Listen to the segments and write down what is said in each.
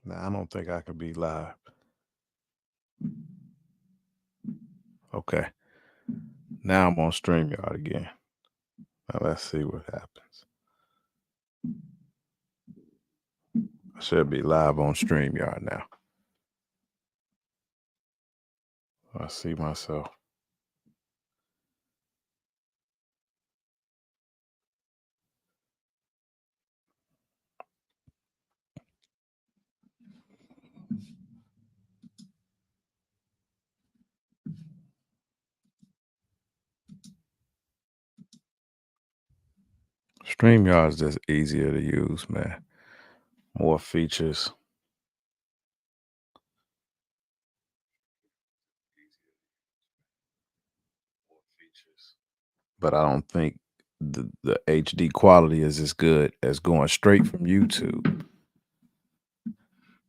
Now, I don't think I can be live. Okay. Now I'm on StreamYard again. Now let's see what happens. I should be live on StreamYard now. I see myself. StreamYard is just easier to use, man. More features. But I don't think the HD quality is as good as going straight from YouTube.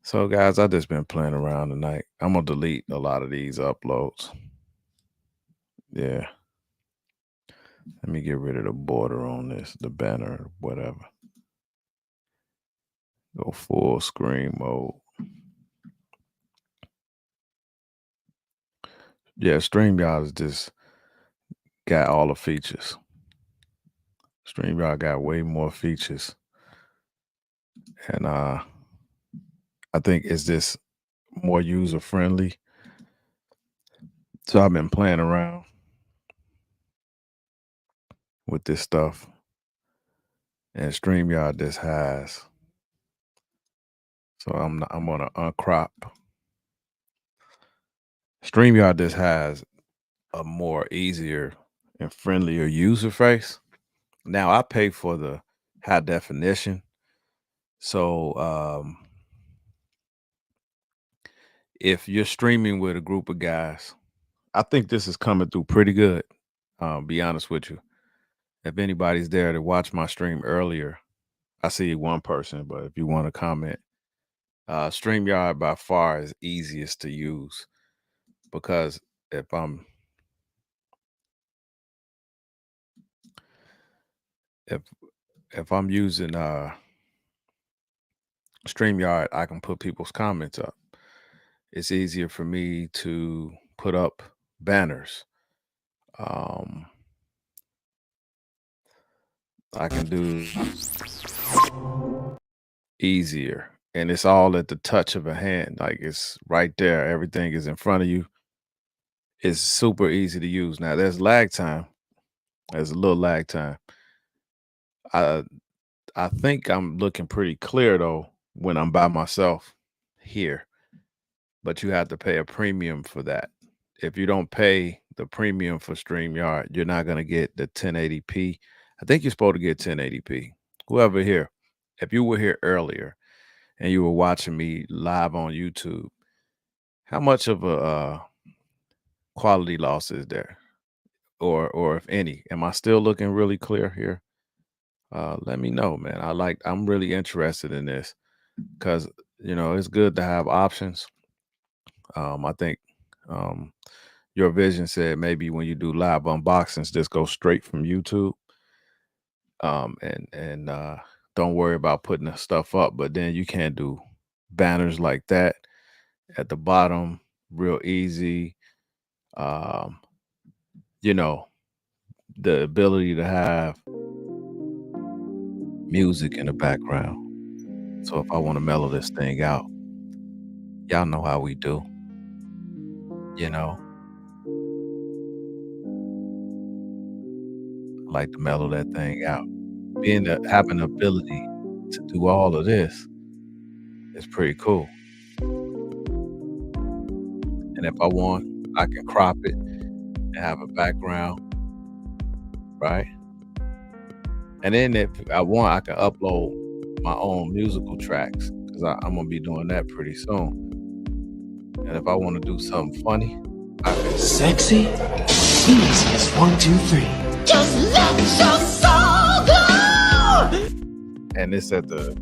So, guys, I just been playing around tonight. I'm gonna delete a lot of these uploads. Yeah. Let me get rid of the border on this, the banner, whatever. Go full screen mode. Yeah, StreamYard is just got all the features. StreamYard got way more features. And I think it's just more user friendly. So I've been playing around with this stuff. And StreamYard just has. So I'm gonna uncrop. StreamYard just has a more easier and friendlier user face. Now I pay for the high definition. So if you're streaming with a group of guys, I think this is coming through pretty good. Be honest with you. If anybody's there to watch my stream earlier, I see one person, but if you want to comment, StreamYard by far is easiest to use because if I'm if I'm using StreamYard, I can put people's comments up. It's easier for me to put up banners. I can do easier, and it's all at the touch of a hand. Like it's right there. Everything is in front of you. It's super easy to use. Now there's lag time. There's a little lag time. I I think I'm looking pretty clear though when I'm by myself here, but you have to pay a premium for that. If you don't pay the premium for StreamYard, you're not gonna get the 1080p. I think you're supposed to get 1080p. Whoever here, if you were here earlier and you were watching me live on YouTube, how much of a quality loss is there, or if any? Am I still looking really clear here? Let me know, man. I'm really interested in this because it's good to have options. I think your vision said maybe when you do live unboxings, just go straight from YouTube. And don't worry about putting the stuff up, but then you can't do banners like that at the bottom, real easy. Um, you know, the ability to have music in the background. So if I want to mellow this thing out, y'all know how we do, you know, like to mellow that thing out. Having the ability to do all of this is pretty cool. And if I want, I can crop it and have a background, right? And then if I want, I can upload my own musical tracks because I'm gonna be doing that pretty soon. And if I want to do something funny, I can Sexy, easy as 1, 2, 3. Just let your soul go! and it's at the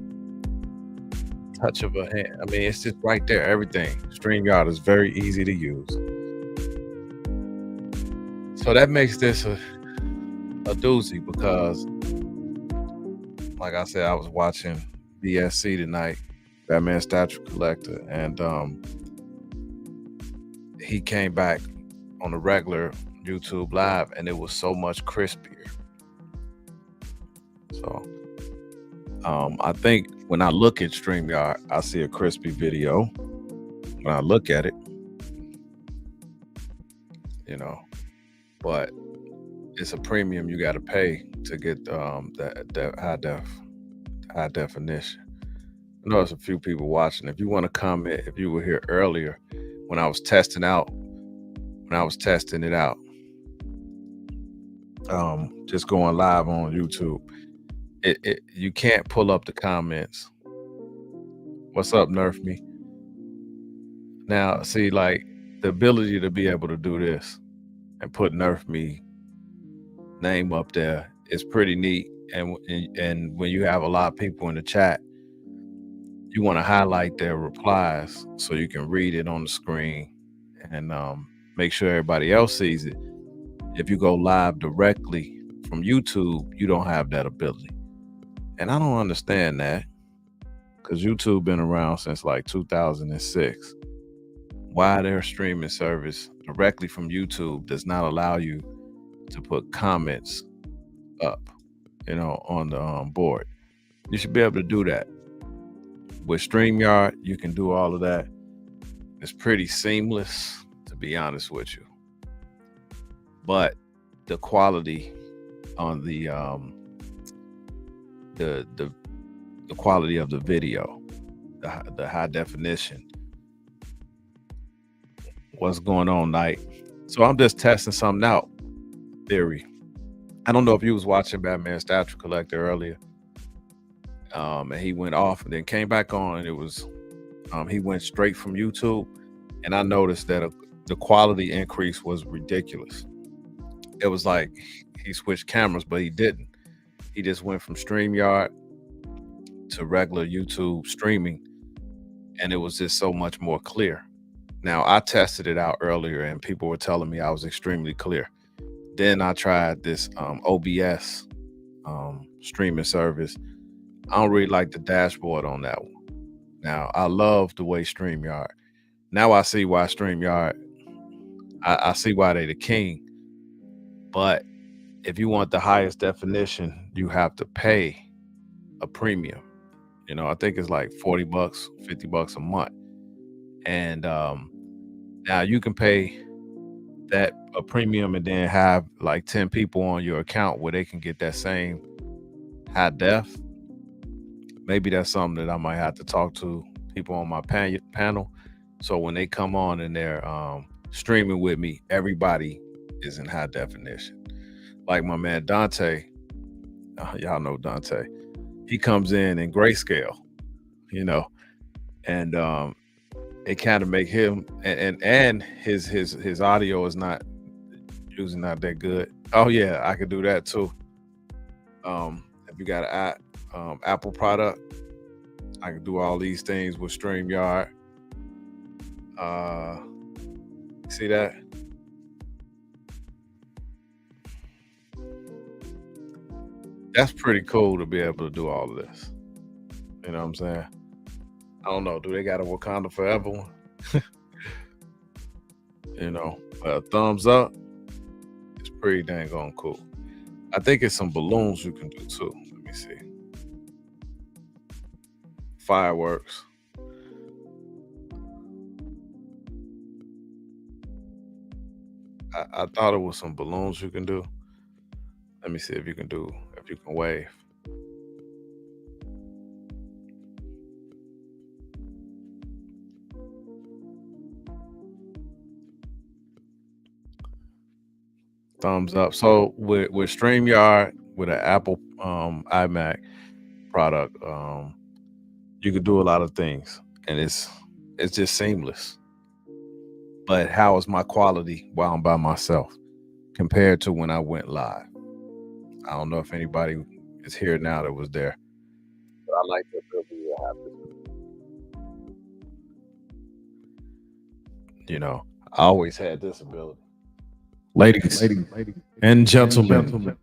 touch of a hand. I mean, it's just right there. Everything. StreamYard is very easy to use. So that makes this a doozy because, like I said, I was watching BSC tonight, Batman statue collector, and he came back on the regular YouTube live, and it was so much crispier. So I think when I look at StreamYard, I see a crispy video. When I look at it, but it's a premium you got to pay to get that high definition. I know there's a few people watching. If you want to comment, if you were here earlier when I was testing it out, just going live on YouTube, you can't pull up the comments. What's up, Nerf Me? Now, see, like the ability to be able to do this and put Nerf Me name up there is pretty neat. And when you have a lot of people in the chat, you want to highlight their replies so you can read it on the screen and make sure everybody else sees it. If you go live directly from YouTube, you don't have that ability. And I don't understand that, because YouTube been around since like 2006. Why their streaming service directly from YouTube does not allow you to put comments up, on the board. You should be able to do that. With StreamYard, you can do all of that. It's pretty seamless, to be honest with you. But the quality on the quality of the video, the high definition. What's going on, Knight? So I'm just testing something out. Theory. I don't know if you was watching Batman statue collector earlier. And he went off and then came back on, and it was he went straight from YouTube, and I noticed that the quality increase was ridiculous. It was like he switched cameras, but he didn't. He just went from StreamYard to regular YouTube streaming, and it was just so much more clear. Now, I tested it out earlier, and people were telling me I was extremely clear. Then I tried this OBS streaming service. I don't really like the dashboard on that one. Now, I love the way StreamYard. Now I see why StreamYard, I see why they the king. But if you want the highest definition, you have to pay a premium. I think it's like $40, $50 a month. And now you can pay that a premium and then have like 10 people on your account where they can get that same high def. Maybe that's something that I might have to talk to people on my panel. So when they come on and they're streaming with me, everybody is in high definition. Like my man Dante, y'all know Dante. He comes in grayscale, and it kind of make him and his audio is not that good. Oh yeah, I could do that too. If you got an Apple product, I can do all these things with StreamYard. See that? That's pretty cool to be able to do all of this. You know what I'm saying? I don't know. Do they got a Wakanda Forever one? Thumbs up. It's pretty dang on cool. I think it's some balloons you can do too. Let me see. Fireworks. I thought it was some balloons you can do. Let me see if you can wave. Thumbs up. So with StreamYard, with an Apple iMac product, you could do a lot of things, and it's just seamless. But how is my quality while I'm by myself compared to when I went live? I don't know if anybody is here now that was there, but I like the ability to have this. I always had this ability. Ladies and gentlemen,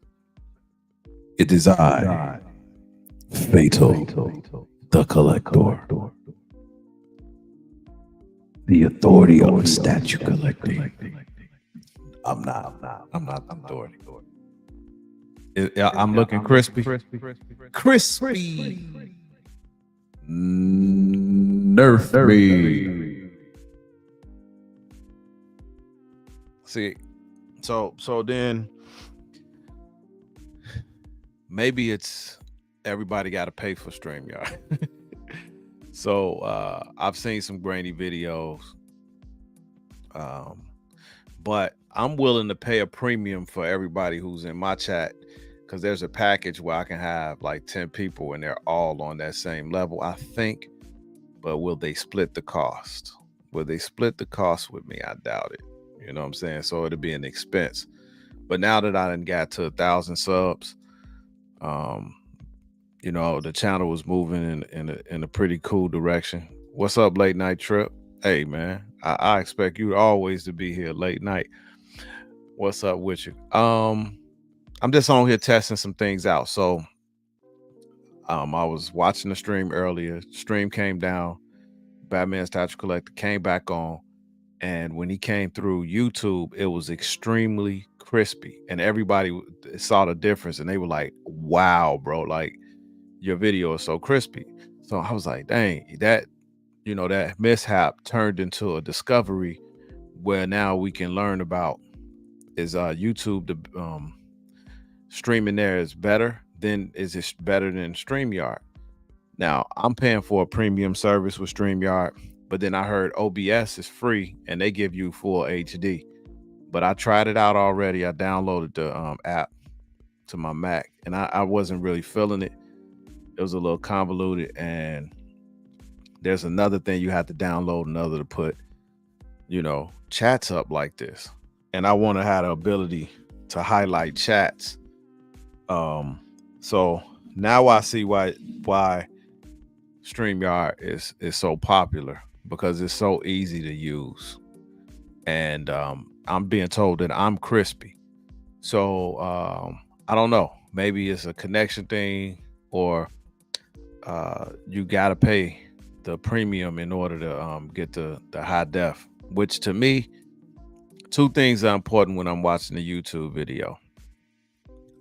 it is I, PhAtAL, the Collector. The authority of statue collecting. I'm not the authority. I'm looking crispy. Crispy. Nerf me. See, so then maybe it's everybody got to pay for StreamYard. So I've seen some grainy videos, but I'm willing to pay a premium for everybody who's in my chat, because there's a package where I can have like 10 people and they're all on that same level, I think. But will they split the cost? Will they split the cost with me? I doubt it. You know what I'm saying? So it'll be an expense. But now that I done got to 1,000 subs, you know, the channel was moving in a pretty cool direction. What's up, Late Night Trip? Hey man, I expect you always to be here late night. What's up with you? I'm just on here testing some things out. So I was watching the stream earlier. Stream came down. Batman Statue Collector came back on. And when he came through YouTube, it was extremely crispy. And everybody saw the difference. And they were like, wow, bro, like your video is so crispy. So I was like, dang, that, you know, that mishap turned into a discovery where now we can learn about is YouTube, the streaming there is better than, is it better than StreamYard? Now I'm paying for a premium service with StreamYard, but then I heard OBS is free and they give you full HD. But I tried it out already. I downloaded the app to my Mac and I wasn't really feeling it. It was a little convoluted, and there's another thing you have to download, another to put, you know, chats up like this. And I want to have the ability to highlight chats. So now I see why StreamYard is so popular, because it's so easy to use. And I'm being told that I'm crispy. So I don't know. Maybe it's a connection thing, or you gotta pay the premium in order to get the high def, which to me, two things are important when I'm watching a YouTube video.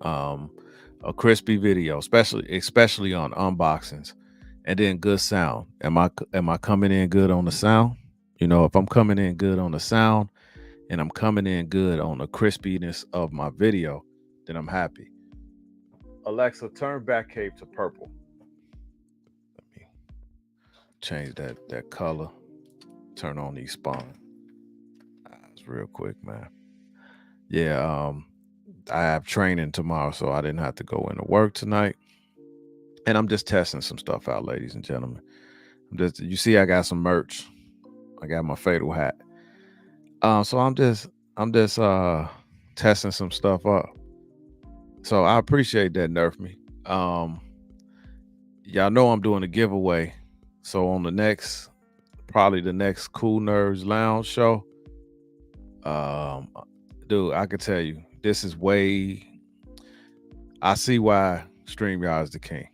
A crispy video, especially on unboxings, and then good sound. Am I coming in good on the sound? You know, if I'm coming in good on the sound and I'm coming in good on the crispiness of my video, then I'm happy. Alexa, turn back cape to purple. Let me change that color. Turn on these spawn. It's real quick, man. Yeah, I have training tomorrow, so I didn't have to go into work tonight. And I'm just testing some stuff out, ladies and gentlemen. You see, I got some merch. I got my PhAtAL hat. So I'm just testing some stuff up. So I appreciate that, Nerf me. Y'all know I'm doing a giveaway. So on probably the next Cool Nerds Lounge show, dude, I can tell you, this is I see why StreamYard is the king.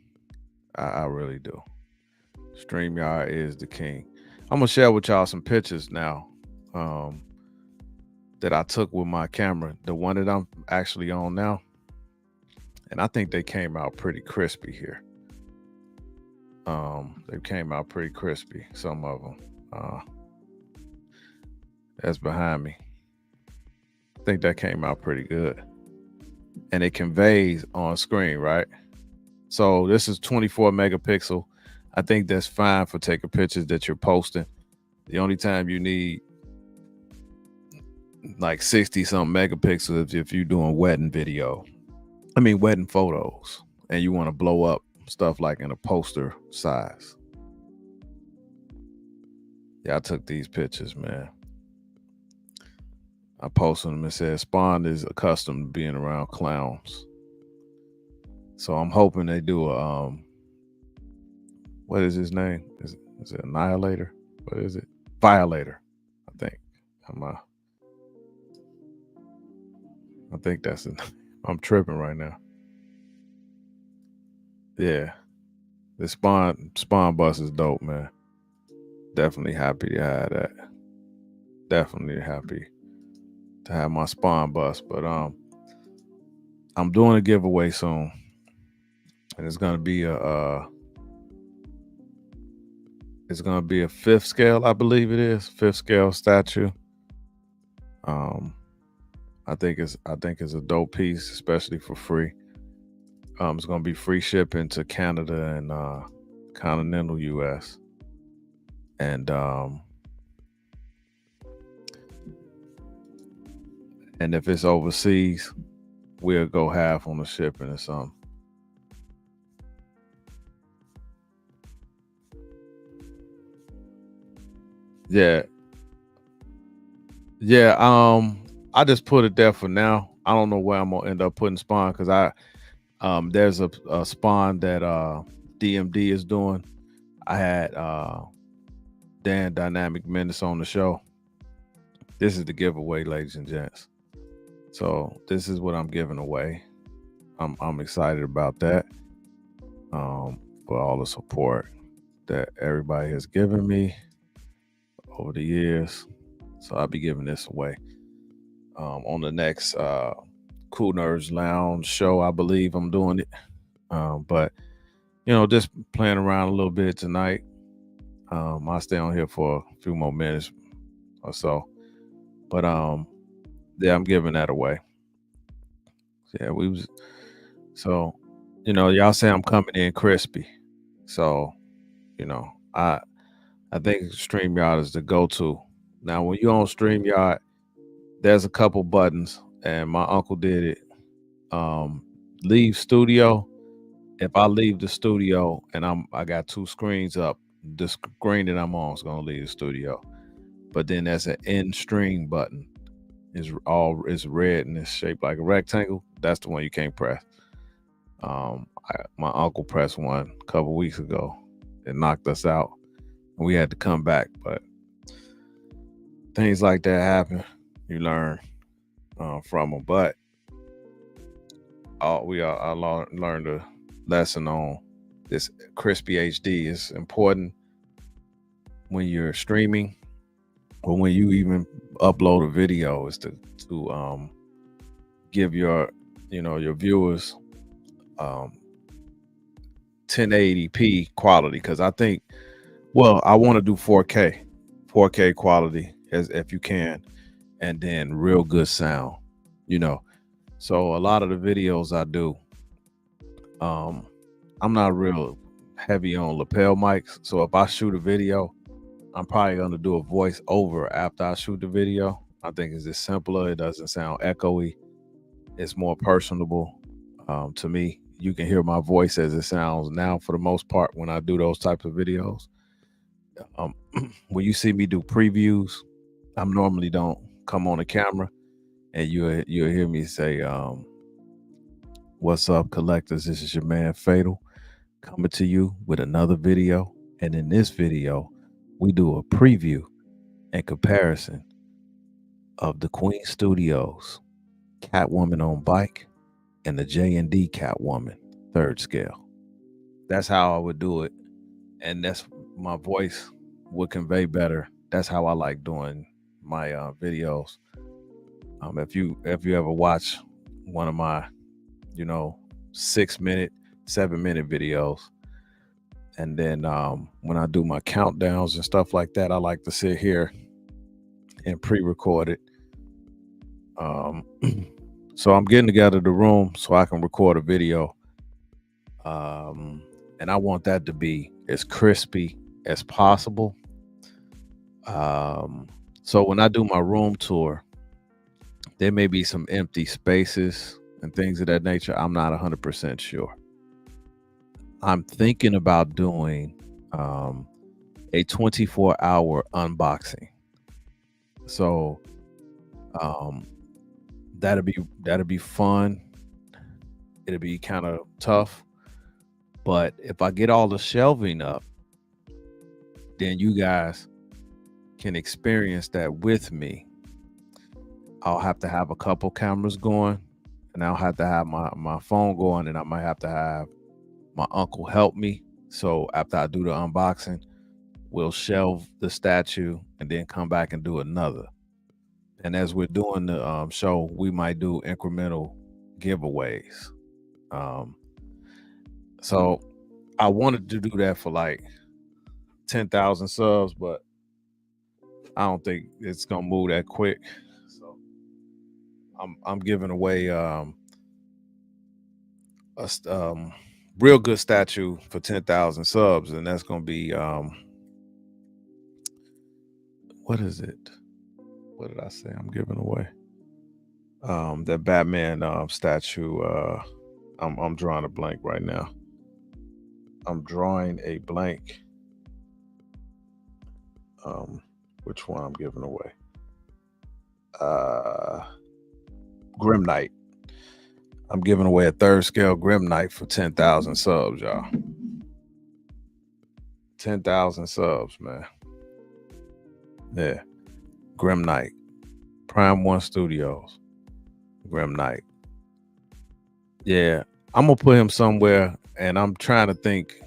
I really do. StreamYard is the king. I'm gonna share with y'all some pictures now that I took with my camera, the one that I'm actually on now. And I think they came out pretty crispy here. They came out pretty crispy, some of them. That's behind me. I think that came out pretty good. And it conveys on screen, right? So this is 24 megapixel. I think that's fine for taking pictures that you're posting. The only time you need like 60 something megapixels is if you're doing wedding photos, and you want to blow up stuff like in a poster size. Yeah, I took these pictures, man. I posted them and said Spawn is accustomed to being around clowns. So I'm hoping they do a what is his name? Is it Annihilator? What is it? Violator, I think. I think that's it. I'm tripping right now. Yeah. The spawn bus is dope, man. Definitely happy to have that. definitely happy to have my spawn bust. But I'm doing a giveaway soon, and it's gonna be a fifth scale, I believe it is, fifth scale statue. Um, I think it's a dope piece, especially for free. It's gonna be free shipping to Canada and continental US. And if it's overseas, we'll go half on the shipping or something. Yeah. Yeah. I just put it there for now. I don't know where I'm gonna end up putting spawn because there's a spawn that DMD is doing. I had Dan Dynamic Menace on the show. This is the giveaway, ladies and gents. So this is what I'm giving away. I'm excited about that. For all the support that everybody has given me over the years. So I'll be giving this away on the next Cool Nerds Lounge show. I believe I'm doing it. But just playing around a little bit tonight. I'll stay on here for a few more minutes or so. But yeah, I'm giving that away. Yeah, y'all say I'm coming in crispy. So, I think StreamYard is the go-to. Now, when you're on StreamYard, there's a couple buttons, and my uncle did it. Leave studio. If I leave the studio and I got two screens up, the screen that I'm on is gonna leave the studio. But then there's an end stream button. It's red and it's shaped like a rectangle. That's the one you can't press. My uncle pressed one a couple weeks ago. It knocked us out. And we had to come back, but things like that happen. You learn from them. But I learned a lesson on this crispy HD. Is important when you're streaming or when you even upload a video, is to give your viewers 1080p quality, because I think, I want to do 4K quality as if you can, and then real good sound. So a lot of the videos I do, I'm not real heavy on lapel mics. So if I shoot a video, I'm probably going to do a voice over after I shoot the video. I think it's just simpler. It doesn't sound echoey. It's more personable to me. You can hear my voice as it sounds now for the most part when I do those types of videos. When you see me do previews, I normally don't come on the camera, and you'll hear me say, "What's up, collectors? This is your man PhAtAL coming to you with another video. And in this video, we do a preview and comparison of the Queen Studios Catwoman on bike and the J&D Catwoman third scale." That's how I would do it, and that's my voice would convey better. That's how I like doing my videos. If you ever watch one of my 6-minute, 7-minute videos, and then when I do my countdowns and stuff like that, I like to sit here and pre-record it. So I'm getting together the room so I can record a video, and I want that to be as crispy as possible. So when I do my room tour, there may be some empty spaces and things of that nature. I'm not 100% sure. I'm thinking about doing a 24-hour unboxing. So that'll be fun. It'll be kind of tough, but if I get all the shelving up, then you guys can experience that with me. I'll have to have a couple cameras going, and I'll have to have my phone going, and I might have to have my uncle help me. So after I do the unboxing, we'll shelve the statue and then come back and do another. And as we're doing the show, we might do incremental giveaways. Um, so I wanted to do that for like 10,000 subs, but I don't think it's gonna move that quick. So I'm giving away a real good statue for 10,000 subs, and that's gonna be what is it? What did I say? I'm giving away that Batman statue. I'm drawing a blank right now. I'm drawing a blank. Which one I'm giving away? Grim Knight. I'm giving away a 3rd scale Grim Knight for 10,000 subs, y'all. 10,000 subs, man. Yeah. Grim Knight. Prime One Studios. Grim Knight. Yeah. I'm going to put him somewhere, and I'm trying to think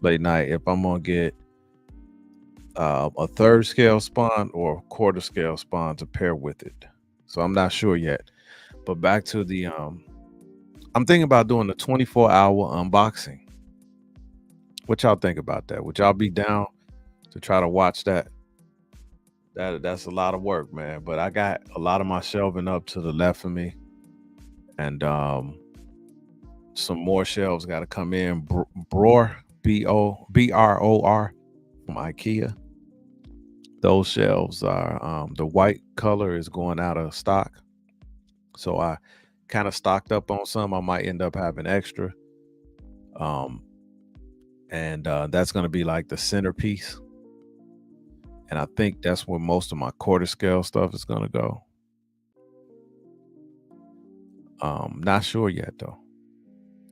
late night if I'm going to get a 3rd scale spawn or a 1/4 scale spawn to pair with it. So I'm not sure yet. But back to the I'm thinking about doing the 24-hour unboxing. What y'all think about that? Would y'all be down to try to watch that? That's a lot of work, man. But I got a lot of my shelving up to the left of me, and some more shelves got to come in. Bror, BROR from IKEA. Those shelves are the white color is going out of stock, so I kind of stocked up on some. I might end up having extra, and that's going to be like the centerpiece. And I think that's where most of my 1/4 scale stuff is going to go. Not sure yet though.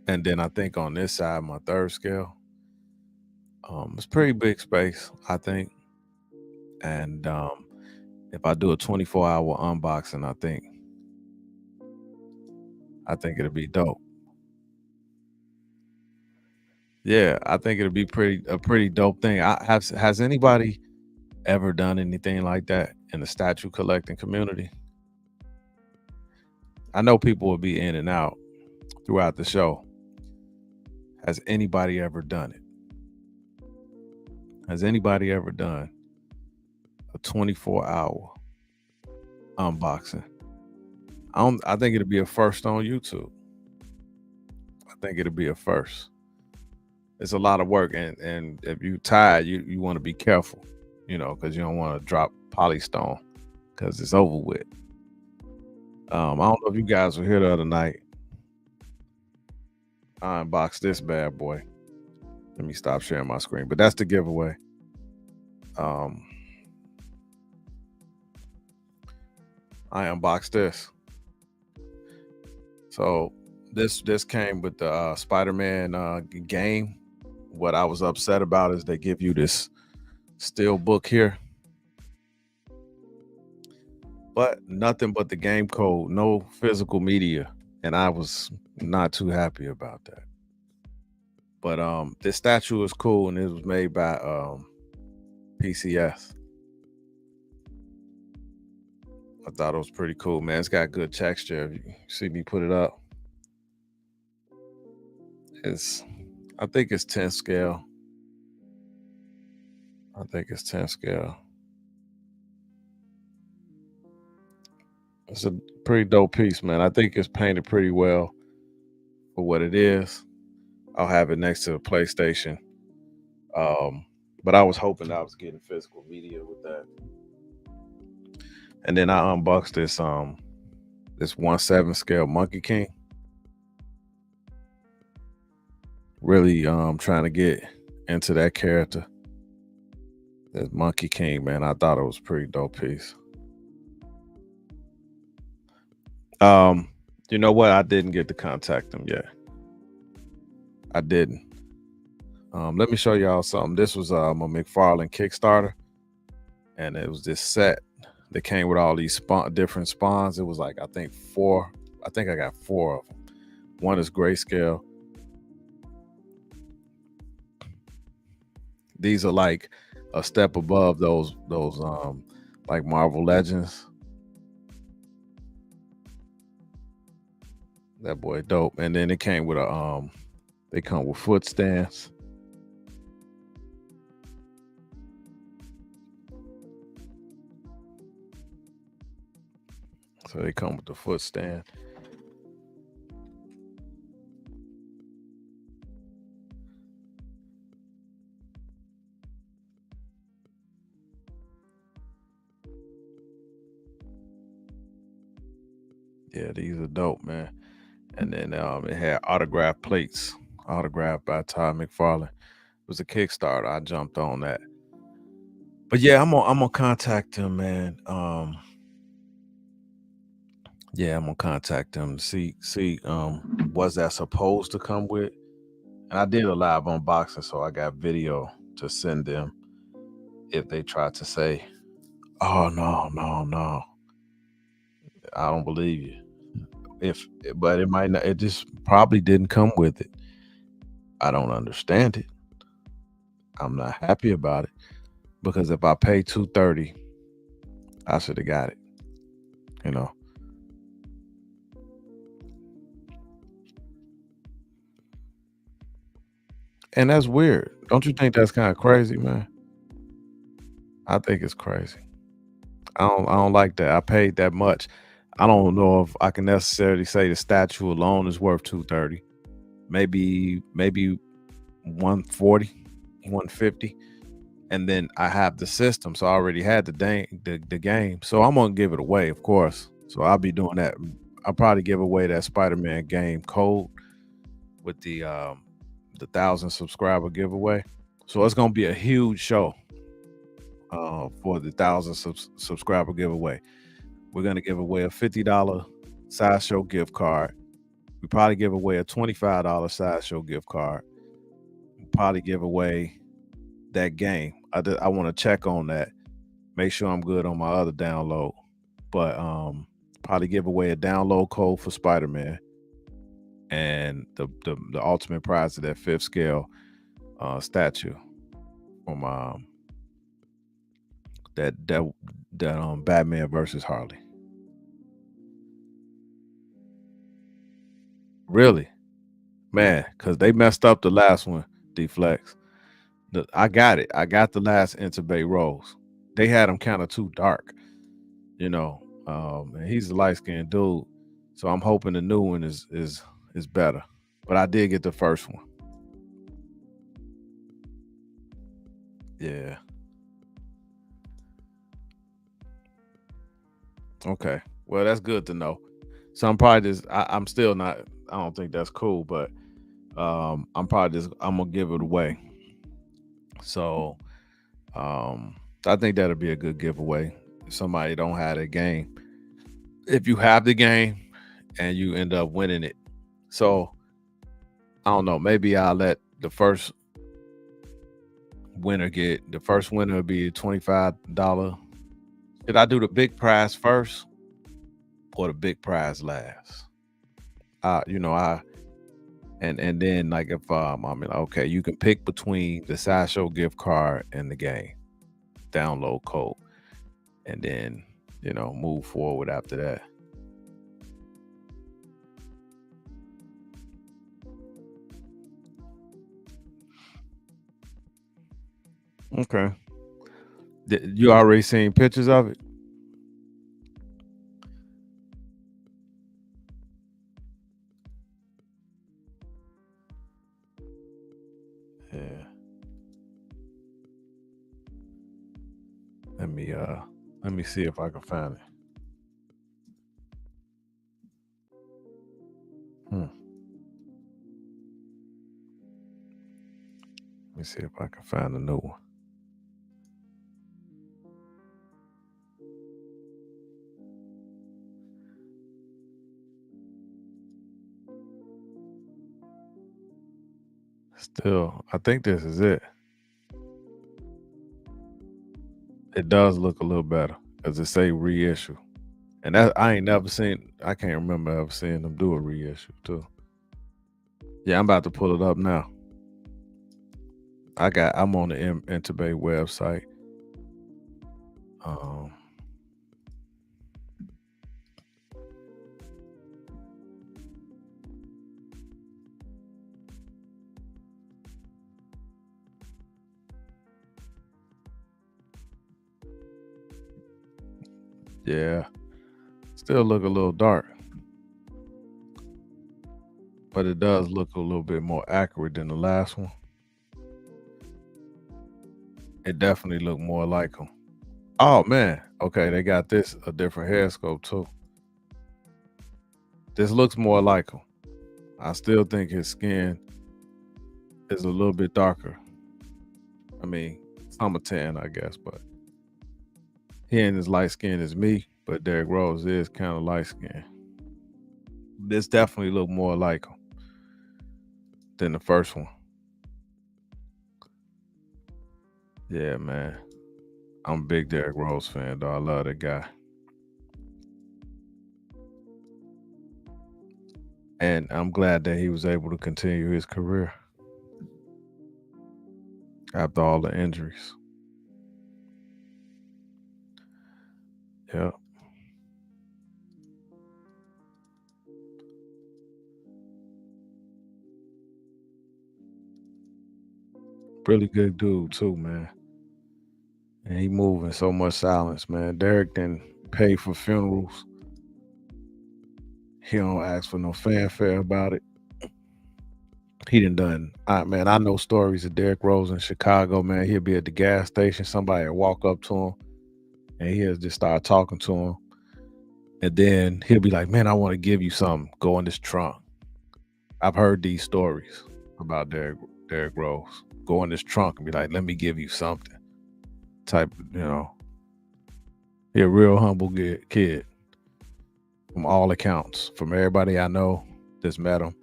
And then I think on this side, my 3rd scale, it's pretty big space, I think. And if I do a 24-hour unboxing, I think it'll be dope. Yeah, I think it'll be a pretty dope thing. Has anybody ever done anything like that in the statue collecting community? I know people will be in and out throughout the show. Has anybody ever done it? Has anybody ever done a 24-hour unboxing? I think it'll be a first on YouTube. I think it'll be a first. It's a lot of work, and if you're tired, you want to be careful, because you don't want to drop polystone because it's over with. I don't know if you guys were here the other night. I unboxed this bad boy. Let me stop sharing my screen, but that's the giveaway. I unboxed this. So this came with the Spider-Man game. What I was upset about is they give you this steel book here, but nothing but the game code, no physical media, and I was not too happy about that. But this statue is cool, and it was made by PCS. I thought it was pretty cool, man. It's got good texture. If you see me put it up, I think it's 10 scale. I think it's 10 scale. It's a pretty dope piece, man. I think it's painted pretty well for what it is. I'll have it next to the PlayStation. But I was hoping I was getting physical media with that. And then I unboxed this 1/7 scale Monkey King. Really trying to get into that character. That Monkey King, man. I thought it was a pretty dope piece. You know what? I didn't get to contact him yet. I didn't. Let me show y'all something. This was a McFarlane Kickstarter, and it was this set that came with all these different spawns. It was like, I think 4. I think I got 4 of them. One is grayscale. These are like a step above those like Marvel Legends. That boy dope. And then it came with a they come with foot stands. So they come with the foot stand. Yeah, these are dope, man. And then it had autograph plates, autographed by Todd McFarlane. It was a Kickstarter. I jumped on that. But yeah, I'm gonna contact him, man. Yeah, I'm gonna contact him. See, was that supposed to come with? And I did a live unboxing, so I got video to send them if they try to say, "Oh no, I don't believe you." But it might not. It just probably didn't come with it. I don't understand it. I'm not happy about it because if I pay $230, I should have got it. You know. And that's weird. Don't you think that's kind of crazy, man? I think it's crazy. I don't like that. I paid that much. I don't know if I can necessarily say the statue alone is worth 230. Maybe 140, 150. And then I have the system. So I already had the game. So I'm gonna give it away, of course. So I'll be doing that. I'll probably give away that Spider-Man game code with the 1,000 subscriber giveaway. So it's gonna be a huge show for the 1,000 subscriber giveaway. We're gonna give away a $50 Sideshow gift card. We probably give away a $25 Sideshow gift card. We'll probably give away that game. I want to check on that. Make sure I'm good on my other download. But probably give away a download code for Spider-Man and the ultimate prize of that 5th scale statue from that Batman versus Harley. Really? Man, because they messed up the last one, Deflex. I got it. I got the last Interbay Rose. They had him kind of too dark, you know. And he's a light-skinned dude. So I'm hoping the new one is better. But I did get the first one. Yeah. Okay. Well, that's good to know. So I'm probably just I'm still not, I don't think that's cool, but I'm gonna give it away. So I think that'll be a good giveaway. If somebody don't have the game. If you have the game and you end up winning it. So I don't know, maybe I'll let the first winner will be $25. Should I do the big prize first or the big prize last? And then like if I mean, okay, you can pick between the Sideshow gift card and the game download code, and then move forward after that. Okay. You already seen pictures of it? Yeah. Let me see if I can find it. Let me see if I can find a new one. Still, I think this is it. It does look a little better because it say reissue. And that I can't remember ever seeing them do a reissue too. Yeah, I'm about to pull it up now. I'm on the Interbay website. Yeah. Still look a little dark. But it does look a little bit more accurate than the last one. It definitely looked more like him. Oh man. Okay, they got this a different hair sculpt too. This looks more like him. I still think his skin is a little bit darker. I mean, I'm a tan, I guess, but he ain't as light skinned as me, but Derrick Rose is kind of light skinned. This definitely look more like him than the first one. Yeah, man. I'm a big Derrick Rose fan, though. I love that guy. And I'm glad that he was able to continue his career after all the injuries. Yeah. Really good dude, too, man. And he moving so much silence, man. Derrick didn't pay for funerals. He don't ask for no fanfare about it. He done. Man, I know stories of Derrick Rose in Chicago, man. He'll be at the gas station. Somebody will walk up to him and he'll just start talking to him. And then he'll be like, man, I want to give you something. Go in this trunk. I've heard these stories about Derrick Rose. Go in this trunk and be like, let me give you something. Type, he a real humble kid from all accounts. From everybody I know that's met him.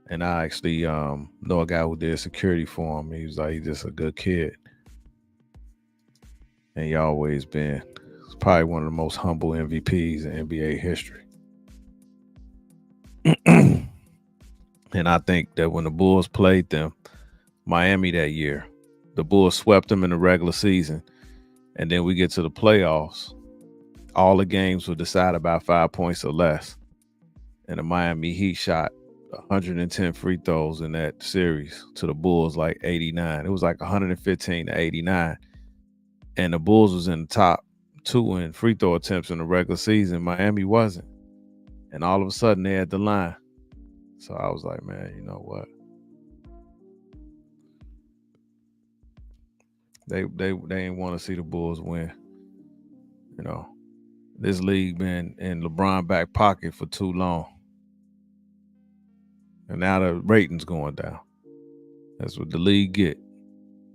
And I actually know a guy who did security for him. He was like, he's just a good kid. And he always been. He's probably one of the most humble MVPs in NBA history. And I think that when the Bulls played them, Miami that year, the Bulls swept them in the regular season. And then we get to the playoffs. All the games were decided by 5 points or less. And the Miami Heat shot 110 free throws in that series to the Bulls, like 89. It was like 115 to 89. And the Bulls was in the top 2 in free throw attempts in the regular season. Miami wasn't. And all of a sudden they had the line. So I was like, man, you know what? They didn't want to see the Bulls win. This league been in LeBron back pocket for too long. And now the ratings going down. That's what the league get.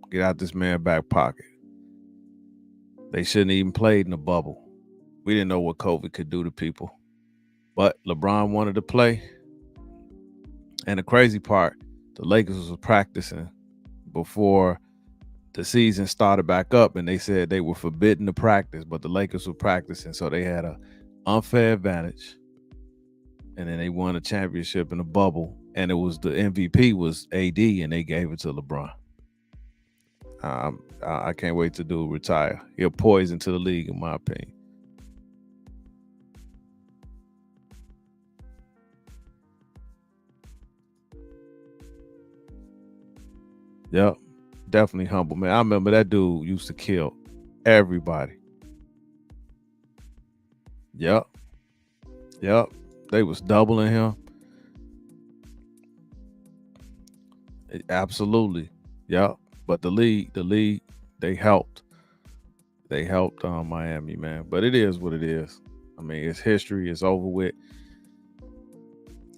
Get out this man back pocket. They shouldn't even played in the bubble. We didn't know what COVID could do to people. But LeBron wanted to play. And the crazy part, the Lakers was practicing before the season started back up, and they said they were forbidden to practice, but the Lakers were practicing, so they had an unfair advantage. And then they won a championship in the bubble, and it was the MVP was AD, and they gave it to LeBron. I can't wait to do retire. He'll poison to the league, in my opinion. Yep. Definitely humble, man. I remember that dude used to kill everybody. Yep. They was doubling him. Absolutely. Yep. But the league, they helped. They helped Miami, man. But it is what it is. I mean, it's history. It's over with.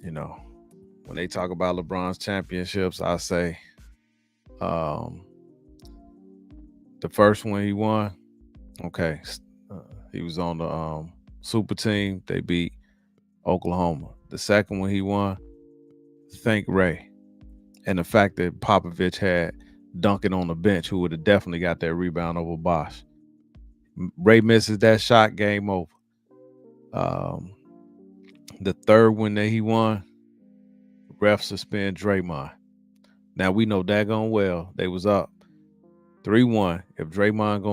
When they talk about LeBron's championships, I say the first one he won, okay, he was on the super team. They beat Oklahoma. The second one he won, thank Ray. And the fact that Popovich had Duncan on the bench, who would have definitely got that rebound over Bosh. Ray misses that shot, game over. The third one that he won, ref suspend Draymond. Now we know daggone well they was up 3-1. If Draymond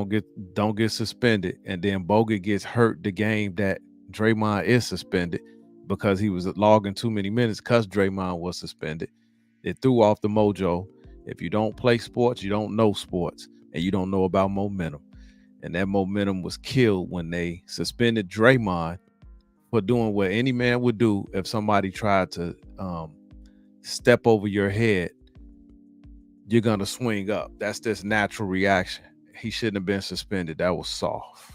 don't get suspended, and then Bogut gets hurt the game that Draymond is suspended because he was logging too many minutes because Draymond was suspended, it threw off the mojo. If you don't play sports, you don't know sports, and you don't know about momentum. And that momentum was killed when they suspended Draymond for doing what any man would do if somebody tried to step over your head. You're going to swing up. That's this natural reaction. He shouldn't have been suspended. That was soft.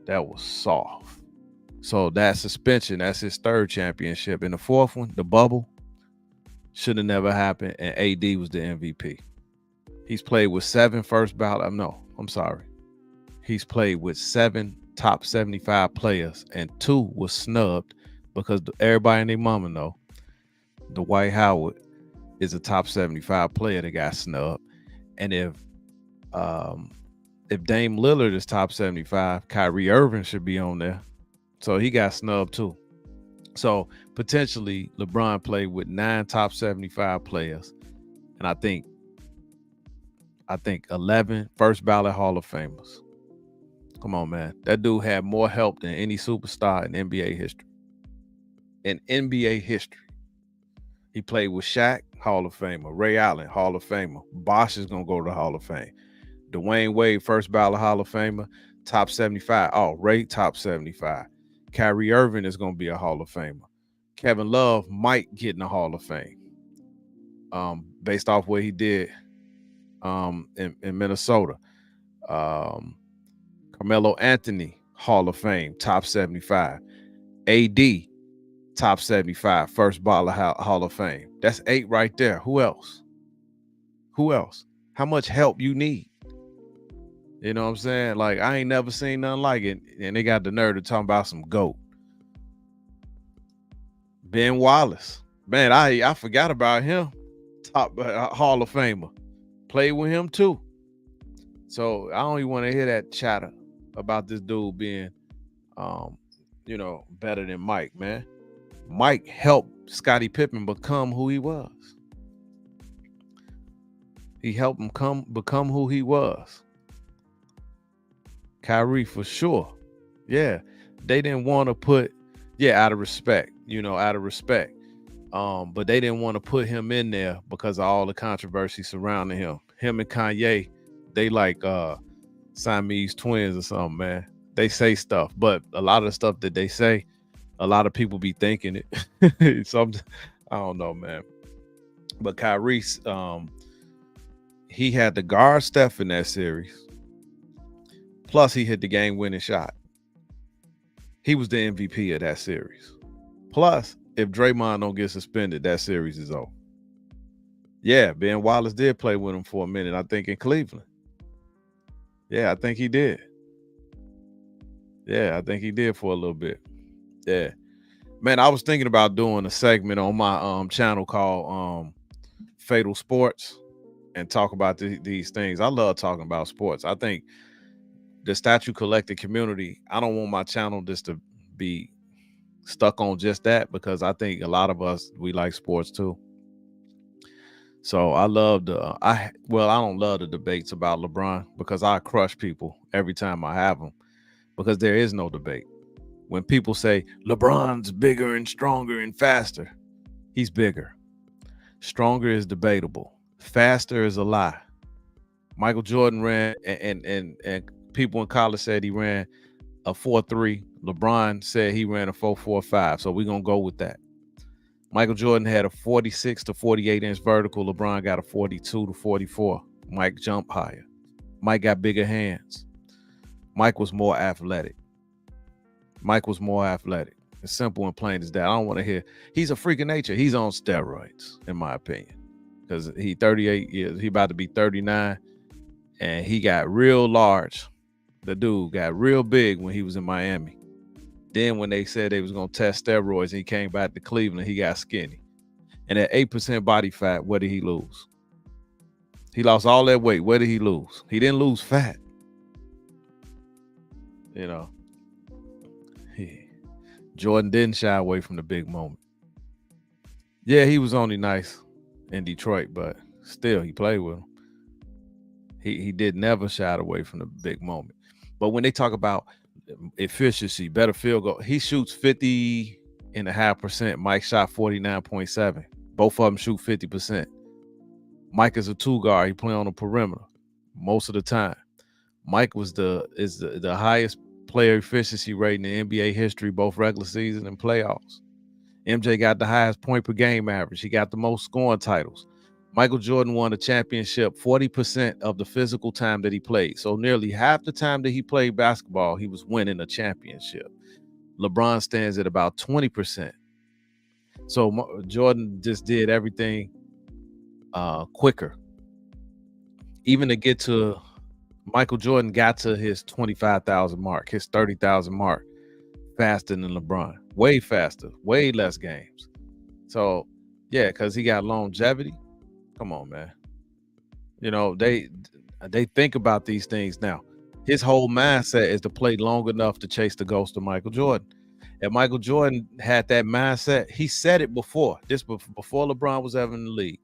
That was soft. So that suspension, that's his third championship. And the fourth one, the bubble, should have never happened. And AD was the MVP. He's played with 7 first ballot. No, I'm sorry. He's played with 7 top 75 players, and 2 was snubbed because everybody and their mama know Dwight Howard is a top 75 player that got snubbed. And if Dame Lillard is top 75, Kyrie Irving should be on there. So he got snubbed too. So potentially LeBron played with 9 top 75 players. And I think 11 first ballot Hall of Famers. Come on, man. That dude had more help than any superstar in NBA history. In NBA history. He played with Shaq, Hall of Famer. Ray Allen, Hall of Famer. Bosh is going to go to the Hall of Fame. Dwayne Wade, first ballot Hall of Famer. Top 75. Oh, Ray, top 75. Kyrie Irving is going to be a Hall of Famer. Kevin Love might get in the Hall of Fame. Based off what he did in Minnesota. Carmelo Anthony, Hall of Fame, top 75. AD, top 75, first ballot Hall of Fame. That's 8 right there. Who else? Who else? How much help you need? You know what I'm saying? Like, I ain't never seen nothing like it. And they got the nerve to talk about some GOAT. Ben Wallace. Man, I forgot about him. Top Hall of Famer. Played with him too. So I don't even want to hear that chatter about this dude being better than Mike, man. Mike helped Scottie Pippen become who he was. He helped him become who he was. Kyrie for sure. Yeah. They didn't want to put, out of respect. But they didn't want to put him in there because of all the controversy surrounding him. Him and Kanye, they like Siamese twins or something, man. They say stuff, but a lot of the stuff that they say, a lot of people be thinking it. I don't know, man. But Kyrie, he had to guard Steph in that series. Plus, he hit the game-winning shot. He was the MVP of that series. Plus, if Draymond don't get suspended, that series is over. Yeah, Ben Wallace did play with him for a minute, I think, in Cleveland. Yeah, I think he did. Yeah, I think he did for a little bit. Yeah. Man, I was thinking about doing a segment on my channel called PhATAL Sports and talk about these things. I love talking about sports. I think the statue collector community, I don't want my channel just to be stuck on just that, because I think a lot of us, we like sports too. So I love I don't love the debates about LeBron, because I crush people every time I have them, because there is no debate. When people say LeBron's bigger and stronger and faster, he's bigger. Stronger is debatable. Faster is a lie. Michael Jordan ran, and people in college said he ran a 4.3. LeBron said he ran a 4.45. So we're going to go with that. Michael Jordan had a 46 to 48 inch vertical. LeBron got a 42 to 44. Mike jumped higher. Mike got bigger hands. Mike was more athletic. It's simple and plain as that. I don't want to hear he's a freak of nature. He's on steroids, in my opinion, because he 38 years. He about to be 39, and he got real large. The dude got real big when he was in Miami. Then when they said they was going to test steroids and he came back to Cleveland, he got skinny. And at 8% body fat, what did he lose? He lost all that weight. What did he lose? He didn't lose fat. You know, Jordan didn't shy away from the big moment. Yeah, he was only nice in Detroit, but still, he played with him. He did never shy away from the big moment. But when they talk about efficiency, better field goal, he shoots 50.5%. Mike shot 49.7. Both of them shoot 50%. Mike is a 2 guard. He play on the perimeter most of the time. Mike was the highest player efficiency rate in the NBA history, both regular season and playoffs. MJ got the highest point per game average. He got the most scoring titles. Michael Jordan won a championship 40% of the physical time that he played. So nearly half the time that he played basketball, he was winning a championship. LeBron stands at about 20%. So Jordan just did everything quicker. Even to get to Michael Jordan got to his 25,000 mark, his 30,000 mark faster than LeBron. Way faster, way less games. So, yeah, because he got longevity. Come on, man. You know, they think about these things now. His whole mindset is to play long enough to chase the ghost of Michael Jordan. And Michael Jordan had that mindset. He said it before, before LeBron was ever in the league.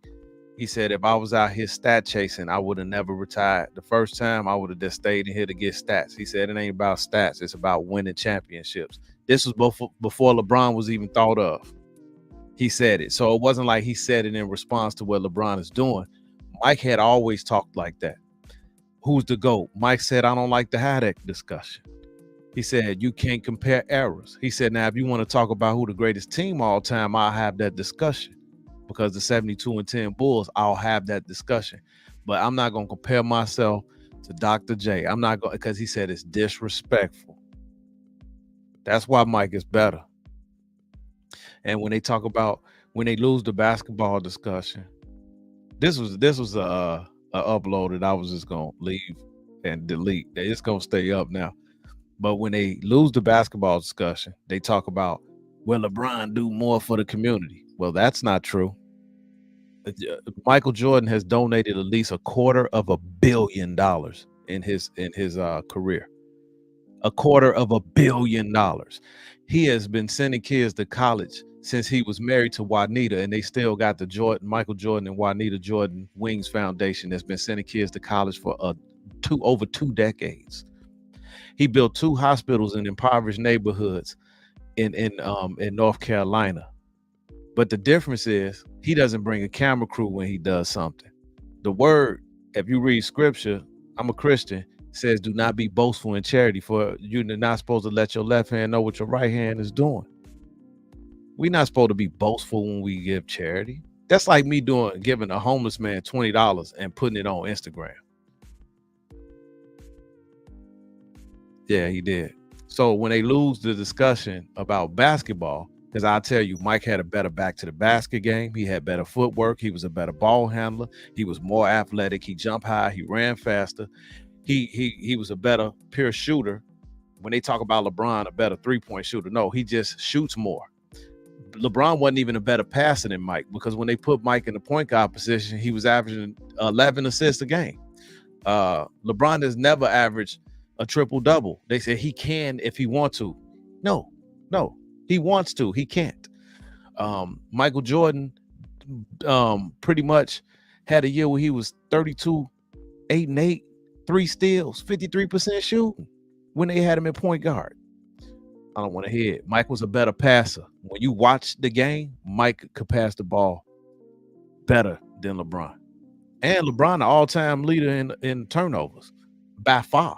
He said, if I was out here stat chasing, I would have never retired. The first time I would have just stayed in here to get stats. He said, it ain't about stats. It's about winning championships. This was before LeBron was even thought of. He said it. So it wasn't like he said it in response to what LeBron is doing. Mike had always talked like that. Who's the GOAT? Mike said, I don't like to have that discussion. He said, you can't compare eras. He said, now, if you want to talk about who the greatest team all time, I'll have that discussion. Because the 72-10 Bulls, I'll have that discussion. But I'm not going to compare myself to Dr. J. I'm not going, because he said it's disrespectful. That's why Mike is better. And when they talk about when they lose the basketball discussion, this was a upload that I was just gonna leave and delete. It's gonna stay up now. But when they lose the basketball discussion, they talk about, well, LeBron do more for the community. Well, that's not true. Michael Jordan has donated at least $250 million in his career. $250 million. He has been sending kids to college since he was married to Juanita, and they still got the Michael Jordan and Juanita Jordan Wings Foundation that's been sending kids to college for over 2 decades. He built 2 hospitals in impoverished neighborhoods in North Carolina. But the difference is he doesn't bring a camera crew when he does something. The word, if you read scripture, I'm a Christian, says do not be boastful in charity, for you're not supposed to let your left hand know what your right hand is doing. We're not supposed to be boastful when we give charity. That's like me giving a homeless man $20 and putting it on Instagram. Yeah, he did. So when they lose the discussion about basketball, because I'll tell you, Mike had a better back to the basket game. He had better footwork. He was a better ball handler. He was more athletic. He jumped high. He ran faster. He was a better pure shooter. When they talk about LeBron, a better 3-point shooter, no, he just shoots more. LeBron wasn't even a better passer than Mike, because when they put Mike in the point guard position, he was averaging 11 assists a game. LeBron has never averaged a triple-double. They say he can if he wants to. No, he wants to. He can't. Michael Jordan pretty much had a year where he was 32, 8-8, 3 steals, 53% shooting when they had him at point guard. I don't want to hear it. Mike was a better passer. When you watch the game, Mike could pass the ball better than LeBron. And LeBron, the all-time leader in turnovers by far.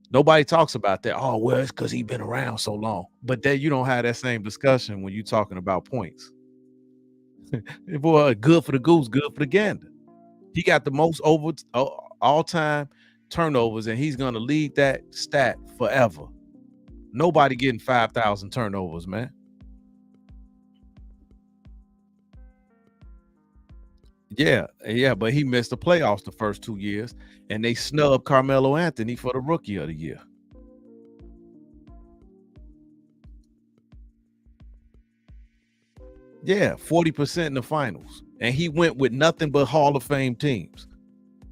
Nobody talks about that. Oh, well, it's because he's been around so long. But then you don't have that same discussion when you're talking about points. Boy, good for the goose, good for the gander. He got the most all-time turnovers, and he's going to lead that stat forever. Nobody getting 5,000 turnovers, man. Yeah, but he missed the playoffs the first 2 years, and they snubbed Carmelo Anthony for the Rookie of the Year. Yeah, 40% in the finals. And he went with nothing but Hall of Fame teams.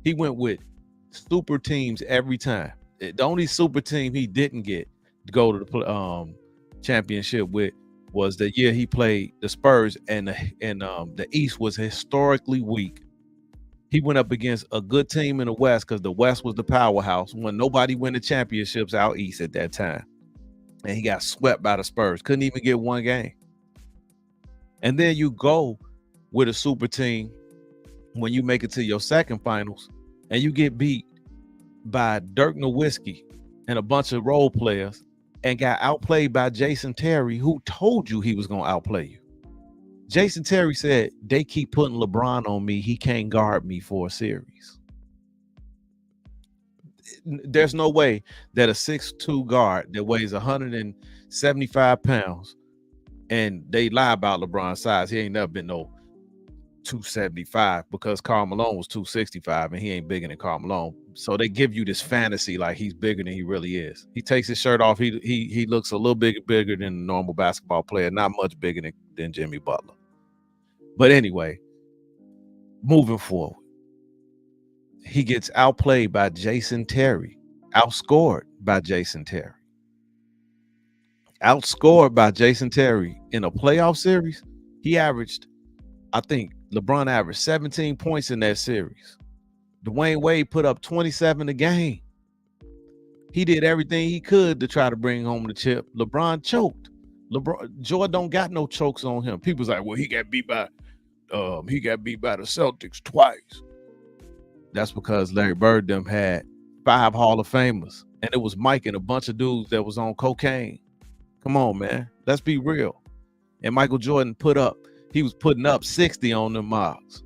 He went with super teams every time. The only super team he didn't get to go to the championship with was the year he played the Spurs, and the East was historically weak. He went up against a good team in the West, because the West was the powerhouse. When nobody win the championships out East at that time. And he got swept by the Spurs. Couldn't even get one game. And then you go with a super team when you make it to your second finals and you get beat by Dirk Nowitzki and a bunch of role players and got outplayed by Jason Terry, who told you he was going to outplay you. Jason Terry said, they keep putting LeBron on me. He can't guard me for a series. There's no way that a 6'2" guard that weighs 175 pounds, and they lie about LeBron's size. He ain't never been no 275 because Karl Malone was 265 and he ain't bigger than Karl Malone. So they give you this fantasy like he's bigger than he really is. He takes his shirt off. He looks a little bigger than a normal basketball player, not much bigger than Jimmy Butler. But anyway, moving forward, he gets outplayed by Jason Terry, outscored by Jason Terry. Outscored by Jason Terry in a playoff series. He averaged, I think LeBron averaged 17 points in that series. Dwayne Wade put up 27 a game. He did everything he could to try to bring home the chip. LeBron choked. Jordan don't got no chokes on him. People's like, well, he got beat by the Celtics twice. That's because Larry Bird them had 5 Hall of Famers, and it was Mike and a bunch of dudes that was on cocaine. Come on, man. Let's be real. And Michael Jordan he was putting up 60 on them Mogs.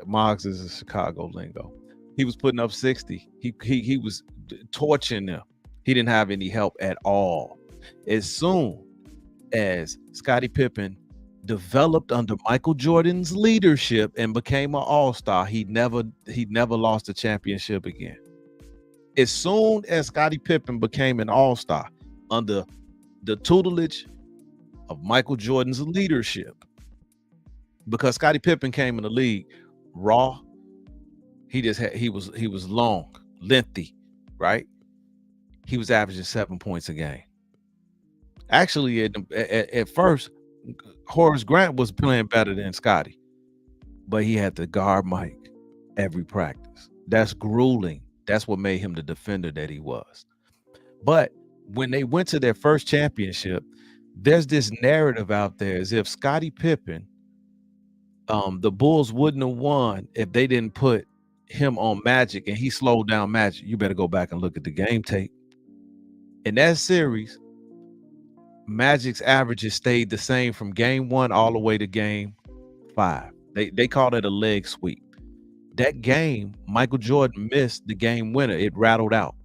Mogs is a Chicago lingo. He was putting up 60. He was torching them. He didn't have any help at all. As soon as Scottie Pippen developed under Michael Jordan's leadership and became an all-star, he never lost a championship again. As soon as Scottie Pippen became an all-star under the tutelage of Michael Jordan's leadership, because Scottie Pippen came in the league raw, he was long, lengthy, right? He was averaging 7 points a game. Actually, at first, Horace Grant was playing better than Scottie, but he had to guard Mike every practice. That's grueling. That's what made him the defender that he was. But when they went to their first championship, there's this narrative out there as if Scottie Pippen, the Bulls wouldn't have won if they didn't put him on Magic and he slowed down Magic. You better go back and look at the game tape. In that series, Magic's averages stayed the same from game 1 all the way to game 5. They called it a leg sweep. That game, Michael Jordan missed the game winner. It rattled out.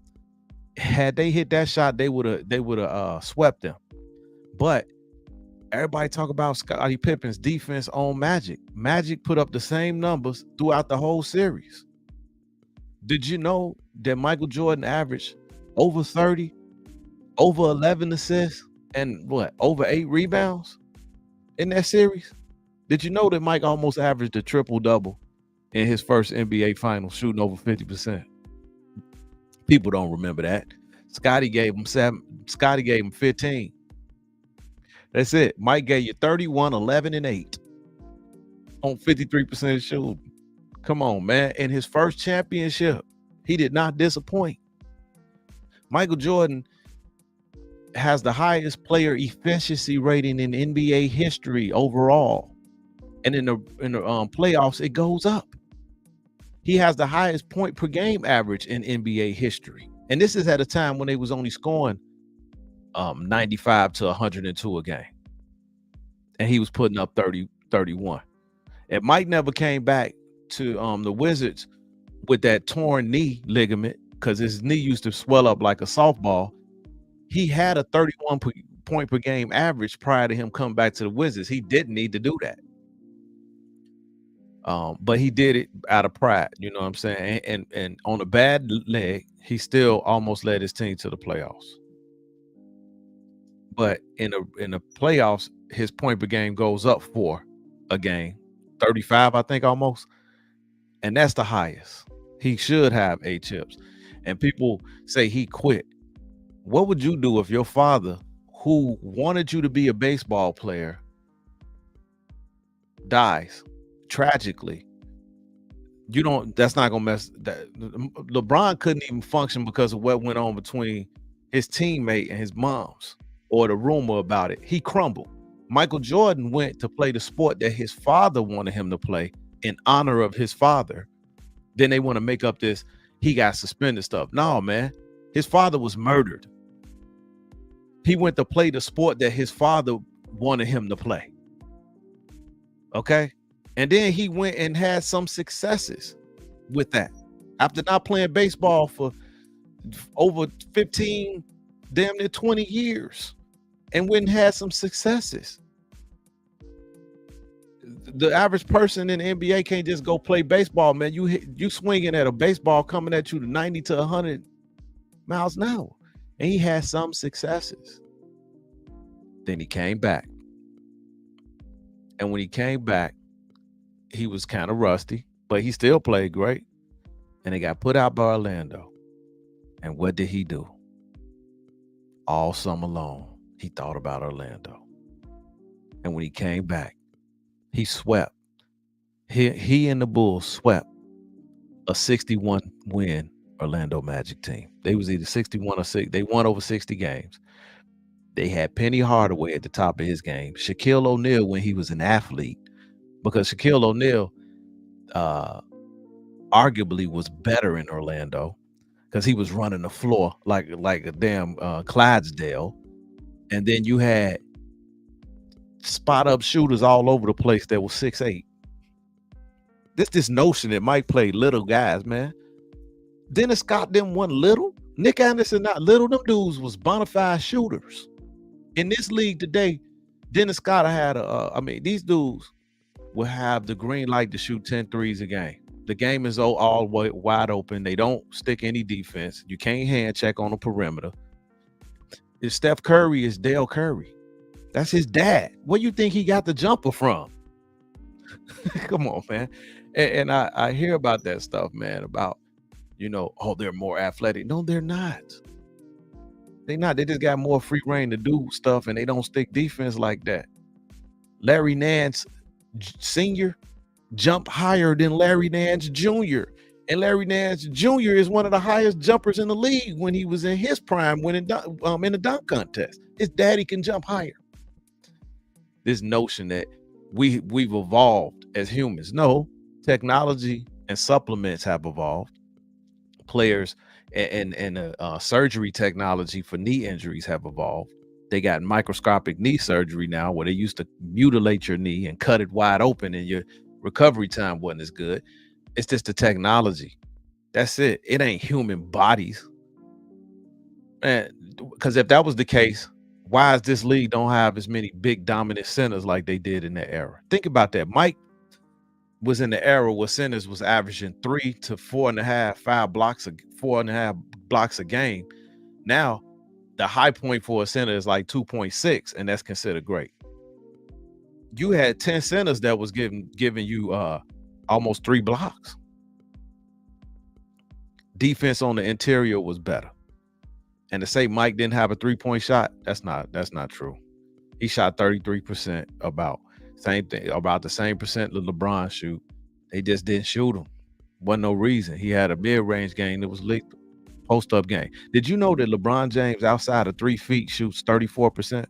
Had they hit that shot, they would have swept them. But everybody talk about Scottie Pippen's defense on Magic. Magic put up the same numbers throughout the whole series. Did you know that Michael Jordan averaged over 30, over 11 assists, and over 8 rebounds in that series? Did you know that Mike almost averaged a triple-double in his first NBA Finals, shooting over 50%? People don't remember that. Scottie gave him 7. Scottie gave him 15. That's it. Mike gave you 31, 11, and 8 on 53% shooting. Come on, man. In his first championship, he did not disappoint. Michael Jordan has the highest player efficiency rating in NBA history overall. And in the playoffs, it goes up. He has the highest point per game average in NBA history. And this is at a time when they was only scoring 95 to 102 a game. And he was putting up 30, 31. And Mike never came back to the Wizards with that torn knee ligament because his knee used to swell up like a softball. He had a 31 point per game average prior to him coming back to the Wizards. He didn't need to do that. But he did it out of pride, you know what I'm saying? And on a bad leg, he still almost led his team to the playoffs. But in the playoffs, his point per game goes up for a game, 35, I think, almost. And that's the highest. He should have 8 chips. And people say he quit. What would you do if your father, who wanted you to be a baseball player, dies tragically? That's not gonna mess that. LeBron couldn't even function because of what went on between his teammate and his mom's, or the rumor about it. He crumbled. Michael Jordan went to play the sport that his father wanted him to play in honor of his father. Then they want to make up this. he got suspended stuff. No, man. His father was murdered. He went to play the sport that his father wanted him to play. Okay. And then he went and had some successes with that. After not playing baseball for over 15, damn near 20 years, and went and had some successes. The average person in the NBA can't just go play baseball, man. You swinging at a baseball coming at you to 90 to 100 miles an hour. And he had some successes. Then he came back. And when he came back, he was kind of rusty, but he still played great. And he got put out by Orlando. And what did he do? All summer long, he thought about Orlando. And when he came back, he swept. He and the Bulls swept a 61 win Orlando Magic team. They was either 61 or 6. They won over 60 games. They had Penny Hardaway at the top of his game. Shaquille O'Neal when he was an athlete, because Shaquille O'Neal arguably was better in Orlando because he was running the floor like a damn Clydesdale. And then you had spot up shooters all over the place that was 6'8". This notion that Mike played little guys, man. Dennis Scott them wasn't little. Nick Anderson not little. Them dudes was bona fide shooters. In this league today, Dennis Scott had these dudes will have the green light to shoot 10 threes a game. The game is all wide open. They don't stick any defense. You can't hand check on the perimeter. If Steph Curry is Dale Curry, that's his dad. Where you think he got the jumper from? Come on, man. And I hear about that stuff, man, about, they're more athletic. No, they're not. They're not. They just got more free reign to do stuff, and they don't stick defense like that. Larry Nance Sr. jumped higher than Larry Nance Jr. And Larry Nance Jr. is one of the highest jumpers in the league when he was in his prime, winning in the dunk contest. His daddy can jump higher. This notion that we've evolved as humans. No, technology and supplements have evolved. Players and surgery technology for knee injuries have evolved. They got microscopic knee surgery now where they used to mutilate your knee and cut it wide open and your recovery time wasn't as good. It's just the technology. That's it. It ain't human bodies. Man, because if that was the case, why is this league don't have as many big dominant centers like they did in that era? Think about that. Mike was in the era where centers was averaging 3 to 4.5 blocks a game. Now the high point for a center is like 2.6, and that's considered great. You had 10 centers that was giving you almost 3 blocks. Defense on the interior was better. And to say Mike didn't have a 3-point shot, that's not true. He shot 33%, about the same percent that LeBron shoot. They just didn't shoot him. Wasn't no reason. He had a mid-range game that was lethal. Post-up game. Did you know that LeBron James outside of 3 feet shoots 34%?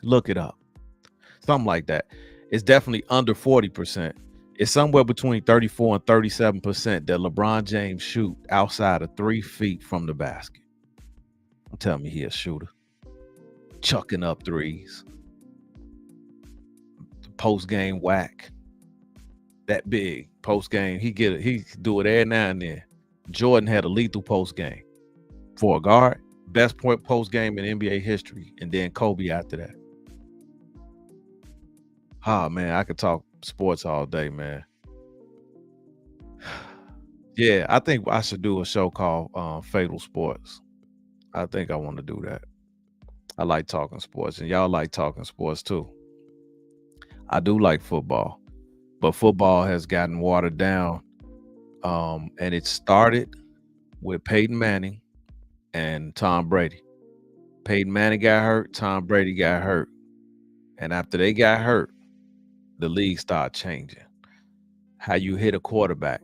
Look it up. Something like that. It's definitely under 40%. It's somewhere between 34 and 37% that LeBron James shoot outside of 3 feet from the basket. Don't tell me he a shooter. Chucking up threes. Post-game whack. That big post-game. He do it every now and then. Jordan had a lethal post-game. For a guard, best point post-game in NBA history. And then Kobe after that. Man, I could talk sports all day, man. Yeah, I think I should do a show called PhATAL Sports. I think I want to do that. I like talking sports, and y'all like talking sports too. I do like football, but football has gotten watered down. And it started with Peyton Manning and Tom Brady. Peyton Manning got hurt, Tom Brady got hurt. And after they got hurt, the league started changing. How you hit a quarterback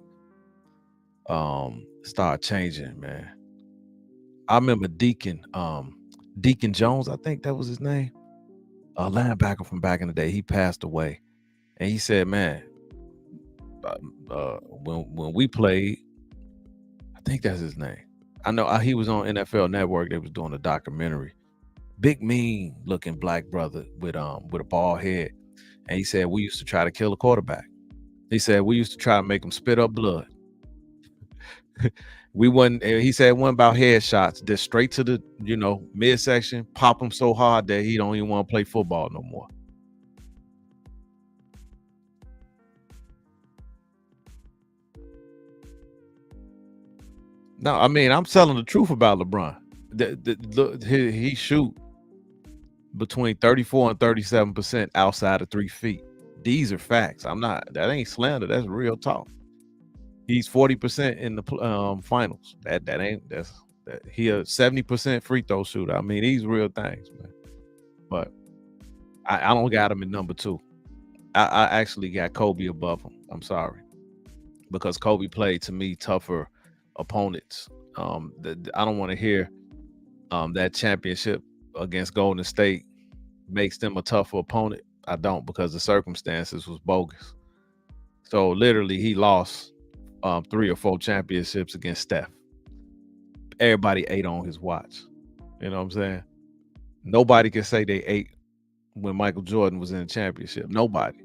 start changing, man. I remember Deacon Jones, I think that was his name, a linebacker from back in the day. He passed away, and he said, man, when we played, think that's his name. I know he was on NFL Network. They was doing a documentary. Big mean looking black brother with a bald head. And he said we used to try to kill a quarterback. He said we used to try to make him spit up blood. He said one about headshots, just straight to the, midsection, pop him so hard that he don't even want to play football no more. No, I mean, I'm telling the truth about LeBron. He shoot between 34 and 37% outside of 3 feet. These are facts. That ain't slander. That's real talk. He's 40% in the finals. He a 70% free throw shooter. I mean, these real things, man. But I don't got him in number 2. I actually got Kobe above him. I'm sorry, because Kobe played, to me, tougher opponents. I don't want to hear that championship against Golden State makes them a tougher opponent. I don't, because the circumstances was bogus. So literally he lost 3 or 4 championships against Steph. Everybody ate on his watch. You know what I'm saying? Nobody can say they ate when Michael Jordan was in the championship. Nobody.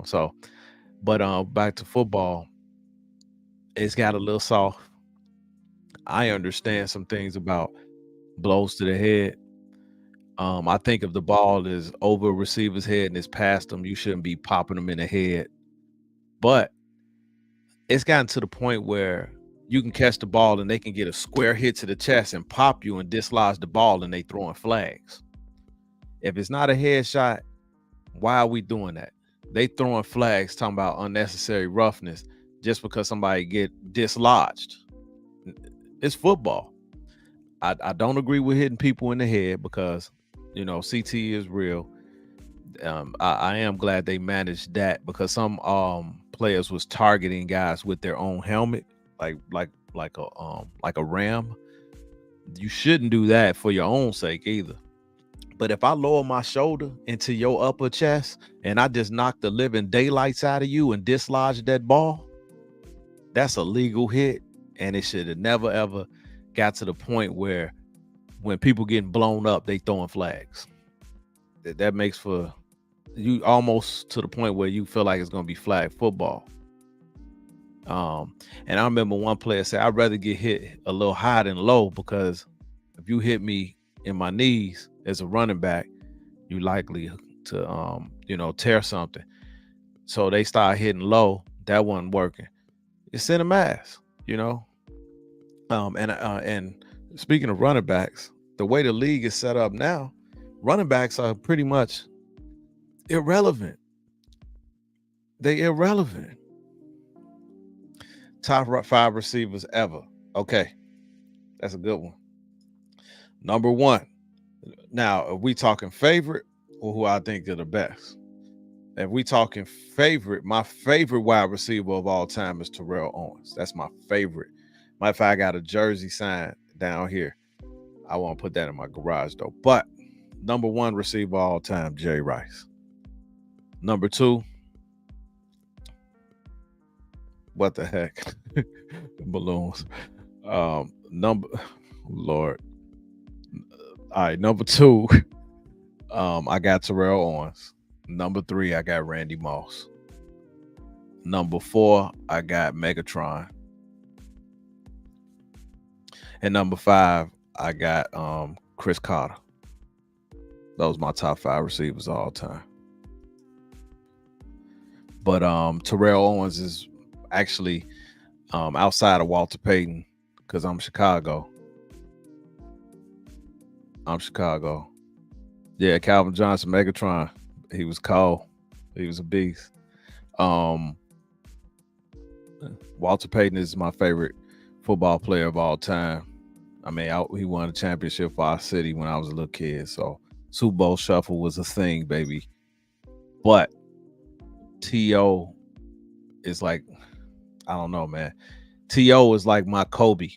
So, but back to football, it's got a little soft. I understand some things about blows to the head. I think if the ball is over a receiver's head and it's past them, you shouldn't be popping them in the head. But it's gotten to the point where you can catch the ball and they can get a square hit to the chest and pop you and dislodge the ball, and they throwing flags. If it's not a headshot, why are we doing that? They throwing flags talking about unnecessary roughness just because somebody get dislodged. It's football. I don't agree with hitting people in the head because, CT is real. I am glad they managed that, because some players was targeting guys with their own helmet, like a ram. You shouldn't do that for your own sake either. But if I lower my shoulder into your upper chest and I just knock the living daylights out of you and dislodge that ball, that's a legal hit, and it should have never ever got to the point where when people getting blown up, they throwing flags. That makes for you almost to the point where you feel like it's going to be flag football. And I remember one player said, I'd rather get hit a little high than low, because if you hit me in my knees as a running back, you likely to, tear something. So they start hitting low. That wasn't working. It's in a mass, And speaking of running backs, the way the league is set up now, running backs are pretty much irrelevant. They're irrelevant. Top 5 receivers ever. Okay, that's a good one. Number 1. Now, are we talking favorite or who I think are the best? If we talking favorite, my favorite wide receiver of all time is Terrell Owens. That's my favorite. Matter of fact, I got a jersey signed down here. I won't put that in my garage though. But number 1 receiver all time, Jerry Rice. Number 2, what the heck? Balloons. Lord. All right, number 2, I got Terrell Owens. Number 3, I got Randy Moss. Number 4, I got Megatron. And number 5, I got Chris Carter. Those are my top 5 receivers all time. But Terrell Owens is actually outside of Walter Payton, because I'm Chicago. Yeah, Calvin Johnson, Megatron. He was cold. He was a beast. Walter Payton is my favorite football player of all time. I mean, he won a championship for our city when I was a little kid. So Super Bowl shuffle was a thing, baby. But T.O. is like, I don't know, man. T.O. is like my Kobe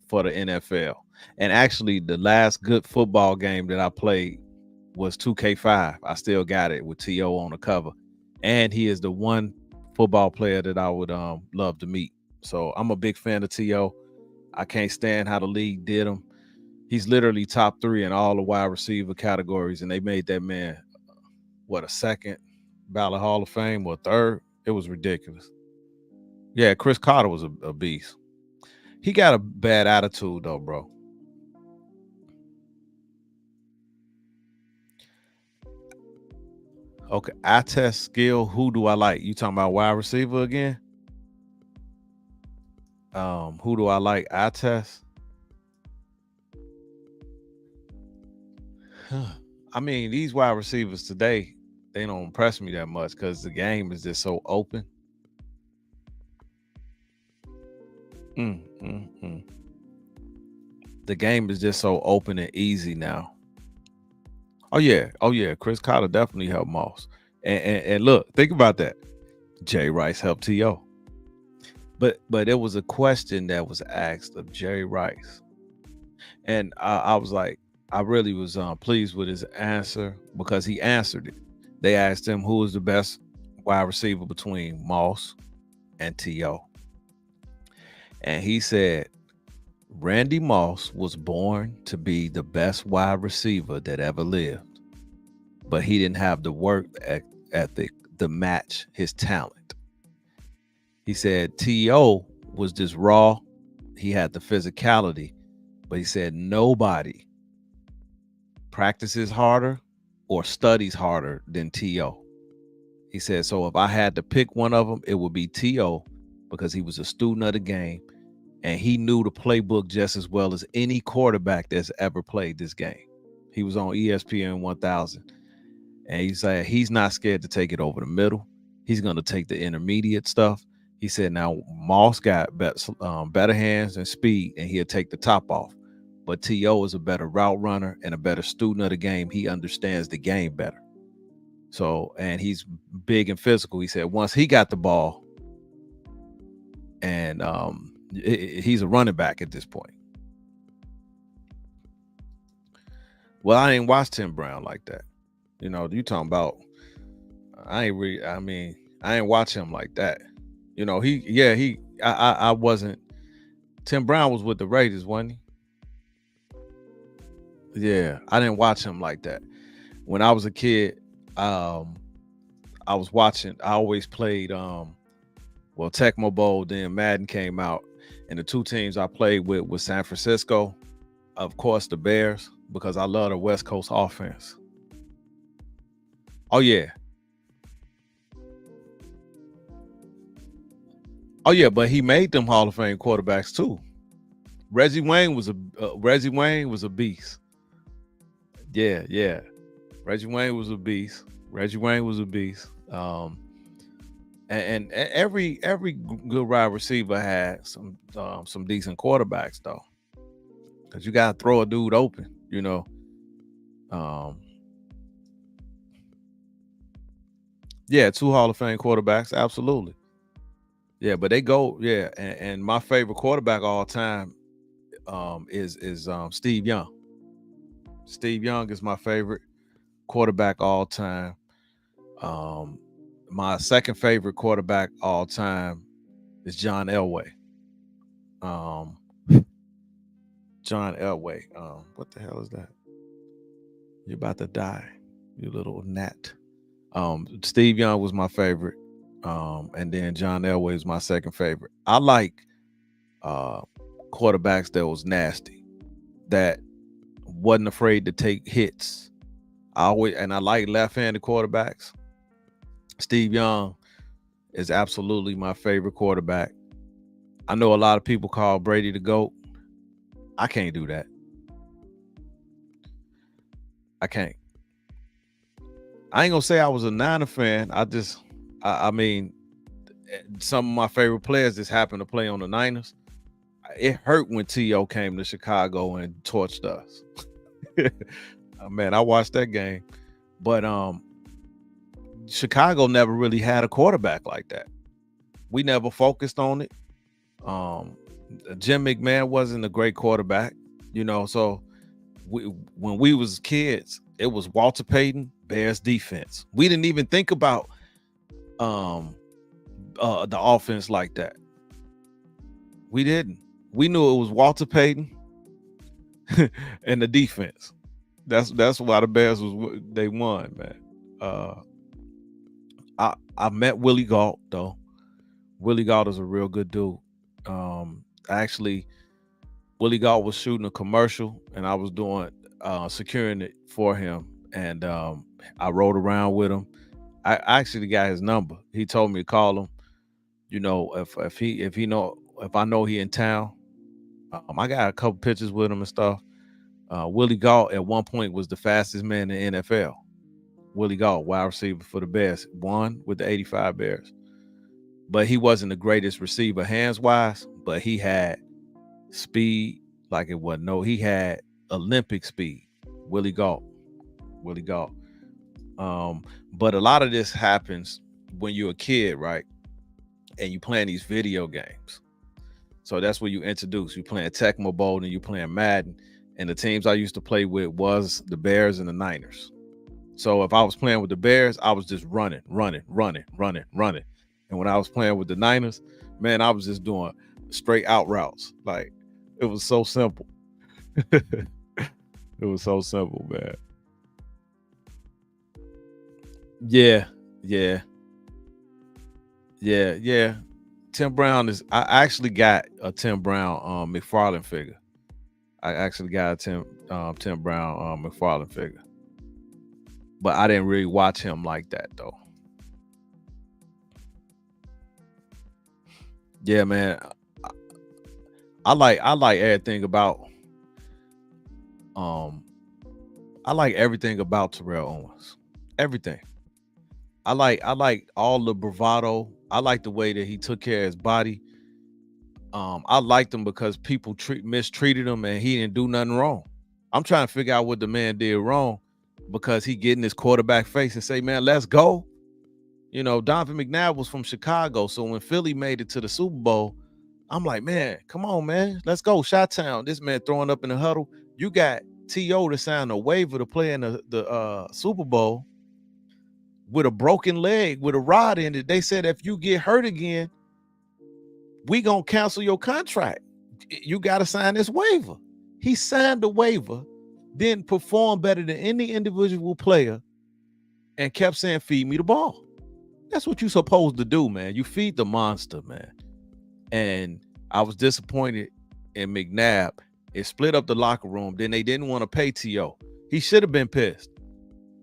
for the NFL. And actually, the last good football game that I played was 2K5. I still got it with T.O. on the cover. And he is the one football player that I would love to meet. So I'm a big fan of T.O. I can't stand how the league did him. He's literally top 3 in all the wide receiver categories, and they made that man what, a second ballot Hall of Fame or third? It was ridiculous. Yeah, Chris Carter was a beast. He got a bad attitude though, bro. Okay, I test skill. Who do I like? You talking about wide receiver again? Who do I like? I test. I mean, these wide receivers today, they don't impress me that much because the game is just so open. The game is just so open and easy now. Oh yeah. Chris Carter definitely helped Moss. And look, think about that. Jay Rice helped T.O. But there was a question that was asked of Jerry Rice, and I was like, I really was pleased with his answer because he answered it. They asked him who was the best wide receiver between Moss and T.O. And he said, Randy Moss was born to be the best wide receiver that ever lived, but he didn't have the work ethic to match his talent. He said T.O. was just raw. He had the physicality, but he said nobody practices harder or studies harder than T.O. He said, so if I had to pick one of them, it would be T.O. because he was a student of the game and he knew the playbook just as well as any quarterback that's ever played this game. He was on ESPN 1000 and he said he's not scared to take it over the middle. He's going to take the intermediate stuff. He said, now Moss got better hands and speed and he'll take the top off. But T.O. is a better route runner and a better student of the game. He understands the game better. So, and he's big and physical. He said once he got the ball, and he's a running back at this point. Well, I ain't watched Tim Brown like that. You know, you talking about, I ain't watch him like that. You know, I wasn't, Tim Brown was with the Raiders, wasn't he? Yeah, I didn't watch him like that. When I was a kid, I was watching, I always played, Tecmo Bowl, then Madden came out, and the two teams I played with was San Francisco, of course, the Bears, because I love the West Coast offense. Oh yeah, but he made them Hall of Fame quarterbacks too. Reggie Wayne was a beast. Yeah. Reggie Wayne was a beast. And every good wide receiver had some decent quarterbacks though, because you gotta throw a dude open, you know. Yeah, 2 Hall of Fame quarterbacks, absolutely. Yeah, but they go, yeah, and my favorite quarterback of all time is Steve Young. Steve Young is my favorite quarterback all time. My second favorite quarterback all time is John Elway. John Elway. What the hell is that? You're about to die, you little gnat. Steve Young was my favorite. And then John Elway is my second favorite. I like quarterbacks that was nasty, that wasn't afraid to take hits. I like left-handed quarterbacks. Steve Young is absolutely my favorite quarterback. I know a lot of people call Brady the GOAT. I can't do that. I can't. I ain't gonna say I was a Niner fan. I mean, some of my favorite players just happened to play on the Niners. It hurt when T.O. came to Chicago and torched us. Man, I watched that game. But Chicago never really had a quarterback like that. We never focused on it. Jim McMahon wasn't a great quarterback, you know, so when we was kids, it was Walter Payton, Bears defense. We didn't even think about the offense like that. We didn't. We knew it was Walter Payton and the defense. That's why the Bears they won, man. I met Willie Gault though. Willie Gault is a real good dude. Actually, Willie Gault was shooting a commercial, and I was doing securing it for him, and I rode around with him. I actually got his number. He told me to call him. You know, if I know he in town, I got a couple pictures with him and stuff. Willie Gault at one point was the fastest man in the NFL. Willie Gault, wide receiver for the Bears, won with the '85 Bears. But he wasn't the greatest receiver hands wise, but he had speed like it wasn't. No, he had Olympic speed. Willie Gault. But a lot of this happens when you're a kid, right? And you playing these video games. So that's where you introduce. You playing Tecmo Bowl and you playing Madden. And the teams I used to play with was the Bears and the Niners. So if I was playing with the Bears, I was just running. And when I was playing with the Niners, man, I was just doing straight out routes. Like, it was so simple. It was so simple, man. Yeah. Tim Brown I actually got a Tim Brown McFarlane figure. I actually got a Tim Brown McFarlane figure. But I didn't really watch him like that though. Yeah, man. I like everything about Terrell Owens. Everything. I like all the bravado. I like the way that he took care of his body. I liked him because people mistreated him and he didn't do nothing wrong. I'm trying to figure out what the man did wrong because he get in his quarterback face and say, man, let's go. You know, Donovan McNabb was from Chicago. So when Philly made it to the Super Bowl, I'm like, man, come on, man. Let's go. Chi-Town. This man throwing up in the huddle. You got T.O. to sign a waiver to play in the Super Bowl with a broken leg, with a rod in it. They said, if you get hurt again, we gonna cancel your contract. You got to sign this waiver. He signed the waiver, then performed better than any individual player and kept saying, feed me the ball. That's what you're supposed to do, man. You feed the monster, man. And I was disappointed in McNabb. It split up the locker room. Then they didn't want to pay T.O. He should have been pissed.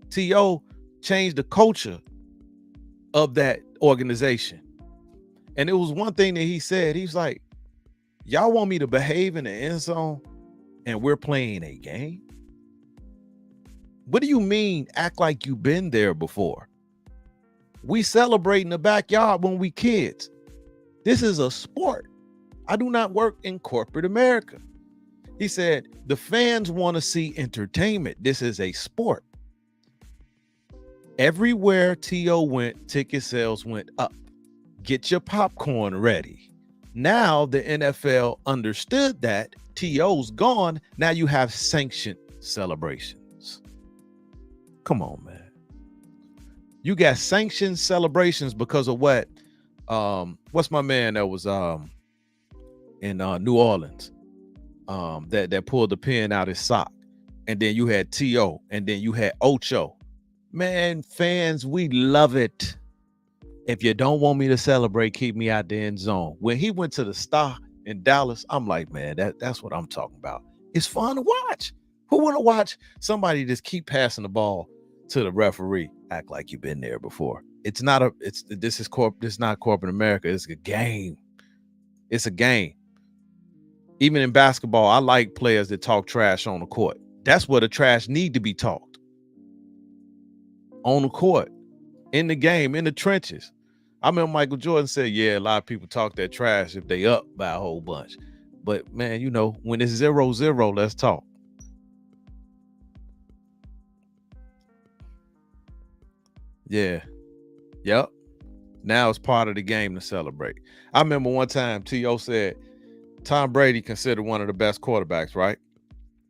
T.O. changed the culture of that organization. And it was one thing that he said. He's like, y'all want me to behave in the end zone and we're playing a game? What do you mean act like you've been there before? We celebrate in the backyard when we kids. This is a sport. I do not work in corporate America. He said, the fans want to see entertainment. This is a sport. Everywhere T.O. went, ticket sales went up. Get your popcorn ready. Now the NFL understood that T.O.'s gone. Now you have sanctioned celebrations. Come on, man. You got sanctioned celebrations because of what? What's my man that was in New Orleans that pulled the pin out his sock, and then you had T.O. and then you had Ocho. Man, fans, we love it. If you don't want me to celebrate, keep me out the end zone. When he went to the Star in Dallas, I'm like, man, that's what I'm talking about. It's fun to watch. Who want to watch somebody just keep passing the ball to the referee, act like you've been there before? This is not corporate America. It's a game. It's a game. Even in basketball, I like players that talk trash on the court. That's where the trash need to be talked. On the court, in the game, in the trenches. I remember Michael Jordan said, yeah, a lot of people talk that trash if they up by a whole bunch. But man, you know, when it's 0-0, let's talk. Yeah. Yep. Now it's part of the game to celebrate. I remember one time T.O. said Tom Brady considered one of the best quarterbacks, right?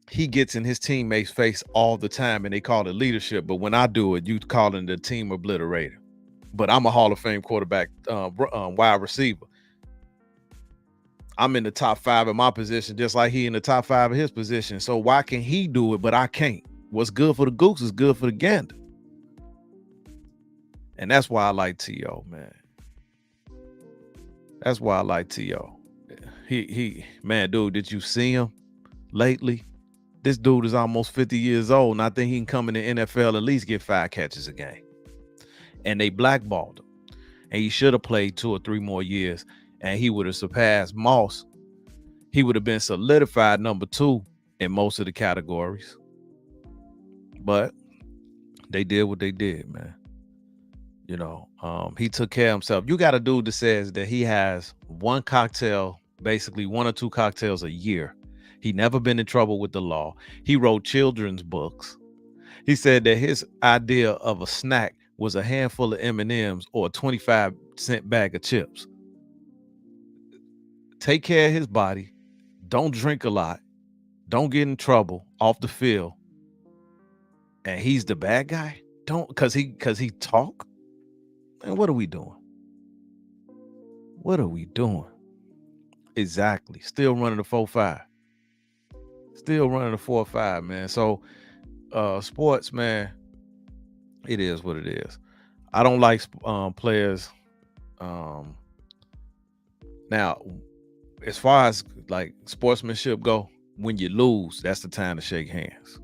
He gets in his teammates' face all the time and they call it leadership. But when I do it, you call it the team obliterator. But I'm a Hall of Fame quarterback, wide receiver. I'm in the top 5 of my position, just like he in the top 5 of his position. So why can he do it, but I can't? What's good for the goose is good for the gander. And that's why I like T.O., man. That's why I like T.O. Man, dude, did you see him lately? This dude is almost 50 years old, and I think he can come in the NFL at least get 5 catches a game. And they blackballed him. And he should have played 2 or 3 more years, and he would have surpassed Moss. He would have been solidified number 2 in most of the categories. But they did what they did, man. You know, he took care of himself. You got a dude that says that he has one cocktail, basically 1 or 2 cocktails a year. He never been in trouble with the law. He wrote children's books. He said that his idea of a snack was a handful of M&Ms or a 25-cent bag of chips. Take care of his body. Don't drink a lot. Don't get in trouble off the field. And he's the bad guy? Don't, cause he talk? Man, what are we doing? What are we doing? Exactly. Still running the 4-5. Still running the 4-5, man. So sports, man, it is what it is. I don't like players. Now, as far as like sportsmanship go, when you lose, that's the time to shake hands.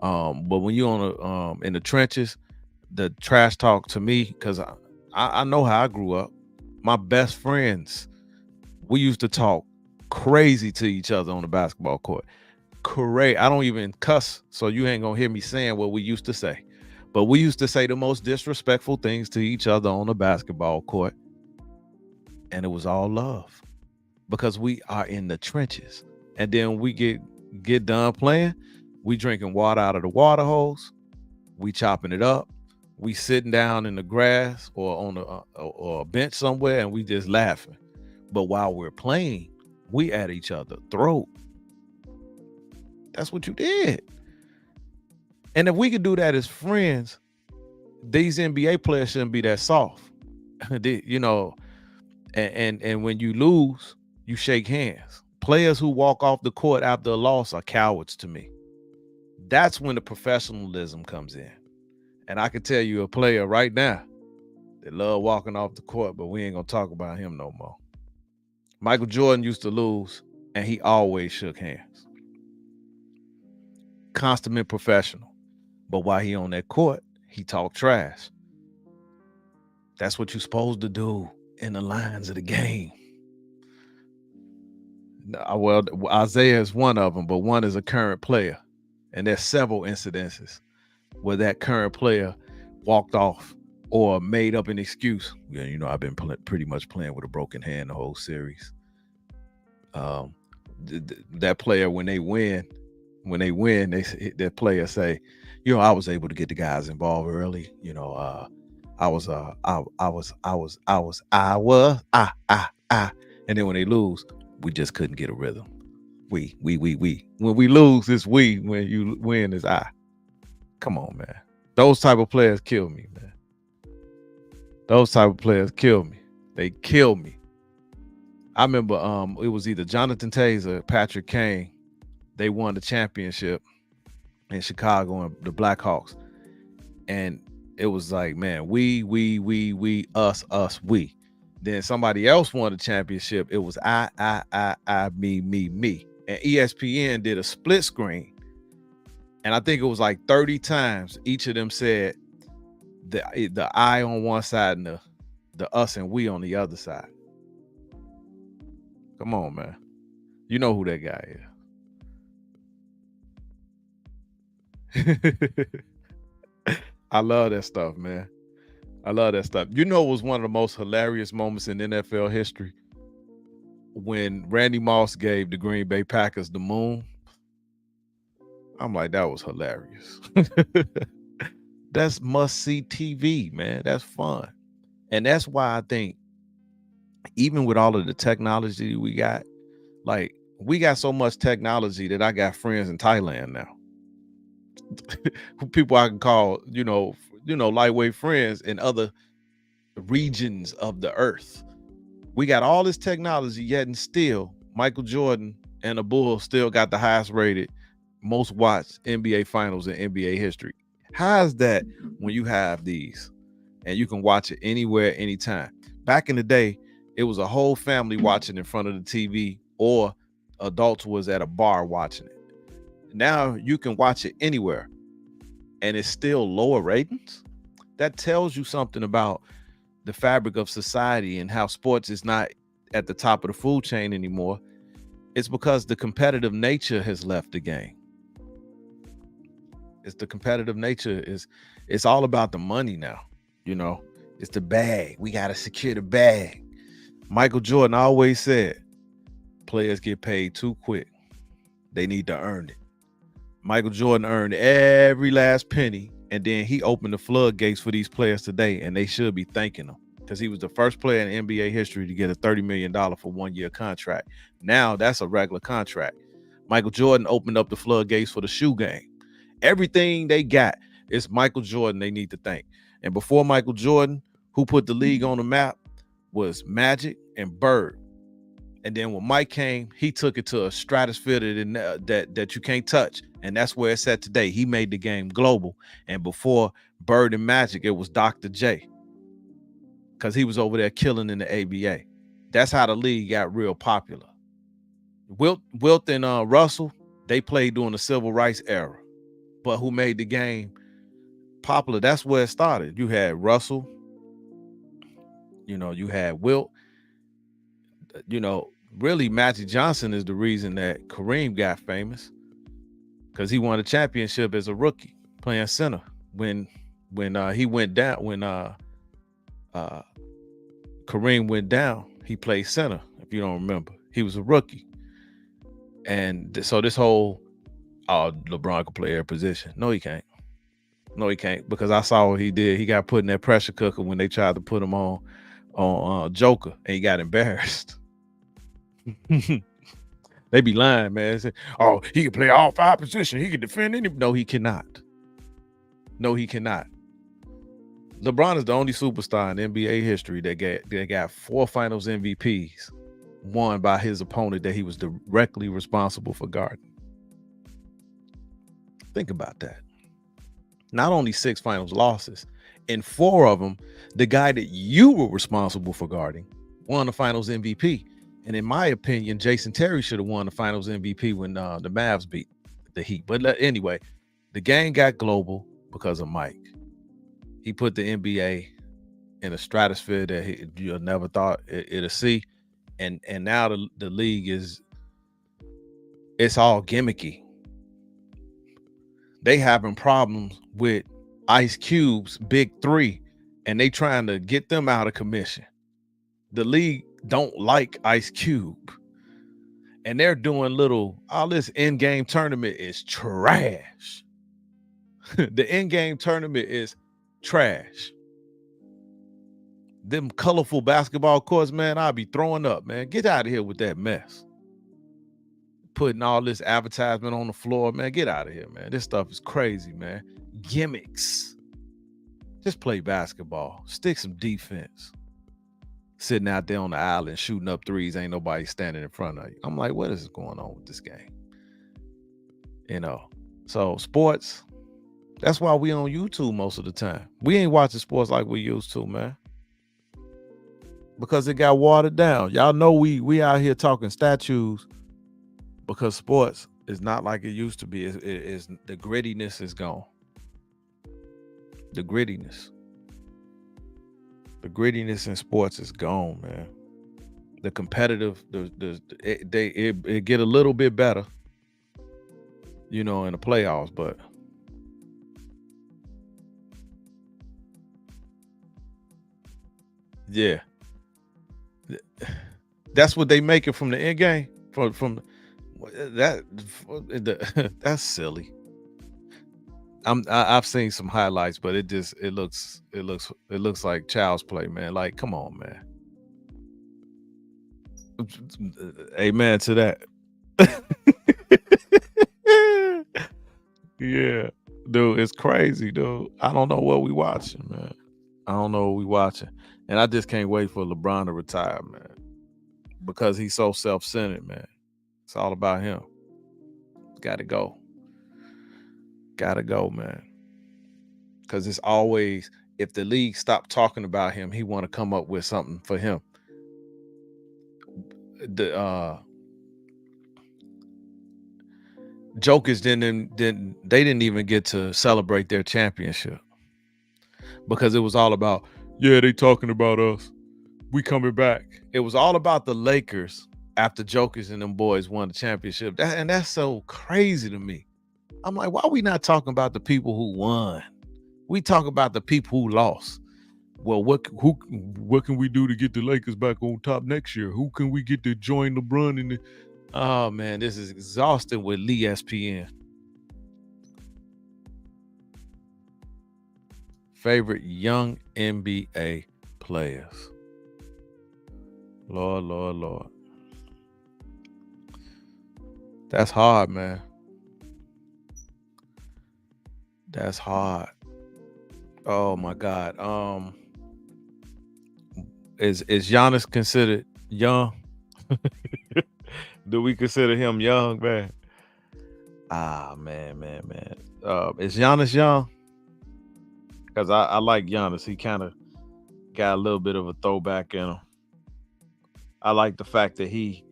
But when you're on in the trenches, the trash talk to me, because I know how I grew up. My best friends, we used to talk crazy to each other on the basketball court. Crazy. I don't even cuss, so you ain't gonna hear me saying what we used to say. But we used to say the most disrespectful things to each other on the basketball court. And it was all love, because we are in the trenches. And then we get done playing, we drinking water out of the water hose, we chopping it up, we sitting down in the grass or on or a bench somewhere, and we just laughing. But while we're playing, we at each other throat. That's what you did. And if we could do that as friends, these NBA players shouldn't be that soft. You know, and when you lose, you shake hands. Players who walk off the court after a loss are cowards to me. That's when the professionalism comes in. And I can tell you a player right now that love walking off the court, but we ain't gonna talk about him no more. Michael Jordan used to lose, and he always shook hands. Consummate professional. But while he on that court, he talk trash. That's what you're supposed to do in the lines of the game. Well, Isaiah is one of them, but one is a current player. And there's several incidences where that current player walked off or made up an excuse. Yeah, you know, I've been pretty much playing with a broken hand the whole series. That player, when they win, that player say, you know, I was able to get the guys involved early. You know, and then when they lose, we just couldn't get a rhythm. We. When we lose, it's we. When you win, it's I. Come on, man. Those type of players kill me, man. Those type of players kill me. They kill me. I remember it was either Jonathan Tays or Patrick Kane. They won the championship in Chicago and the Blackhawks. And it was like, man, we, us, we. Then somebody else won the championship. It was I, me. And ESPN did a split screen. And I think it was like 30 times each of them said the I on one side and the us and we on the other side. Come on, man. You know who that guy is. I love that stuff, man. I love that stuff. You know, it was one of the most hilarious moments in NFL history when Randy Moss gave the Green Bay Packers the moon. I'm like, that was hilarious. That's must-see TV, man. That's fun. And that's why I think even with all of the technology we got, like, we got so much technology that I got friends in Thailand now. People I can call, you know, lightweight friends in other regions of the earth. We got all this technology, yet and still Michael Jordan and the Bulls still got the highest rated, most watched NBA finals in NBA history. How is that when you have these and you can watch it anywhere, anytime? Back in the day, it was a whole family watching in front of the TV, or adults was at a bar watching it. Now you can watch it anywhere and it's still lower ratings. That tells you something about the fabric of society and how sports is not at the top of the food chain anymore. It's because the competitive nature has left the game. It's the competitive nature. It's all about the money now. You know, it's the bag. We got to secure the bag. Michael Jordan always said, players get paid too quick. They need to earn it. Michael Jordan earned every last penny, and then he opened the floodgates for these players today, and they should be thanking him because he was the first player in NBA history to get a $30 million for 1 year contract. Now that's a regular contract. Michael Jordan opened up the floodgates for the shoe game. Everything they got is Michael Jordan they need to thank. And before Michael Jordan, who put the league on the map was Magic and Bird. And then when Mike came, he took it to a stratosphere that you can't touch. And that's where it's at today. He made the game global. And before Bird and Magic, it was Dr. J. Because he was over there killing in the ABA. That's how the league got real popular. Wilt and Russell, they played during the civil rights era. But who made the game popular? That's where it started. You had Russell. You know, you had Wilt. You know, really Magic Johnson is the reason that Kareem got famous, because he won a championship as a rookie playing center. When he went down, when Kareem went down, he played center. If you don't remember, he was a rookie. And so this whole, LeBron could play every position. No, he can't. No, he can't, because I saw what he did. He got put in that pressure cooker when they tried to put him on Joker, and he got embarrassed. They be lying, man. Say, oh, he can play all 5 positions. He can defend any. No, he cannot. No, he cannot. LeBron is the only superstar in NBA history that got 4 Finals MVPs, won by his opponent that he was directly responsible for guarding. Think about that. Not only 6 Finals losses, in 4 of them, the guy that you were responsible for guarding won the Finals MVP. And in my opinion, Jason Terry should have won the Finals MVP when the Mavs beat the Heat. But anyway, the game got global because of Mike. He put the NBA in a stratosphere that you never thought it'd see. And now the league it's all gimmicky. They having problems with Ice Cube's big 3, and they trying to get them out of commission. The league don't like Ice Cube, and they're doing all this in-game tournament is trash. The in-game tournament is trash. Them colorful basketball courts, man, I'll be throwing up, man. Get out of here with that mess. Putting all this advertisement on the floor, man. Get out of here, man. This stuff is crazy, man. Gimmicks. Just play basketball. Stick some defense. Sitting out there on the island shooting up threes, ain't nobody standing in front of you. I'm like, what is going on with this game? You know, so sports, that's why we on YouTube most of the time. We ain't watching sports like we used to, man, because it got watered down. Y'all know we out here talking statues because sports is not like it used to be. It's the grittiness is gone. The grittiness in sports is gone, man. The competitive, it get a little bit better, you know, in the playoffs, but yeah, that's what they make it from the end game. From that, that's silly. I've seen some highlights, but it looks like child's play, man. Like, come on, man. Amen to that. Yeah, dude, it's crazy, dude. I don't know what we watching, man. I don't know what we watching, and I just can't wait for LeBron to retire, man. because he's so self-centered, man. It's all about him. Gotta go, man. Because it's always, if the league stopped talking about him, he want to come up with something for him. The Jokers didn't even get to celebrate their championship because it was all about, yeah, they talking about us, we coming back. It was all about the Lakers after Jokers and them boys won the championship. And that's so crazy to me. I'm like, why are we not talking about the people who won? We talk about the people who lost. Well, what can we do to get the Lakers back on top next year? Who can we get to join LeBron in the... Oh man, this is exhausting with Lee ESPN. Favorite young NBA players. Lord. That's hard, man. That's hard. Oh my God. Is Giannis considered young? Do we consider him young, man? Man. Is Giannis young? Because I like Giannis. He kind of got a little bit of a throwback in him. I like the fact that he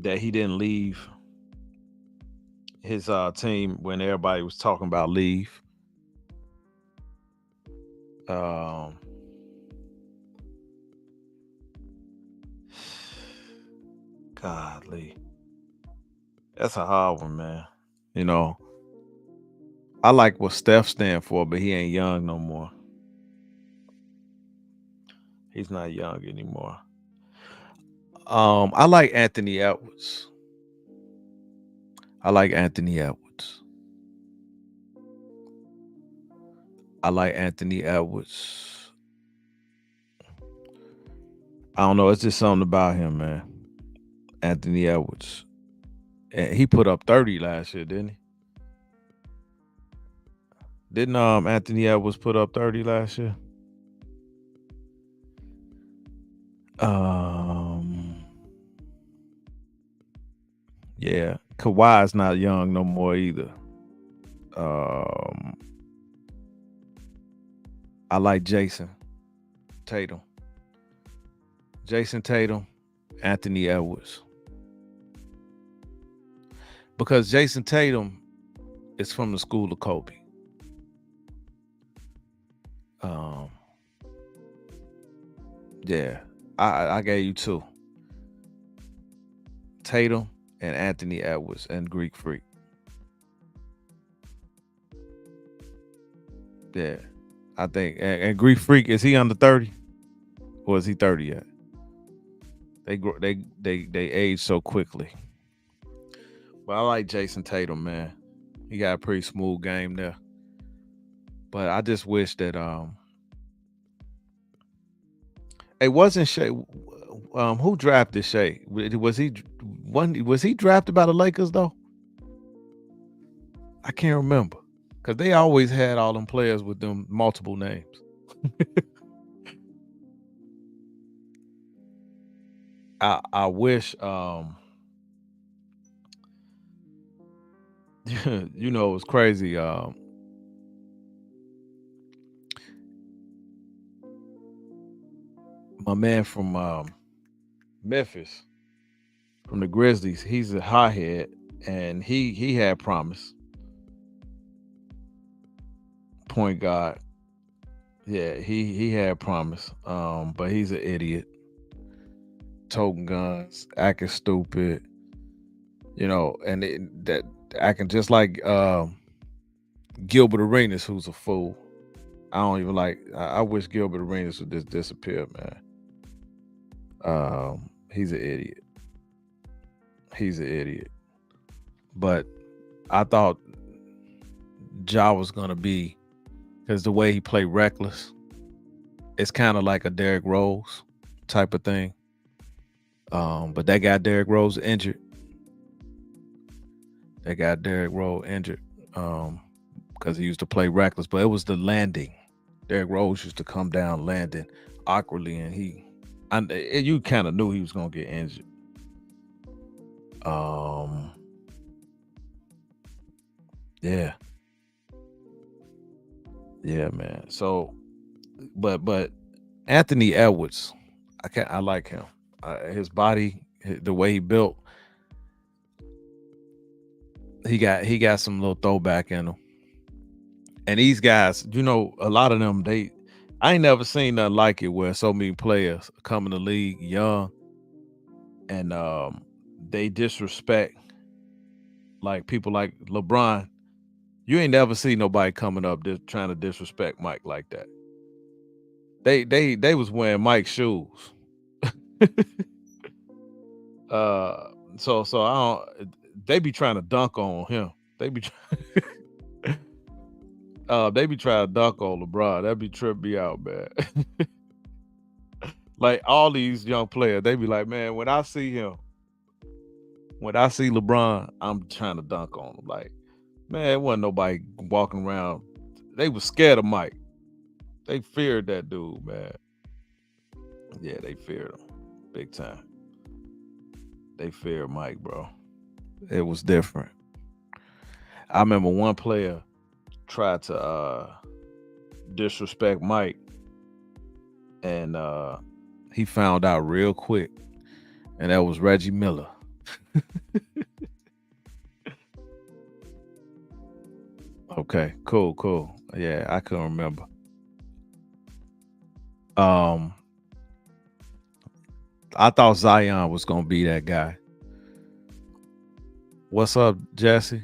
didn't leave his team when everybody was talking about leave. Godly. That's a hard one, man. You know, I like what Steph stand for, but he ain't young no more. He's not young anymore. I like Anthony Edwards. I like Anthony Edwards. I don't know. It's just something about him, man. Anthony Edwards. And he put up 30 last year, didn't he? Didn't Anthony Edwards put up 30 last year? Yeah. Kawhi's not young no more either. I like Jason Tatum, Anthony Edwards. Because Jason Tatum is from the school of Kobe. Yeah, I gave you two. Tatum and Anthony Edwards and Greek Freak. Yeah, I think. And Greek Freak, is he under 30? Or is he 30 yet? They age so quickly. But I like Jason Tatum, man. He got a pretty smooth game there. But I just wish that it wasn't Shea. Who drafted Shea? Was he drafted by the Lakers though? I can't remember. Because they always had all them players with them multiple names. I wish you know, it's crazy. My man from Memphis, from the Grizzlies, he's a hothead, and he had promise. Point guard. Yeah, he had promise. But he's an idiot. Toting guns, acting stupid. You know, and that acting just like Gilbert Arenas, who's a fool. I don't even like. I wish Gilbert Arenas would just disappear, man. He's an idiot. But I thought Ja was gonna be, because the way he played reckless, it's kind of like a Derrick Rose type of thing. But that got Derrick Rose injured. Because he used to play reckless, but it was the landing. Derrick Rose used to come down landing awkwardly, and he You kind of knew he was gonna get injured. Yeah. Yeah, man. So, but Anthony Edwards, I like him. His body, the way he built, he got some little throwback in him. And these guys, you know, a lot of them, I ain't never seen nothing like it where so many players come in the league young and they disrespect like people like LeBron. You ain't never see nobody coming up trying to disrespect Mike like that. They was wearing Mike's shoes. So I don't. They be trying to dunk on him. They be they be trying to dunk on LeBron. That be trip me out, man. Like all these young players, they be like, man, when I see LeBron, I'm trying to dunk on him. Like, man, it wasn't nobody walking around. They was scared of Mike. They feared that dude, man. Yeah, they feared him big time. They feared Mike, bro. It was different. I remember one player tried to disrespect Mike, and he found out real quick, and that was Reggie Miller. Okay, cool. Yeah, I couldn't remember. I thought Zion was gonna be that guy. What's up, Jesse?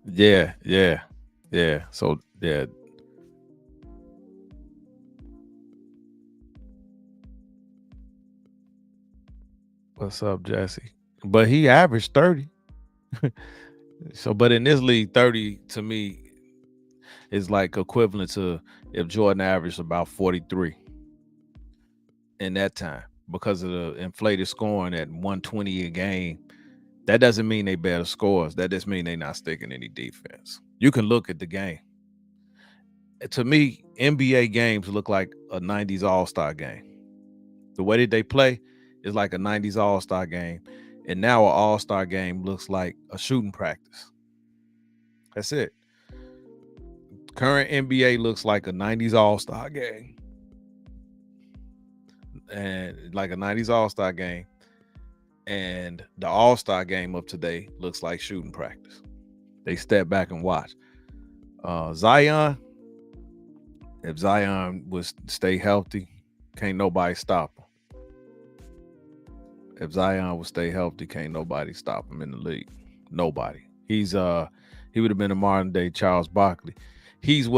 Yeah. So yeah. What's up, Jesse? But he averaged 30. So, but in this league, 30 to me is like equivalent to if Jordan averaged about 43 in that time because of the inflated scoring at 120 a game. That doesn't mean they better scores. That just means they not sticking any defense. You can look at the game. To me, NBA games look like a 90s All-Star game. The way that they play is like a 90s All-Star game. And now an All-Star game looks like a shooting practice. That's it. Current NBA looks like a 90s All-Star game. And like a 90s All-Star game. And the All-Star game of today looks like shooting practice. They step back and watch. Zion, if Zion would stay healthy, can't nobody stop him. If Zion would stay healthy, can't nobody stop him in the league. Nobody. He would have been a modern day Charles Barkley. He's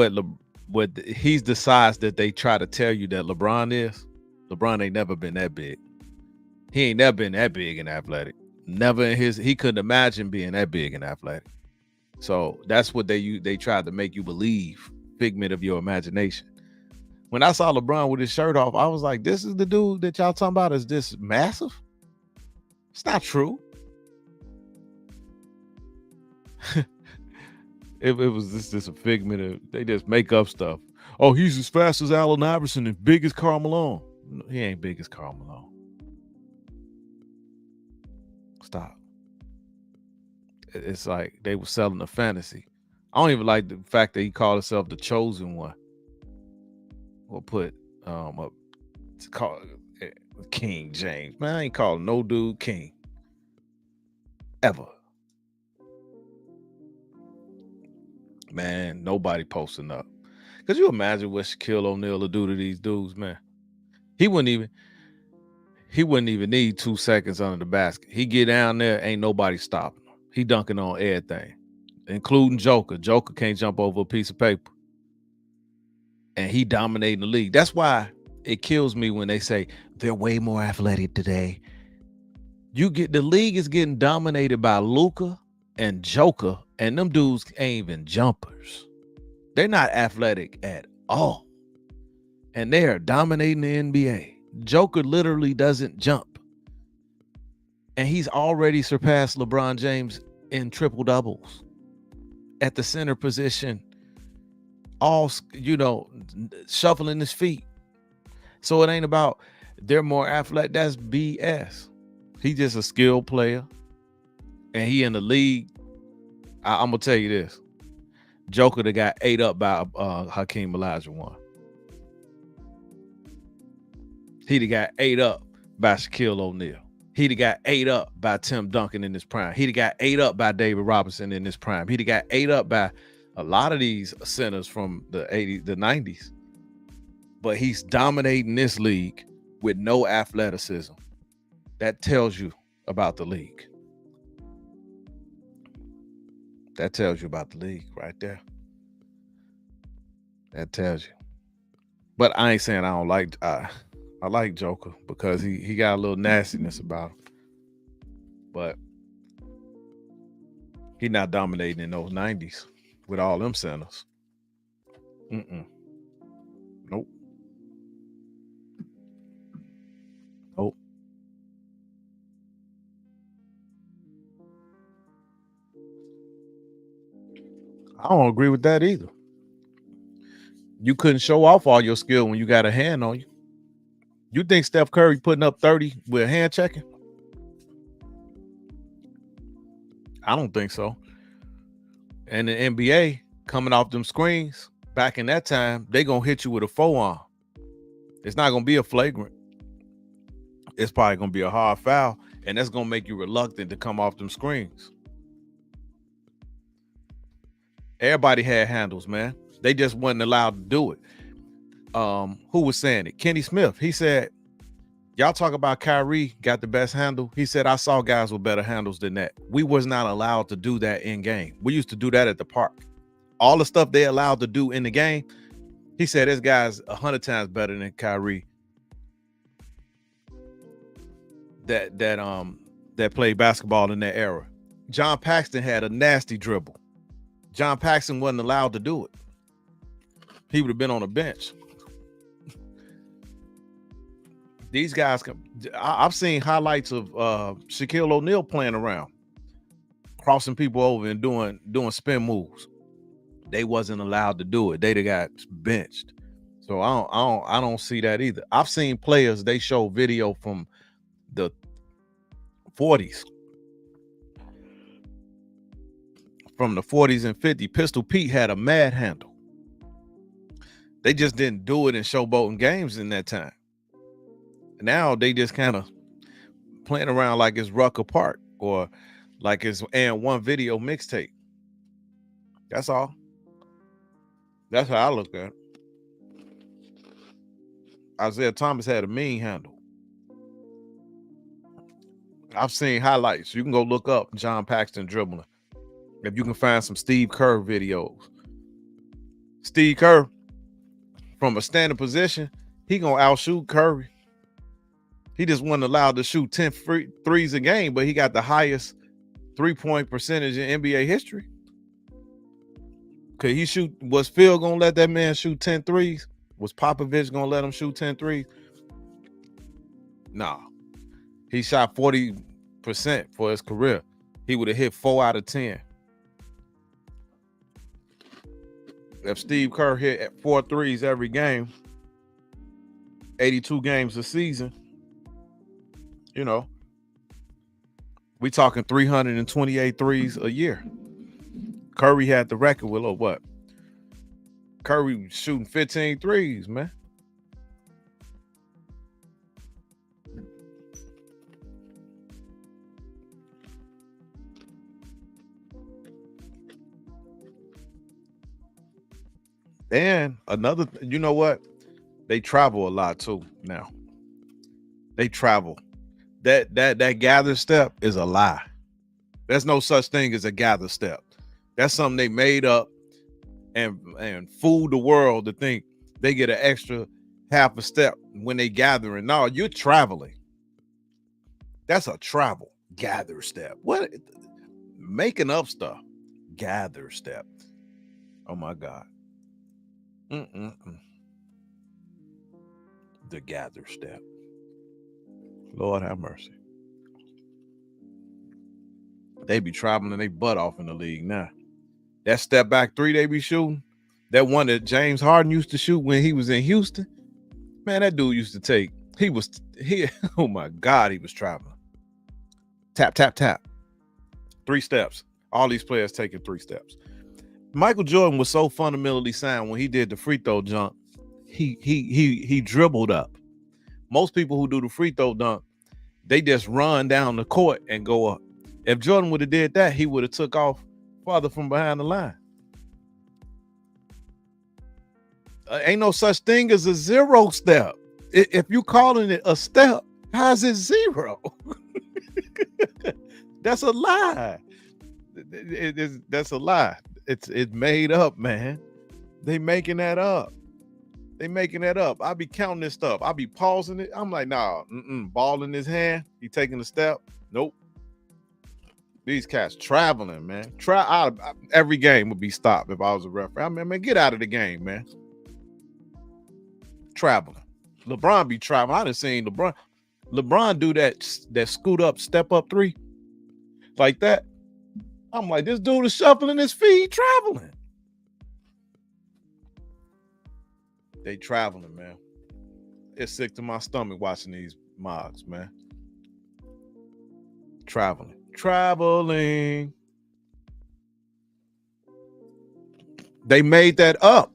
he's the size that they try to tell you that LeBron is. LeBron ain't never been that big. He ain't never been that big and athletic. Never he couldn't imagine being that big and athletic. So that's what they tried to make you believe. Figment of your imagination. When I saw LeBron with his shirt off, I was like, this is the dude that y'all talking about is this massive? It's not true. it was just a figment of, they just make up stuff. Oh, he's as fast as Allen Iverson and big as Karl Malone. No, he ain't big as Karl Malone. Stop. It's like they were selling a fantasy. I don't even like the fact that he called himself the chosen one. Or put to call King James. Man, I ain't calling no dude king. Ever. Man, nobody posting up. Could you imagine what Shaquille O'Neal will do to these dudes, man? He wouldn't even need 2 seconds under the basket. He get down there, ain't nobody stopping him. He dunking on everything, including Joker. Joker can't jump over a piece of paper. And he dominating the league. That's why it kills me when they say they're way more athletic today. The league is getting dominated by Luka and Joker, and them dudes ain't even jumpers. They're not athletic at all. And they are dominating the NBA. Joker literally doesn't jump. And he's already surpassed LeBron James in triple doubles at the center position all, shuffling his feet. So it ain't about they're more athletic. That's BS. He just a skilled player, and he in the league. I'm gonna tell you this: Joker that got ate up by Hakeem Olajuwon. He'd got ate up by Shaquille O'Neal. He'd got ate up by Tim Duncan in his prime. He'd got ate up by David Robinson in his prime. He'd got ate up by a lot of these centers from the 80s, the 90s. But he's dominating this league with no athleticism. That tells you about the league. That tells you about the league right there. That tells you. But I ain't saying I don't like I like Joker because he got a little nastiness about him. But he not dominating in those 90s with all them centers. Nope. Nope. I don't agree with that either. You couldn't show off all your skill when you got a hand on you. You think Steph Curry putting up 30 with hand checking? I don't think so. And the NBA coming off them screens back in that time, they gonna hit you with a forearm. It's not gonna be a flagrant. It's probably gonna be a hard foul, and that's gonna make you reluctant to come off them screens. Everybody had handles, man. They just wasn't allowed to do it. Who was saying it? Kenny Smith. He said, y'all talk about Kyrie got the best handle. He said, I saw guys with better handles than that. We was not allowed to do that in game. We used to do that at the park. All the stuff they allowed to do in the game, he said, this guy's 100 times better than Kyrie. That played basketball in that era. John Paxson had a nasty dribble. John Paxson wasn't allowed to do it. He would have been on a bench. These guys, I've seen highlights of Shaquille O'Neal playing around, crossing people over and doing spin moves. They wasn't allowed to do it. They'd have got benched. So I don't see that either. I've seen players, they show video from the 40s. From the 40s and 50s. Pistol Pete had a mad handle. They just didn't do it in showboating games in that time. Now they just kind of playing around like it's Rucker Park or like it's and one video mixtape. That's all. That's how I look at it. Isaiah Thomas had a mean handle. I've seen highlights. You can go look up John Paxson dribbling. If you can find some Steve Kerr videos. Steve Kerr, from a standing position, he gonna outshoot Curry. He just wasn't allowed to shoot 10 threes a game, but he got the highest 3-point percentage in NBA history. Could he shoot? Was Phil gonna let that man shoot 10 threes? Was Popovich gonna let him shoot 10 threes? Nah. He shot 40% for his career. He would have hit 4 out of 10. If Steve Kerr hit 4 threes every game, 82 games a season, you know, we talking 328 threes a year. Curry had the record with what? Curry shooting 15 threes, man. And another, you know what? They travel a lot too now. They travel. That gather step is a lie. There's no such thing as a gather step. That's something they made up and fooled the world to think they get an extra half a step when they gathering. No, you're traveling. That's a travel gather step. What? Making up stuff. Gather step. Oh my God. The gather step. Lord have mercy. They be traveling they butt off in the league now. That step back three they be shooting, That one that James Harden used to shoot when he was in Houston, man, that dude used to take. Oh my God, he was traveling. Tap, tap, tap. 3 steps. All these players taking 3 steps. Michael Jordan was so fundamentally sound when he did the free throw jump. He dribbled up. Most people who do the free throw dunk, they just run down the court and go up. If Jordan would have did that, he would have took off farther from behind the line. Ain't no such thing as a 0 step. If you calling it a step, how's it 0? That's a lie. That's a lie. It's made up, man. They making that up. I be counting this stuff. I be pausing it. I'm like, nah, ball in his hand. He taking a step. Nope. These cats traveling, man. Every game would be stopped if I was a referee. I mean, man, get out of the game, man. Traveling. LeBron be traveling. I done seen LeBron do that scoot up, step up 3 like that. I'm like, this dude is shuffling his feet, traveling. They traveling, man. It's sick to my stomach watching these mogs, man. Traveling. They made that up.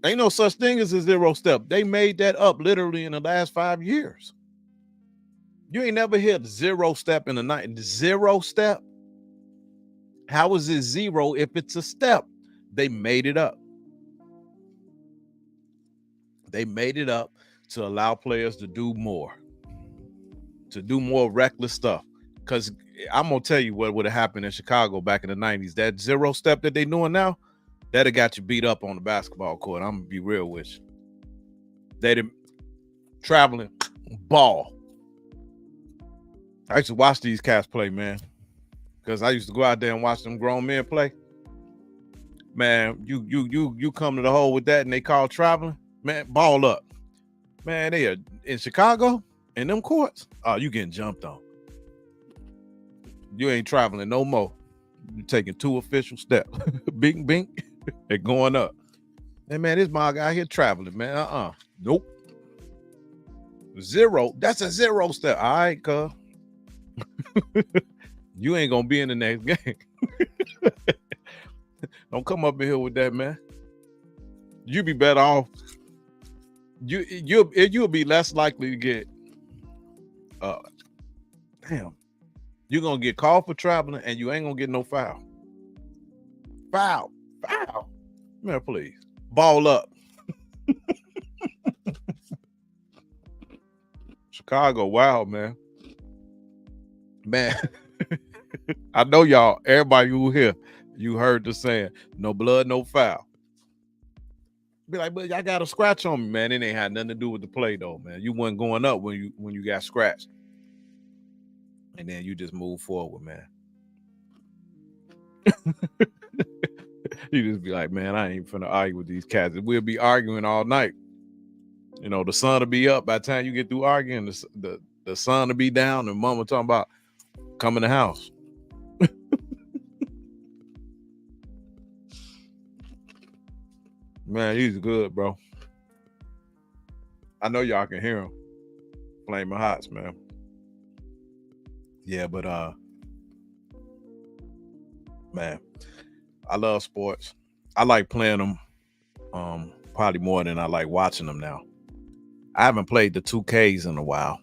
Ain't no such thing as a 0 step. They made that up literally in the last 5 years. You ain't never heard 0 step in the night. 0 step. How is it 0 if it's a step? They made it up. They made it up to allow players to do more reckless stuff. Because I'm going to tell you what would have happened in Chicago back in the 90s. That 0 step that they doing now, that'd have got you beat up on the basketball court. I'm going to be real with you. They'd traveling ball. I used to watch these cats play, man. Because I used to go out there and watch them grown men play. Man, you come to the hole with that and they call traveling. Man, ball up. Man, they are in Chicago in them courts. Oh, you getting jumped on. You ain't traveling no more. You taking 2 official steps. Bing, bing. They're going up. Hey, man, this my guy here traveling, man. Nope. 0. That's a 0 step. All right, cuz. You ain't gonna be in the next game. Don't come up in here with that, man. You be better off. You'll be less likely to get you're gonna get called for traveling and you ain't gonna get no foul. Foul. Man, please. Ball up. Chicago, wow, man. Man, I know y'all, everybody who here, you heard the saying, no blood, no foul. Be like, but y'all got a scratch on me, man. It ain't had nothing to do with the play, though, man. You wasn't going up when you got scratched. And then you just move forward, man. You just be like, man, I ain't finna argue with these cats. We'll be arguing all night. You know, the sun will be up by the time you get through arguing. The sun will be down, and mama talking about come in the house. Man, he's good, bro. I know y'all can hear him. Flaming hots, man. Yeah, but man, I love sports. I like playing them probably more than I like watching them now. I haven't played the 2Ks in a while.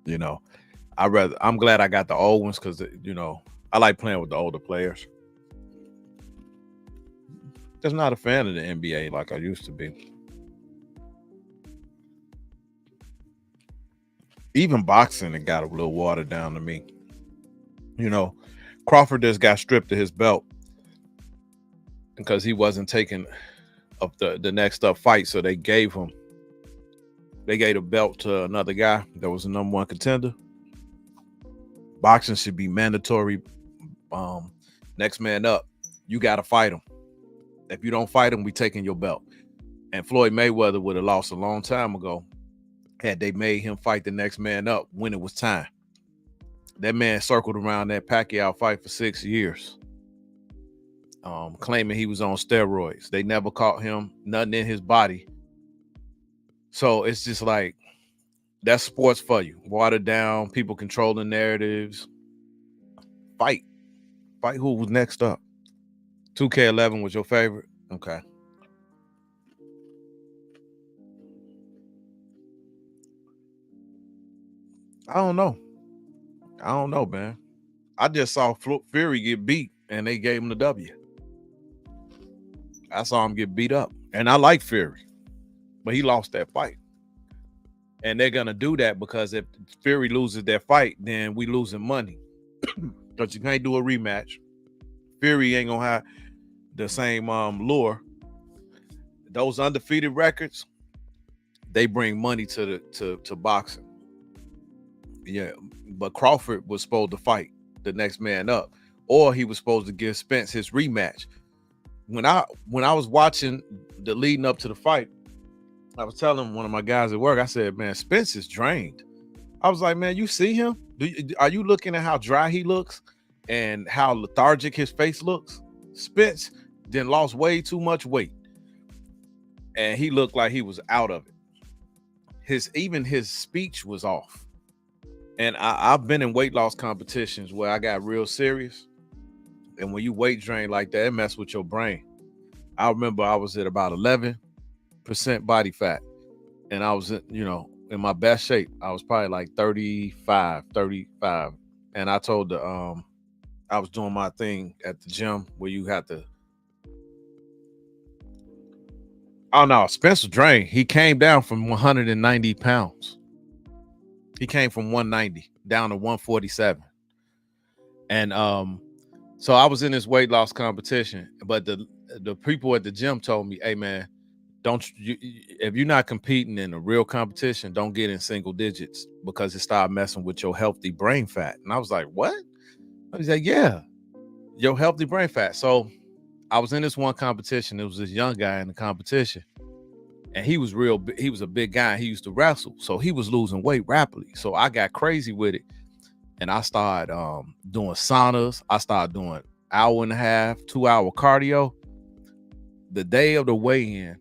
You know, I'm glad I got the old ones because, you know, I like playing with the older players. Just not a fan of the NBA like I used to be. Even boxing, it got a little watered down to me. You know, Crawford just got stripped of his belt because he wasn't taking up the next up fight. So they gave the belt to another guy that was the #1 contender. Boxing should be mandatory. Next man up, you got to fight him. If you don't fight him, we taking your belt. And Floyd Mayweather would have lost a long time ago had they made him fight the next man up when it was time. That man circled around that Pacquiao fight for 6 years. claiming he was on steroids. They never caught him, nothing in his body. So it's just like, that's sports for you. Watered down, people controlling narratives. Fight who was next up. 2K11 was your favorite? Okay. I don't know, man. I just saw Fury get beat and they gave him the W. I saw him get beat up. And I like Fury, but he lost that fight. And they're going to do that because if Fury loses that fight, then we losing money. Because you can't do a rematch. Fury ain't going to have the same lure. Those undefeated records, they bring money to boxing. Yeah, but Crawford was supposed to fight the next man up, or he was supposed to give Spence his rematch. When I was watching the leading up to the fight, I was telling one of my guys at work, I said, man, Spence is drained. I was like, man, you see him? Are you looking at how dry he looks and how lethargic his face looks? Spence then lost way too much weight, and he looked like he was out of it. Even his speech was off. And I've been in weight loss competitions where I got real serious. And when you weight drain like that, it messes with your brain. I remember I was at about 11% body fat. And I was, in my best shape. I was probably like 35. And I told I was doing my thing at the gym where you have to. Oh no, Spencer drained. He came down from 190 pounds. He came from 190 down to 147. And so I was in this weight loss competition, but the people at the gym told me, hey man, if you're not competing in a real competition, don't get in single digits because it started messing with your healthy brain fat. And I was like, what? I was like, yeah, your healthy brain fat. So I was in this one competition. It was this young guy in the competition. And he was a big guy. He used to wrestle. So he was losing weight rapidly. So I got crazy with it. And I started doing saunas. I started doing 1.5 2 hour cardio. The day of the weigh-in,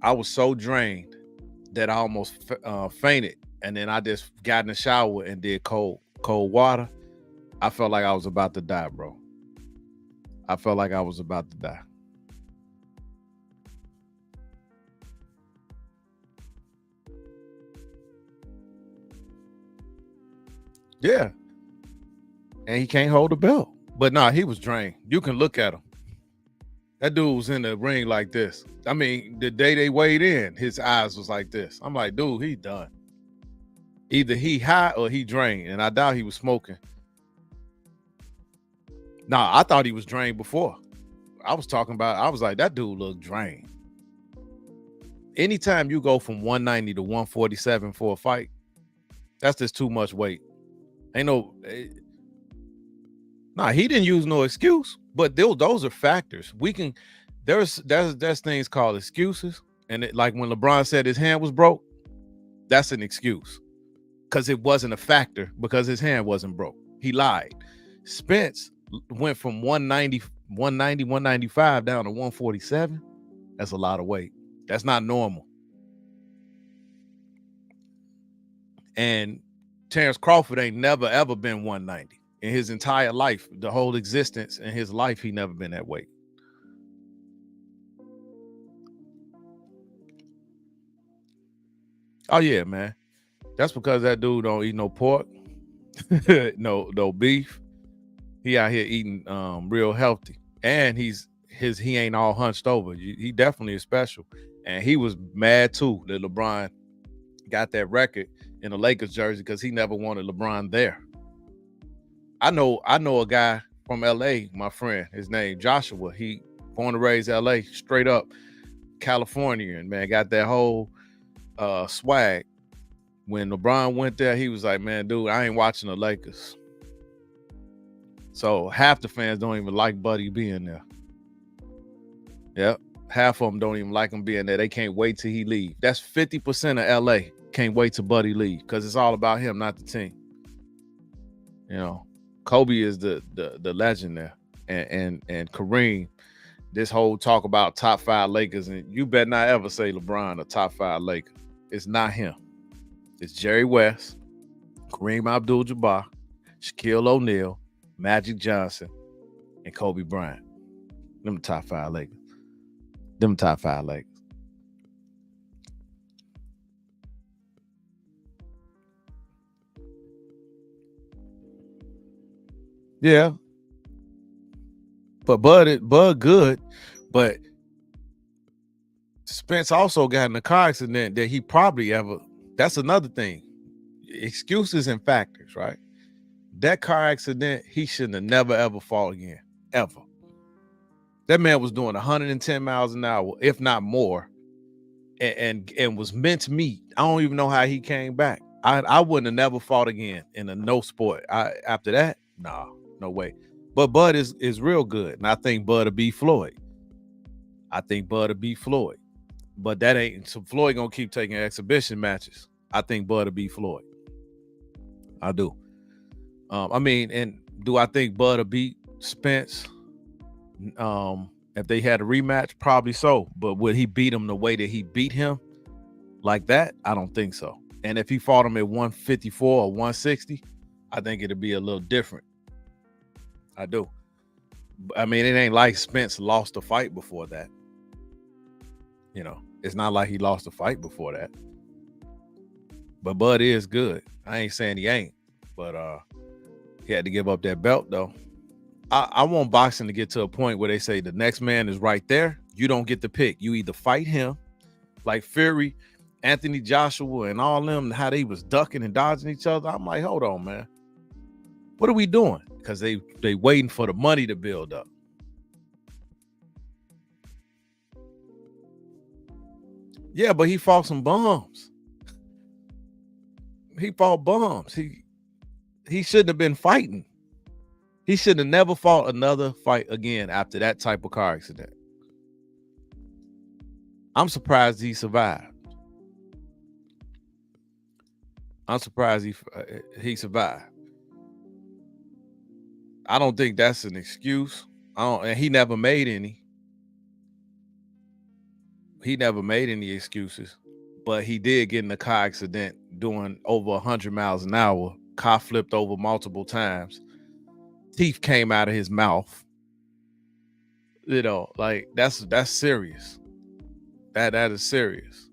I was so drained that I almost fainted. And then I just got in the shower and did cold water. I felt like I was about to die, bro. I felt like I was about to die. Yeah. And he can't hold the belt. But nah, he was drained. You can look at him. That dude was in the ring like this. I mean, the day they weighed in, his eyes was like this. I'm like, dude, he done. Either he high or he drained. And I doubt he was smoking. Nah, I thought he was drained before. I was like, that dude looked drained. Anytime you go from 190 to 147 for a fight, that's just too much weight. He didn't use no excuse, but those are factors. There's things called excuses. And like when LeBron said his hand was broke, that's an excuse because it wasn't a factor because his hand wasn't broke. He lied. Spence went from 190, 195 down to 147. That's a lot of weight. That's not normal. And Terrence Crawford ain't never, ever been 190 in his entire life. The whole existence in his life, he never been that weight. Oh, yeah, man. That's because that dude don't eat no pork, no beef. He out here eating real healthy. And he ain't all hunched over. He definitely is special. And he was mad, too, that LeBron got that record in the Lakers jersey because he never wanted LeBron there. I know a guy from LA, my friend, his name Joshua. He born and raised LA, straight up Californian, man, got that whole swag. When LeBron went there, he was like, man, dude, I ain't watching the Lakers. So half the fans don't even like Buddy being there. Yep. Half of them don't even like him being there. They can't wait till he leave. That's 50% of LA can't wait till Buddy leave because it's all about him, not the team. Kobe is the legend there. and Kareem, this whole talk about top 5 Lakers, and you better not ever say LeBron a top 5 Laker. It's not him. It's Jerry West, Kareem Abdul-Jabbar, Shaquille O'Neal, Magic Johnson, and Kobe Bryant. Them top 5 Lakers. Them top 5 Lakers. Yeah. But Bud good, but Spence also got in a car accident that he probably ever. That's another thing. Excuses and factors, right? That car accident, he shouldn't have never ever fought again, ever. That man was doing 110 miles an hour, if not more, and was mince meat. I don't even know how he came back. I wouldn't have never fought again in a no sport. After that, nah, no way. But Bud is real good, and I think Bud will beat Floyd. But that ain't so. Floyd gonna keep taking exhibition matches. I think Bud will beat Floyd. I do. I mean, and do I think Bud will beat Spence? If they had a rematch, probably so. But would he beat him the way that he beat him like that? I don't think so. And if he fought him at 154 or 160, I think it'd be a little different. I do. I mean, it ain't like Spence lost a fight before that. You know, it's not like he lost a fight before that. But Bud is good. I ain't saying he ain't. But he had to give up that belt, though. I want boxing to get to a point where they say the next man is right there. You don't get to pick. You either fight him, like Fury, Anthony Joshua, and all them, how they was ducking and dodging each other. I'm like, hold on, man. What are we doing? Because they waiting for the money to build up. Yeah, but he fought some bums. He fought bums. He shouldn't have been fighting. He should have never fought another fight again after that type of car accident. I'm surprised he survived. I'm surprised he survived. I don't think that's an excuse. And he never made any. He never made any excuses. But he did get in a car accident doing over 100 miles an hour. Car flipped over multiple times. Teeth came out of his mouth. You know, like that's serious. That is serious.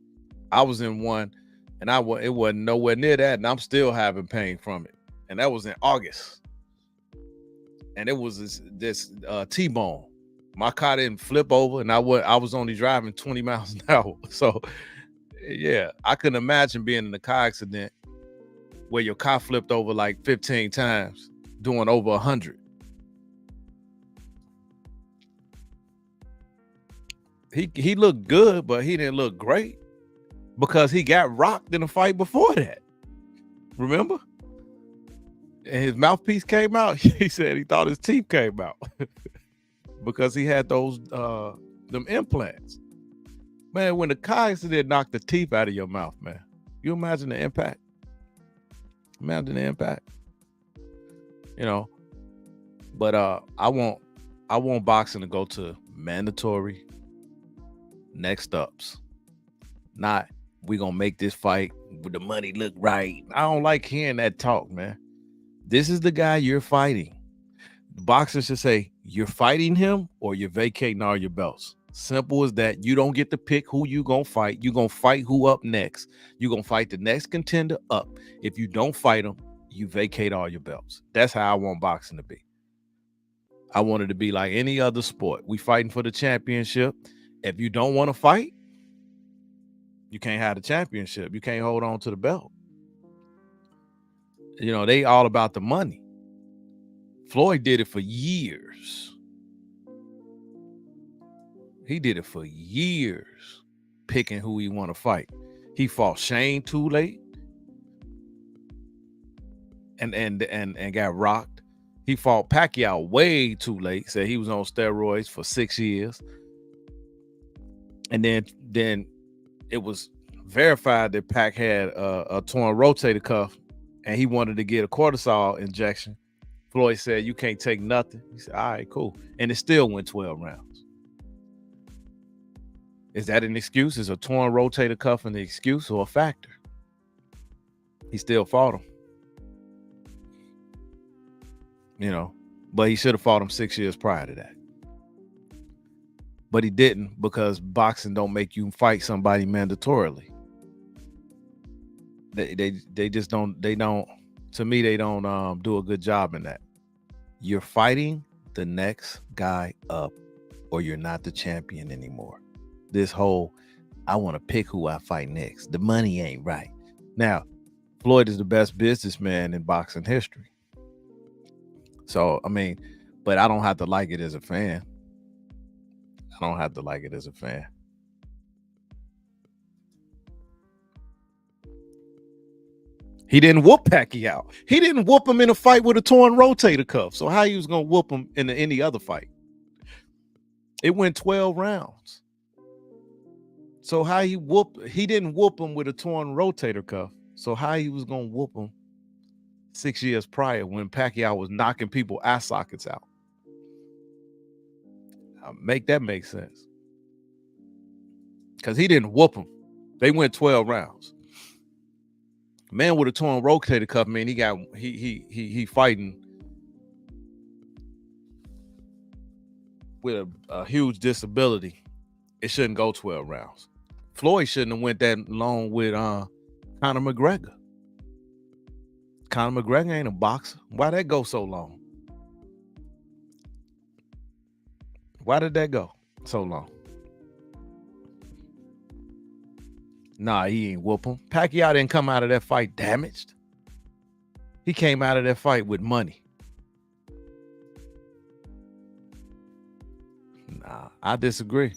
I was in one, and it wasn't nowhere near that, and I'm still having pain from it. And that was in August. And it was this T-bone. My car didn't flip over, and I was only driving 20 miles an hour. So, yeah, I couldn't imagine being in a car accident where your car flipped over like 15 times, doing over 100. He looked good, but he didn't look great because he got rocked in a fight before that. Remember? And his mouthpiece came out. He said he thought his teeth came out because he had those them implants. Man, when the car accident knocked the teeth out of your mouth, man, you imagine the impact? Imagine the impact. You know, but I want boxing to go to mandatory next ups. Not we gonna make this fight with the money look right. I don't like hearing that talk, man. This is the guy you're fighting. The boxer should say you're fighting him or you're vacating all your belts. Simple as that. You don't get to pick who you gonna fight. You gonna fight who up next. You gonna fight the next contender up. If you don't fight him, you vacate all your belts. That's how I want boxing to be. I want it to be like any other sport. We fighting for the championship. If you don't want to fight, you can't have the championship. You can't hold on to the belt. You know, they all about the money. Floyd did it for years. He did it for years, picking who he want to fight. He fought Shane too late and got rocked. He fought Pacquiao way too late. Said he was on steroids for 6 years. And then it was verified that Pac had a torn rotator cuff, and he wanted to get a cortisol injection Floyd said, "You can't take nothing." He said, "All right, cool." And it still went 12 rounds. Is that an excuse? Is a torn rotator cuff an excuse or a factor? He still fought him. You know, but he should have fought him 6 years prior to that. But he didn't, because boxing don't make you fight somebody mandatorily. They just don't, to me, they don't do a good job in that. You're fighting the next guy up, or you're not the champion anymore. This whole, I want to pick who I fight next. The money ain't right. Now, Floyd is the best businessman in boxing history. So, I mean, but I don't have to like it as a fan. I don't have to like it as a fan. He didn't whoop Pacquiao. He didn't whoop him in a fight with a torn rotator cuff. So how he was going to whoop him in any other fight? It went 12 rounds. So how he didn't whoop him with a torn rotator cuff. So how he was going to whoop him 6 years prior when Pacquiao was knocking people eye sockets out? Make that make sense. Because he didn't whoop him. They went 12 rounds. Man with a torn rotator cuff, man, he fighting with a huge disability. It shouldn't go 12 rounds. Floyd shouldn't have went that long with Conor McGregor. Conor McGregor ain't a boxer. Why that go so long? Why did that go so long? Nah, he ain't whoop him. Pacquiao didn't come out of that fight damaged. He came out of that fight with money. Nah, I disagree.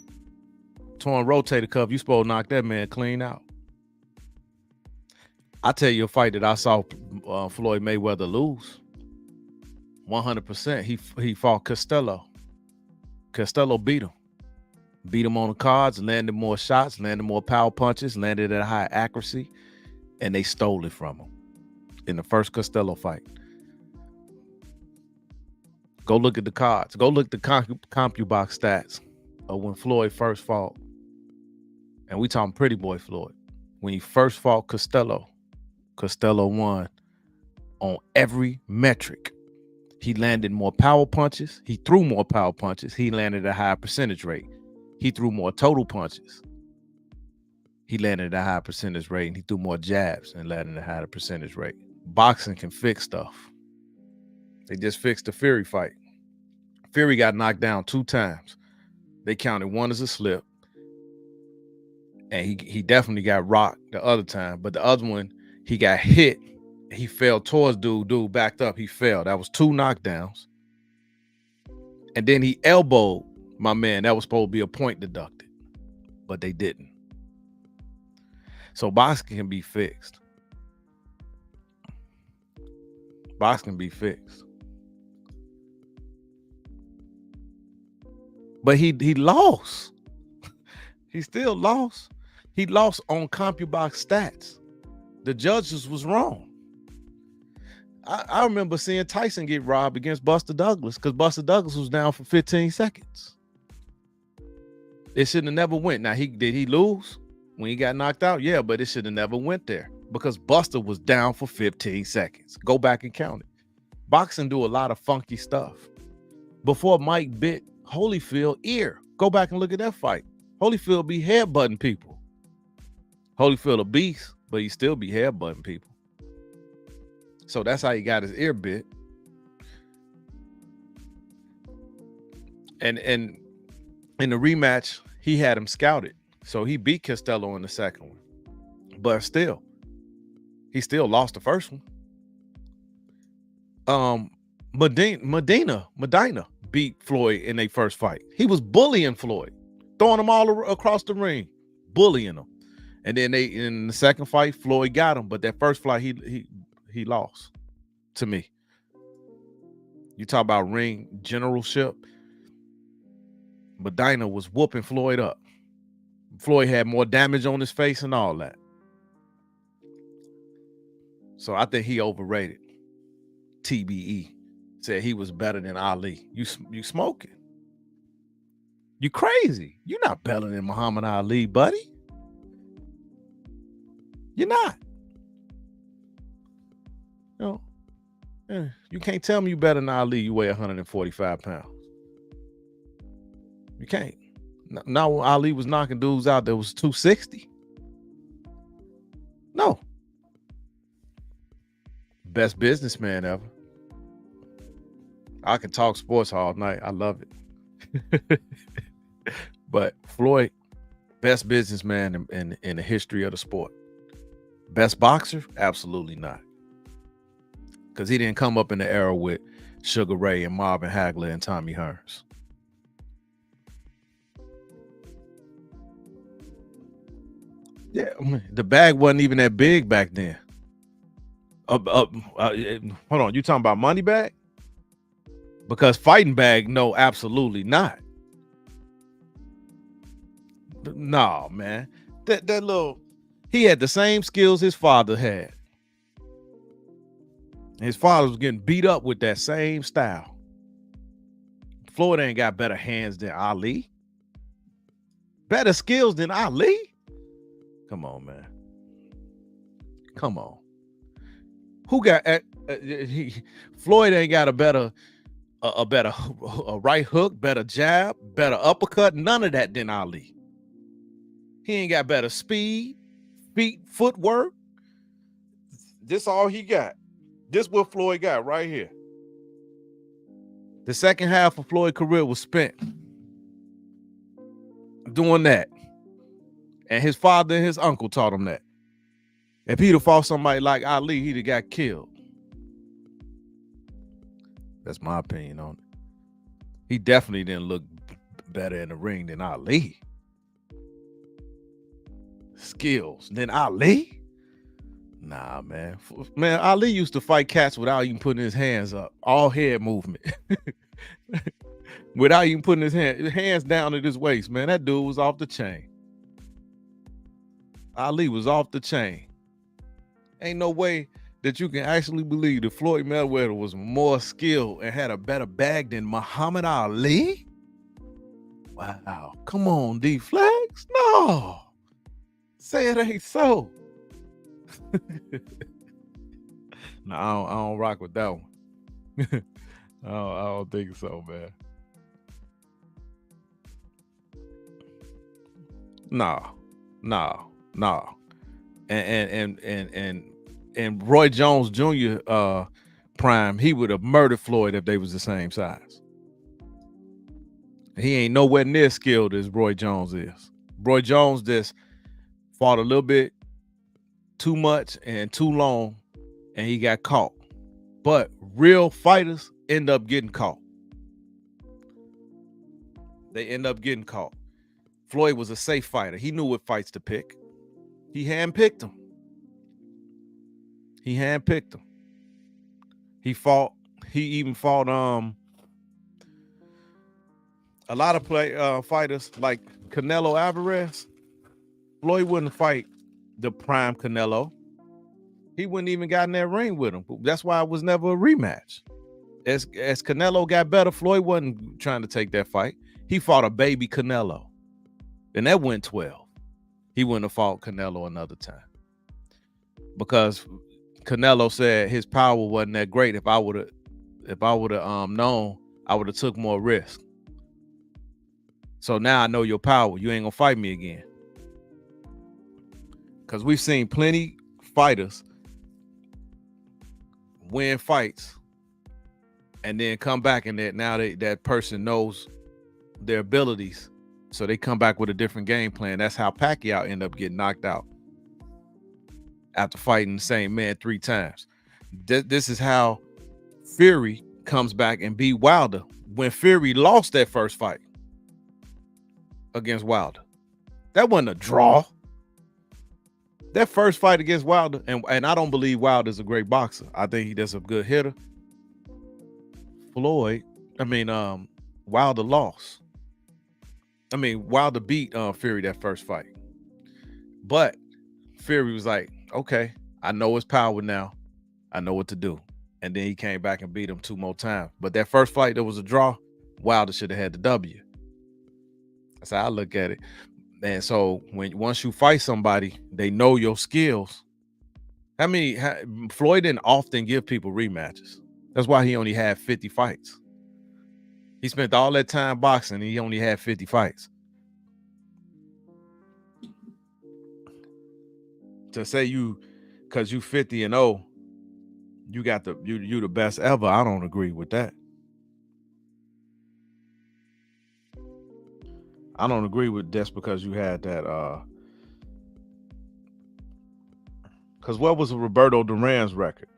Torn rotator cuff, you supposed to knock that man clean out. I tell you a fight that I saw Floyd Mayweather lose. 100%. He fought Costello. Costello beat him. Beat him on the cards, landed more shots, landed more power punches, landed at a high accuracy, and they stole it from him in the first Costello fight. Go look at the cards. Go look at the CompuBox stats of when Floyd first fought. And we talking pretty boy Floyd. When he first fought Costello, Costello won on every metric. He landed more power punches. He threw more power punches. He landed at a higher percentage rate. He threw more total punches. He landed at a higher percentage rate, and he threw more jabs and landed at a higher percentage rate. Boxing can fix stuff. They just fixed the Fury fight. Fury got knocked down 2 times. They counted one as a slip, and he definitely got rocked the other time. But the other one, he got hit. He fell towards dude. Dude backed up. He fell. That was 2 knockdowns. And then he elbowed my man. That was supposed to be a point deducted, but they didn't. So boxing can be fixed. Boxing can be fixed. But he lost. He still lost. He lost on CompuBox stats. The judges was wrong. I remember seeing Tyson get robbed against Buster Douglas because Buster Douglas was down for 15 seconds. It shouldn't have never went. Now, did he lose when he got knocked out? Yeah, but it should have never went there because Buster was down for 15 seconds. Go back and count it. Boxing do a lot of funky stuff. Before Mike bit Holyfield ear, go back and look at that fight. Holyfield be headbutting people. Holyfield a beast, but he still be headbutting people. So that's how he got his ear bit. And in the rematch, he had him scouted. So he beat Costello in the second one. But still, he still lost the first one. Medina beat Floyd in their first fight. He was bullying Floyd, throwing him all across the ring, bullying him. And then in the second fight, Floyd got him. But that first fight, he lost to me. You talk about ring generalship. Medina was whooping Floyd up. Floyd had more damage on his face and all that. So I think he overrated. TBE. said he was better than Ali. You smoking. You crazy. You're not better than Muhammad Ali, buddy. You're not. You know, you can't tell me you better than Ali. You weigh 145 pounds. You can't. Now when Ali was knocking dudes out that was 260. No. Best businessman ever. I can talk sports all night. I love it. But Floyd, best businessman in the history of the sport. Best boxer? Absolutely not. Because he didn't come up in the era with Sugar Ray and Marvin Hagler and Tommy Hearns. Yeah, the bag wasn't even that big back then. Hold on, you talking about money bag? Because fighting bag, no, absolutely not. No, man. That little, he had the same skills his father had. His father was getting beat up with that same style. Floyd ain't got better hands than Ali. Better skills than Ali? Come on, man. Come on. Who got Floyd ain't got a right hook, better jab, better uppercut, none of that than Ali. He ain't got better speed, feet, footwork. This all he got. This what Floyd got right here. The second half of Floyd's career was spent doing that. And his father and his uncle taught him that. If he'd have fought somebody like Ali, he'd have got killed. That's my opinion on it. He definitely didn't look better in the ring than Ali. Skills than Ali? Nah, man. Man, Ali used to fight cats without even putting his hands up. All head movement. Without even putting his hands down at his waist, man. That dude was off the chain. Ali was off the chain. Ain't no way that you can actually believe that Floyd Mayweather was more skilled and had a better bag than Muhammad Ali? Wow. Come on, D-Flex. No. Say it ain't so. No, I don't rock with that one. I don't think so, man. No. And Roy Jones Jr. Prime, he would have murdered Floyd if they was the same size. He ain't nowhere near skilled as Roy Jones is. Roy Jones just fought a little bit too much and too long, and he got caught. But real fighters end up getting caught. They end up getting caught. Floyd was a safe fighter. He knew what fights to pick. He handpicked them. He even fought a lot of fighters like Canelo Alvarez. Floyd wouldn't fight the prime Canelo. He wouldn't even got in that ring with him. That's why it was never a rematch. As Canelo got better, Floyd wasn't trying to take that fight. He fought a baby Canelo. And that went 12. He wouldn't have fought Canelo another time. Because Canelo said his power wasn't that great. If I would have known, I would have took more risk. So now I know your power. You ain't gonna fight me again. Because we've seen plenty fighters win fights and then come back, and that person knows their abilities, so they come back with a different game plan. That's how Pacquiao ended up getting knocked out after fighting the same man 3 times. This is how Fury comes back and beat Wilder when Fury lost that first fight against Wilder. That wasn't a draw. That first fight against Wilder, and I don't believe Wilder's a great boxer. I think he does a good hitter. Wilder lost. Wilder beat Fury that first fight. But Fury was like, okay, I know his power now. I know what to do. And then he came back and beat him 2 more times. But that first fight, that was a draw. Wilder should have had the W. That's how I look at it. And so once you fight somebody, they know your skills. Floyd didn't often give people rematches. That's why he only had 50 fights. He spent all that time boxing and he only had 50 fights. To say because you 50-0, you got you the best ever, I don't agree with that. I don't agree with just because you had that. Because what was Roberto Duran's record?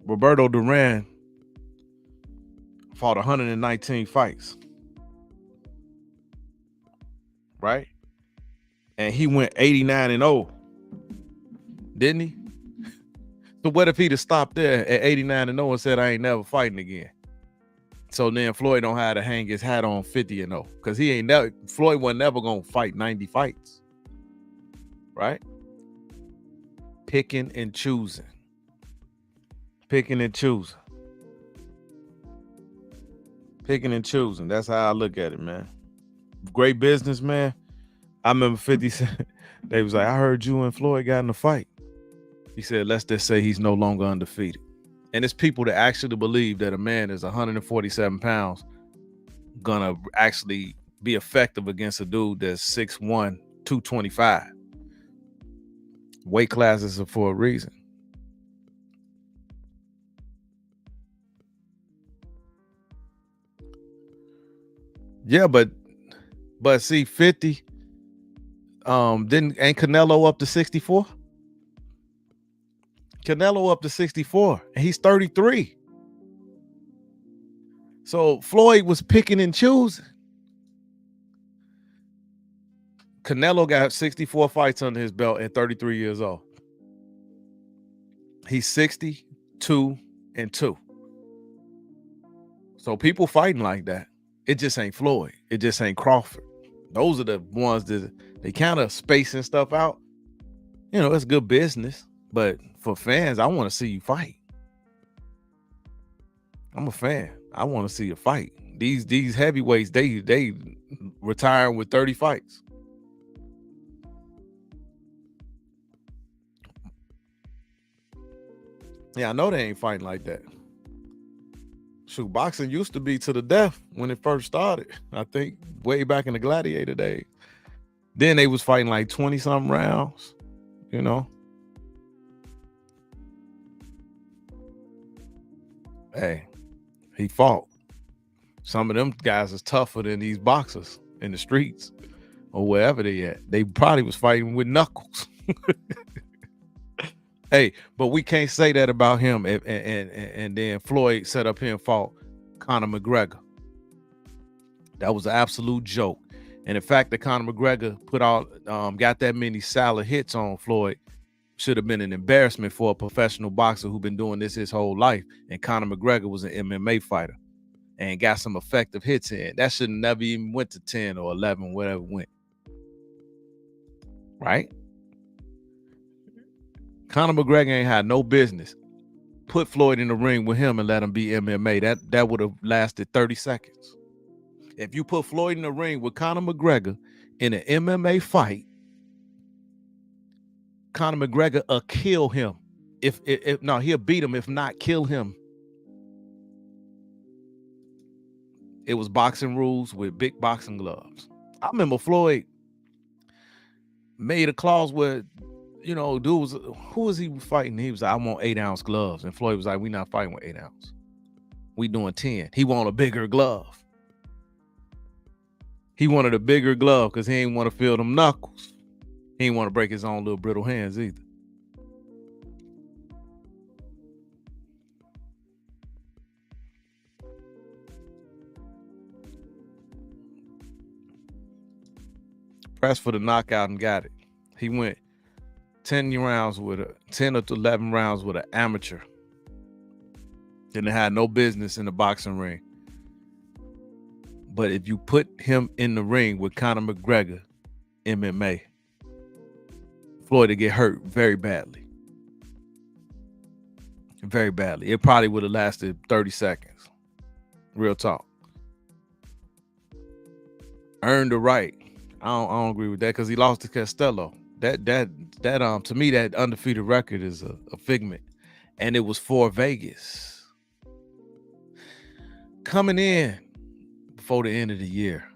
Roberto Duran fought 119 fights, right? And he went 89-0, didn't he? So what if he'd have stopped there at 89-0 and said, I ain't never fighting again? So then Floyd don't have to hang his hat on 50-0 because Floyd wasn't never gonna fight 90 fights, right? Picking and choosing. Picking and choosing. Picking and choosing. That's how I look at it, man. Great business, man. I remember 50 Cent. They was like, I heard you and Floyd got in a fight. He said, let's just say he's no longer undefeated. And it's people that actually believe that a man is 147 pounds gonna actually be effective against a dude that's 6'1", 225. Weight classes are for a reason. Yeah, but see, 50 ain't Canelo up to 64? Canelo up to 64 and he's 33. So Floyd was picking and choosing. Canelo got 64 fights under his belt at 33 years old. He's 62-2. So people fighting like that. It just ain't Floyd. It just ain't Crawford. Those are the ones that they kind of spacing stuff out. You know, it's good business. But for fans, I want to see you fight. I'm a fan. I want to see a fight. These heavyweights, they retiring with 30 fights. Yeah, I know they ain't fighting like that. Shoot, boxing used to be to the death when it first started. I think way back in the gladiator days. Then they was fighting like 20-something rounds, you know. Hey, he fought. Some of them guys is tougher than these boxers in the streets or wherever they at. They probably was fighting with knuckles. Hey, but we can't say that about him. And then Floyd set up here and fought Conor McGregor. That was an absolute joke. And the fact that Conor McGregor got that many solid hits on Floyd should have been an embarrassment for a professional boxer who's been doing this his whole life. And Conor McGregor was an MMA fighter and got some effective hits in. That should have never even went to 10 or 11, whatever it went. Right? Conor McGregor ain't had no business. Put Floyd in the ring with him and let him be MMA. That would have lasted 30 seconds. If you put Floyd in the ring with Conor McGregor in an MMA fight, Conor McGregor will kill him. He'll beat him, if not kill him. It was boxing rules with big boxing gloves. I remember Floyd made a clause where, you know, who was he fighting? He was like, I want 8-ounce gloves. And Floyd was like, we not fighting with 8 ounce. We doing 10. He wanted a bigger glove. He wanted a bigger glove because he ain't want to feel them knuckles. He ain't want to break his own little brittle hands either. Pressed for the knockout and got it. He went 10 or 11 rounds with an amateur. Didn't have no business in the boxing ring. But if you put him in the ring with Conor McGregor, MMA, Floyd would get hurt very badly. very badly. It probably would have lasted 30 seconds. Real talk. Earned the right. I don't agree with that because he lost to Costello. That to me, that undefeated record is a figment. And it was for Vegas. Coming in before the end of the year.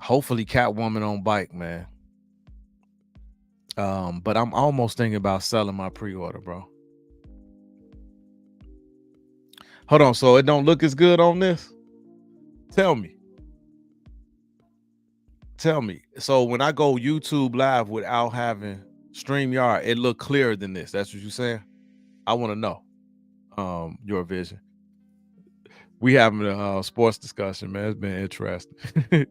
Hopefully Catwoman on bike, man. But I'm almost thinking about selling my pre-order, bro. Hold on, so it don't look as good on this? Tell me. So when I go YouTube live without having StreamYard, it look clearer than this. That's what you're saying? I want to know your vision. We having a sports discussion, man. It's been interesting.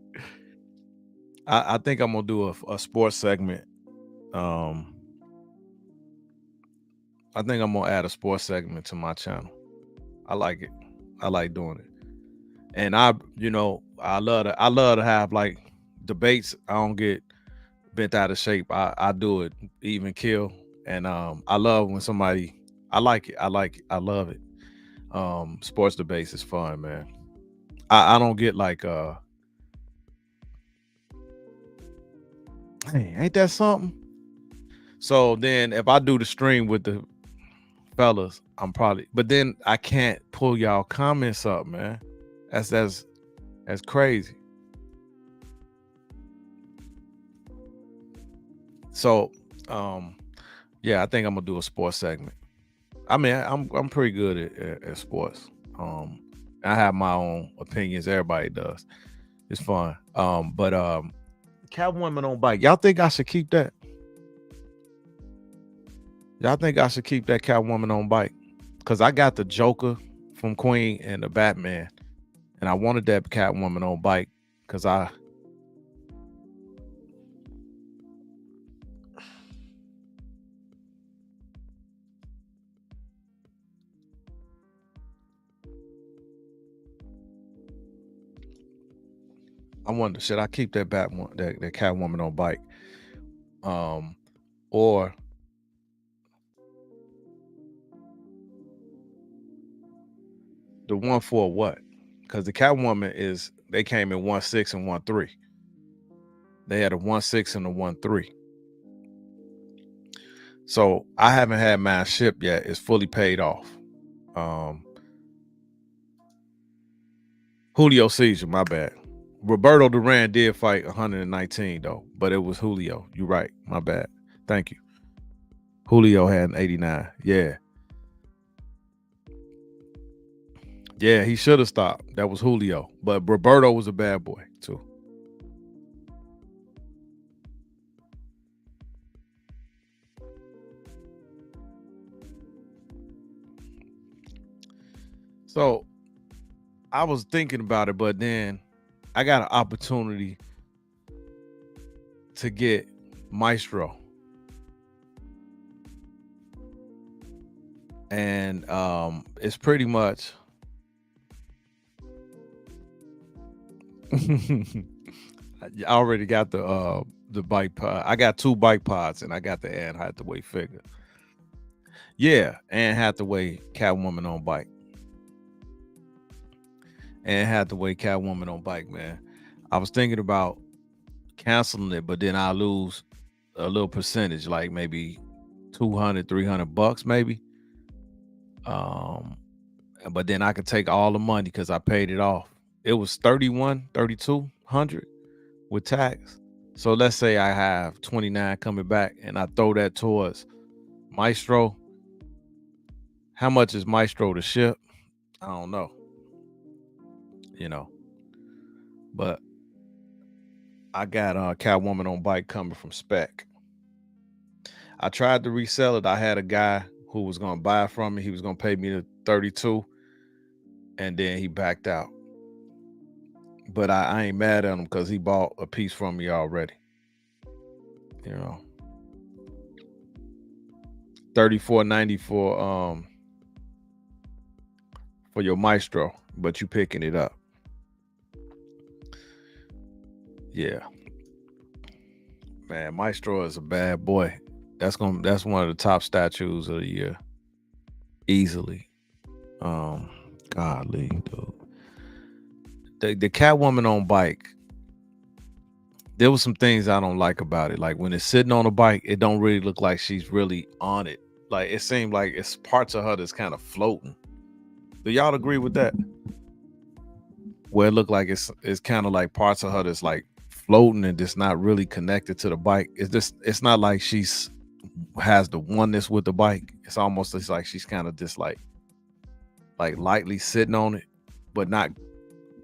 I think I'm gonna do a sports segment. I think I'm gonna add a sports segment to my channel. I like it. I like doing it. And I love to have like debates. I don't get bent out of shape. I do it even kill. And I love when somebody, I like it. I love it. Sports debates is fun, man. I don't get like hey, ain't that something? So then if I do the stream with the fellas, but then I can't pull y'all comments up, man. That's crazy. So yeah, I think I'm gonna do a sports segment. I mean, I'm pretty good at sports. I have my own opinions. Everybody does. It's fun. But Catwoman on bike. Y'all think I should keep that? Y'all think I should keep that Catwoman on bike? Because I got the Joker from Queen and the Batman, and I wanted that Catwoman on bike because I wonder, should I keep that Batwoman, that Catwoman on bike, or the 1.4 what? Because the Catwoman they came in 1.6 and 1.3. They had a 1.6 and a 1.3. So I haven't had mine shipped yet. It's fully paid off. Julio Caesar, my bad. Roberto Duran did fight 119 though, but it was Julio. You're right. My bad. Thank you. Julio had an 89. Yeah. Yeah, he should have stopped. That was Julio. But Roberto was a bad boy too. So I was thinking about it, but then I got an opportunity to get Maestro. And it's pretty much I already got the bike pod. I got 2 bike pods and I got the Anne Hathaway figure. Yeah, Anne Hathaway Catwoman on bike. Anne Hathaway Catwoman on bike, man. I was thinking about canceling it, but then I lose a little percentage, like maybe $200-$300 maybe. But then I could take all the money because I paid it off. It was $3,200 with tax. So let's say I have 29 coming back and I throw that towards Maestro. How much is Maestro to ship? I don't know. But I got Catwoman on bike coming from Spec. I tried to resell it. I had a guy who was gonna buy it from me. He was gonna pay me the 32, and then he backed out. But I ain't mad at him because he bought a piece from me already. $34.90 for your Maestro, but you picking it up. Yeah. Man, Maestro is a bad boy. That's one of the top statues of the year. Easily. Godly, dude. The Catwoman on bike. There was some things I don't like about it. Like when it's sitting on a bike, it don't really look like she's really on it. Like it seemed like it's parts of her that's kind of floating. Do y'all agree with that? Where it looked like it's kind of like parts of her that's like floating and just not really connected to the bike. It's not like she's has the oneness with the bike. It's almost just like she's kind of just like lightly sitting on it, but not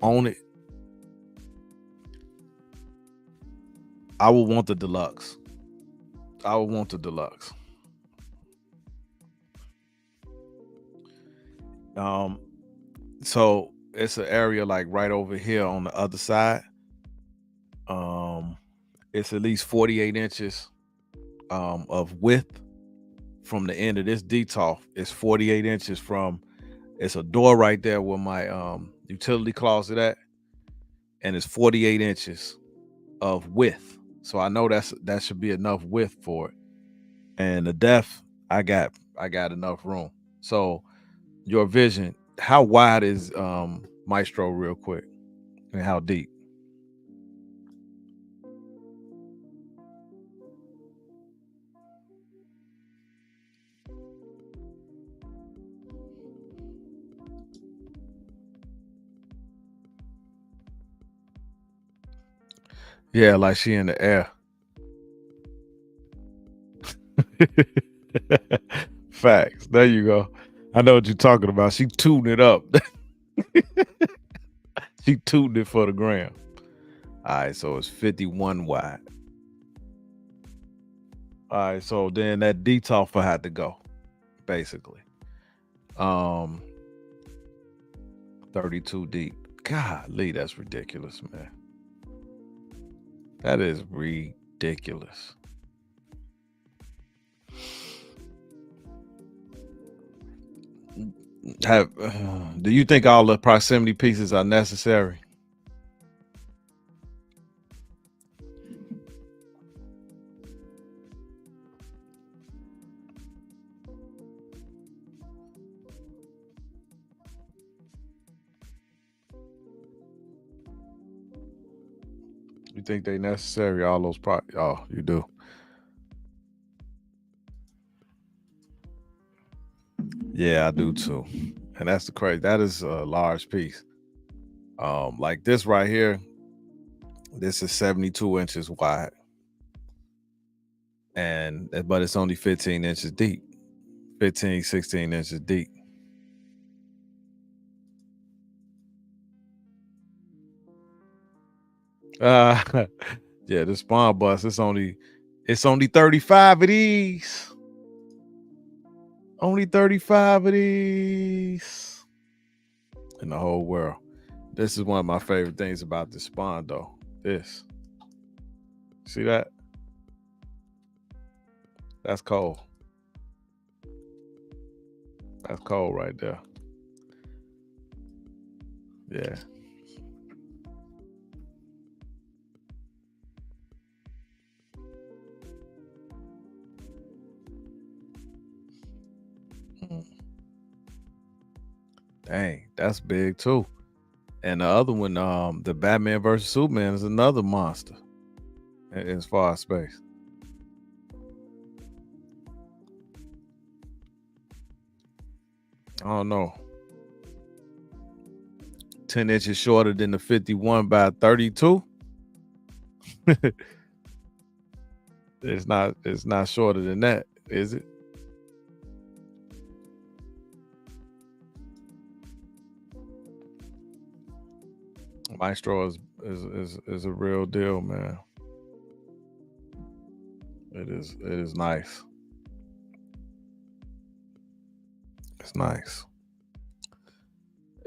on it. I would want the deluxe. I would want the deluxe. So it's an area like right over here on the other side. It's at least 48 inches of width from the end of this detox. It's 48 inches from. It's a door right there where my utility closet at, and it's 48 inches of width. So I know that should be enough width for it. And the depth, I got enough room. So your vision, how wide is Maestro real quick, and how deep? Yeah, like she in the air. Facts. There you go. I know what you're talking about. She tuned it up. She tuned it for the gram. All right, so it's 51 wide. All right, so then that detox had to go, basically. 32 deep. Golly, that's ridiculous, man. That is ridiculous. Do you think all the proximity pieces are necessary? You think they necessary? All those oh, you do. Yeah, I do too. And that's the crazy. That is a large piece. Like this right here, this is 72 inches wide. But it's only 15 inches deep. 15, 16 inches deep. Yeah, the spawn bus, it's only 35 of these. Only 35 of these in the whole world. This is one of my favorite things about the spawn, though. This. See that? That's cold. That's cold right there. Yeah. Dang, that's big too. And the other one, the Batman versus Superman, is another monster as far as space. I don't know. 10 inches shorter than the 51 by 32. It's not shorter than that, is it? Maestro is a real deal, man. It is nice. It's nice.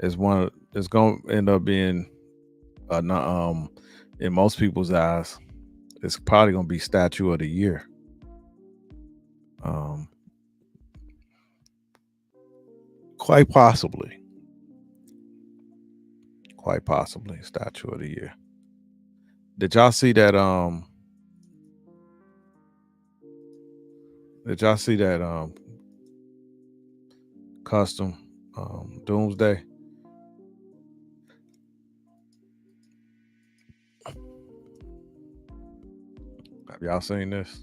It's gonna end up being in most people's eyes, it's probably gonna be statue of the year. Quite possibly statue of the year. Did y'all see that custom Doomsday. Have y'all seen this?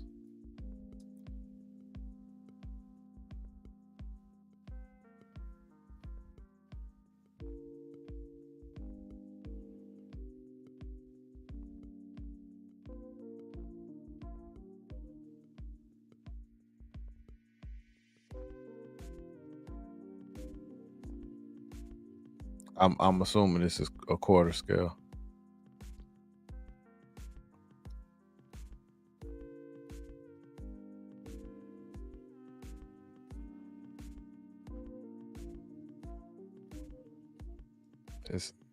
I'm assuming this is a quarter scale.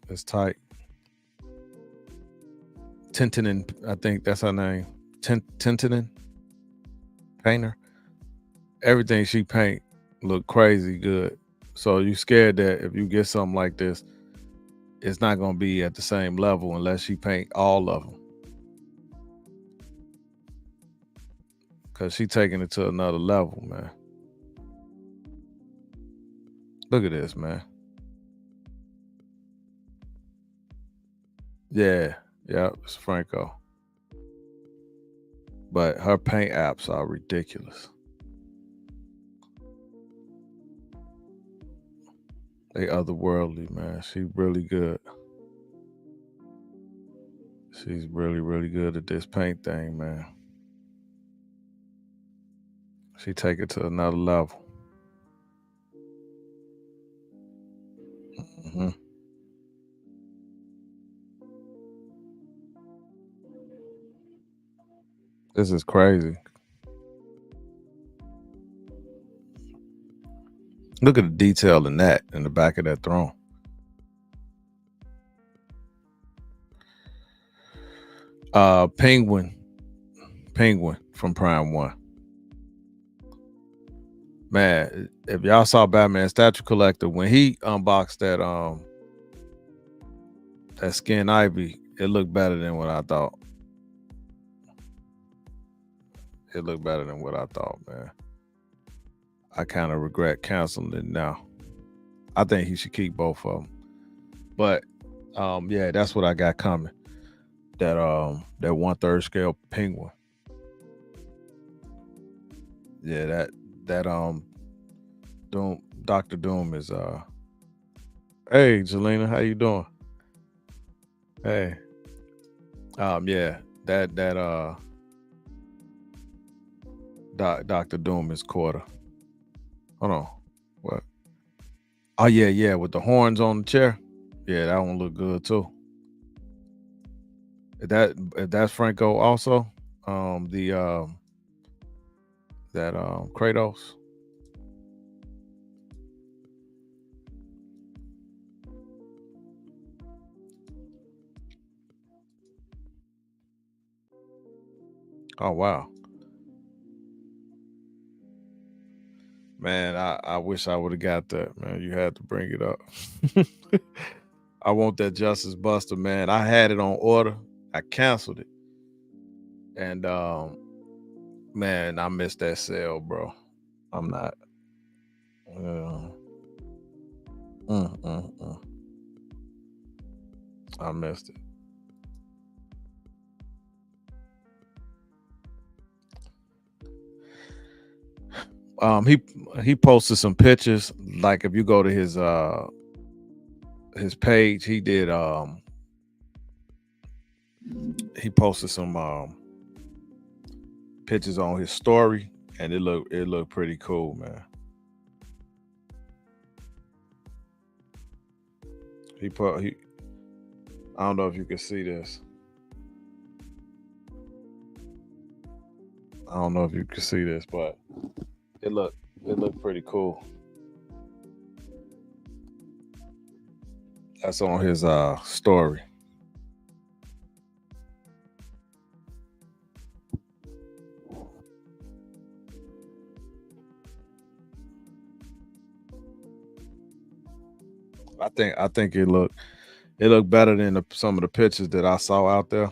It's tight. Tintinin, I think that's her name. Tintinin painter. Everything she paint look crazy good. So you scared that if you get something like this, it's not gonna be at the same level unless she paint all of them. Cause she taking it to another level, man. Look at this, man. Yeah, it's Franco. But her paint apps are ridiculous. They otherworldly, man. She really good. She's really, really good at this paint thing, man. She take it to another level. Mm-hmm. This is crazy. Look at the detail in that, in the back of that throne. Penguin from Prime 1. Man, if y'all saw Batman Statue Collector, when he unboxed that Skin Ivy, it looked better than what I thought. It looked better than what I thought, man. I kind of regret canceling it now. I think he should keep both of them. But yeah, that's what I got coming. That 1/3 scale penguin. Yeah, that Doom, Dr. Doom is hey Jelena, how you doing? Hey. Yeah, that Dr. Doom is quarter. Hold on. What? Oh yeah, with the horns on the chair. Yeah, that one look good too. If that's Franco also. That Kratos. Oh wow. Man, I wish I would have got that, man. You had to bring it up. I want that Justice Buster, man. I had it on order. I canceled it. And man, I missed that sale, bro. I'm not. I missed it. He posted some pictures. Like if you go to his page, he did he posted some pictures on his story, and it looked pretty cool, man. I don't know if you can see this. I don't know if you can see this, but it looked pretty cool. That's on his story. I think it looked better than some of the pictures that I saw out there.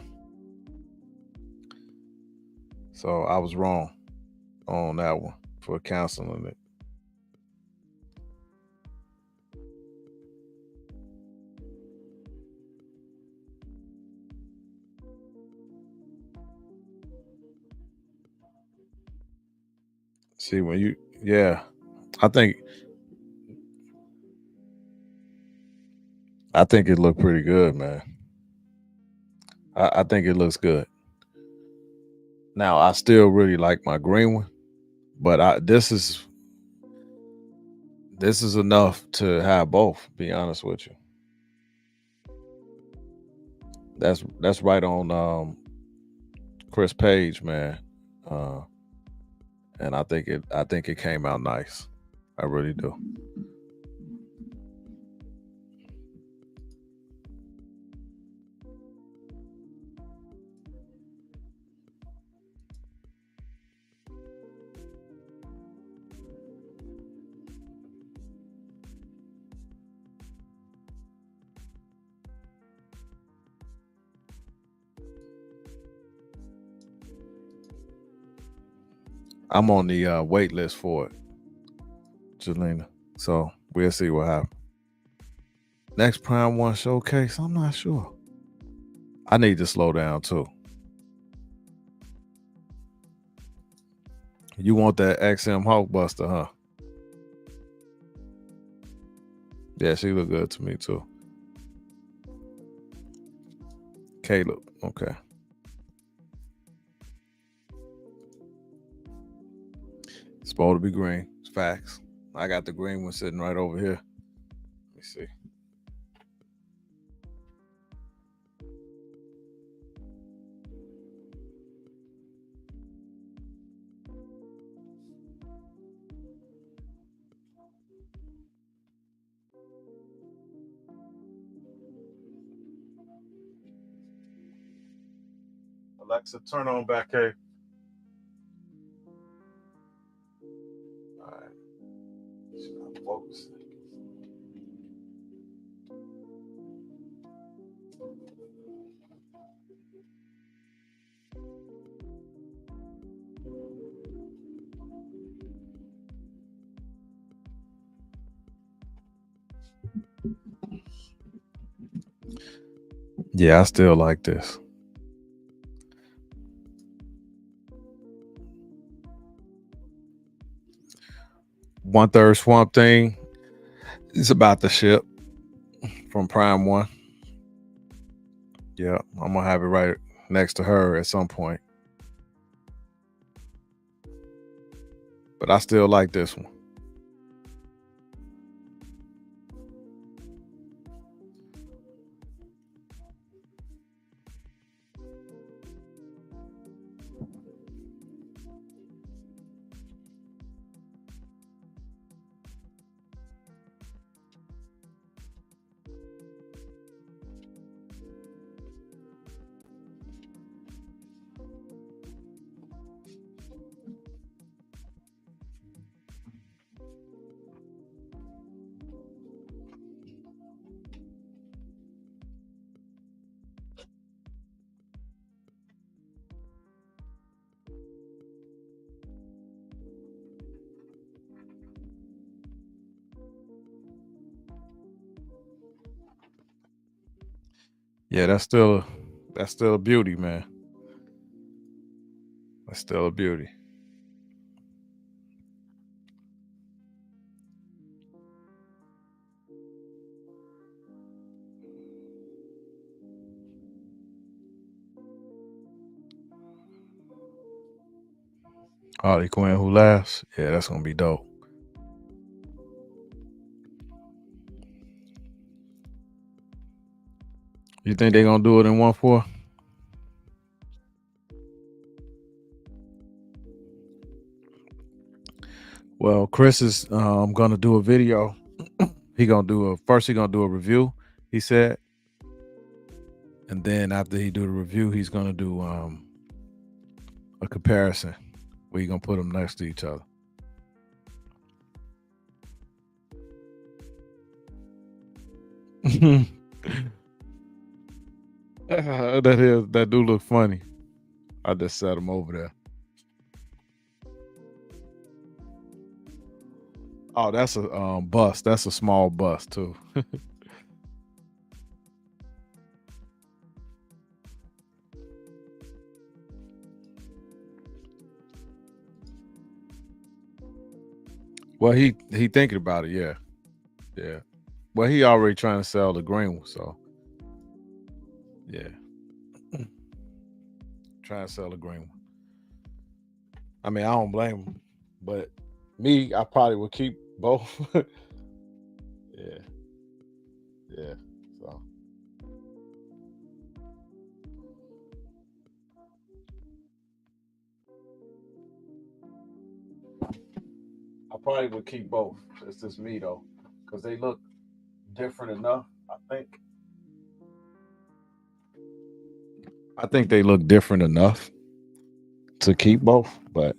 So I was wrong on that one for canceling it. See when you, yeah, I think it looked pretty good, man. I think it looks good. Now I still really like my green one, but this is enough to have both. Be honest with you, that's right on Chris Page, man. Uh, and I think it came out nice. I really do. I'm on the wait list for it, Jelena. So we'll see what happens. Next Prime One showcase, I'm not sure. I need to slow down too. You want that XM Hulkbuster, huh? Yeah, she look good to me too. Caleb, okay. It's supposed to be green. It's facts. I got the green one sitting right over here. Let me see. Alexa, turn on back A. All right. Should I focus? Yeah, I still like this. 1/3 Swamp Thing is about to ship from Prime One. Yeah, I'm gonna have it right next to her at some point. But I still like this one. Yeah, that's still a beauty, man. That's still a beauty. Harley Quinn who laughs. Yeah, that's gonna be dope. You think they're gonna do it in 1/4? Well, Chris is gonna do a video. He gonna do a review, he said. And then after he do the review, he's gonna do a comparison where you're gonna put them next to each other. That do look funny. I just set him over there. Oh, that's a bust. That's a small bust too. Well, he thinking about it. Yeah, yeah. Well, he already trying to sell the green one, so yeah, trying to sell the green one. I mean, I don't blame him, but me, I probably would keep both. Yeah, yeah. So I probably would keep both. It's just me though, because they look different enough. I think they look different enough to keep both. But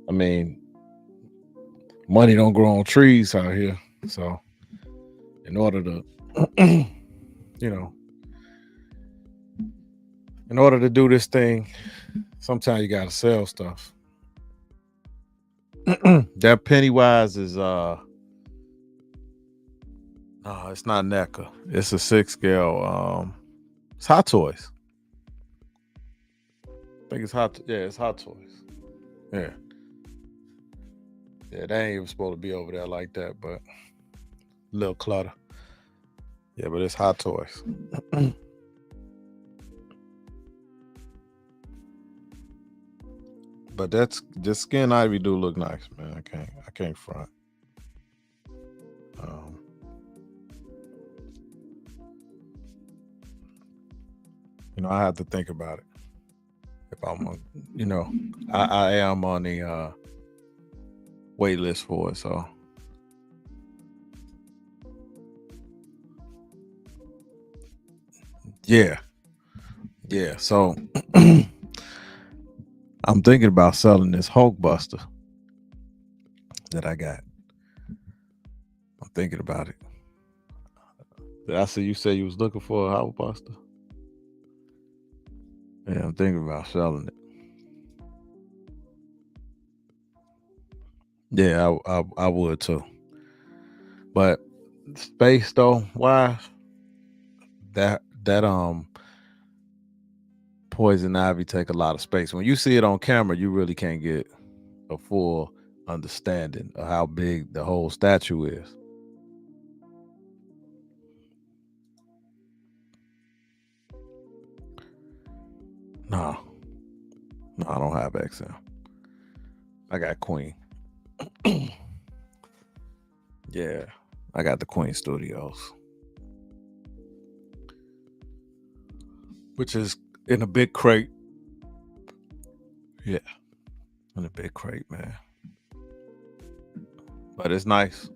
I mean, money don't grow on trees out here. So in order to, you know, in order to do this thing, sometimes you gotta sell stuff. That Pennywise is no, it's not NECA. It's a 6 scale. It's Hot Toys. I think it's Hot. Yeah, it's Hot Toys. Yeah, yeah. They ain't even supposed to be over there like that, but little clutter. Yeah, but it's Hot Toys. But that's just Skin Ivy do look nice, man. I can't front. Um, I have to think about it. If I'm on, I am on the wait list for it, so yeah. So I'm thinking about selling this Hulk Buster that I got. I'm thinking about it. I see you say you was looking for a Hulk Buster. Yeah, I'm thinking about selling it. Yeah, I would too. But space though, why that poison ivy take a lot of space. When you see it on camera, you really can't get a full understanding of how big the whole statue is. No, I don't have XM. I got Queen. Yeah, I got the Queen Studios, which is in a big crate. Yeah, in a big crate, man. But it's nice.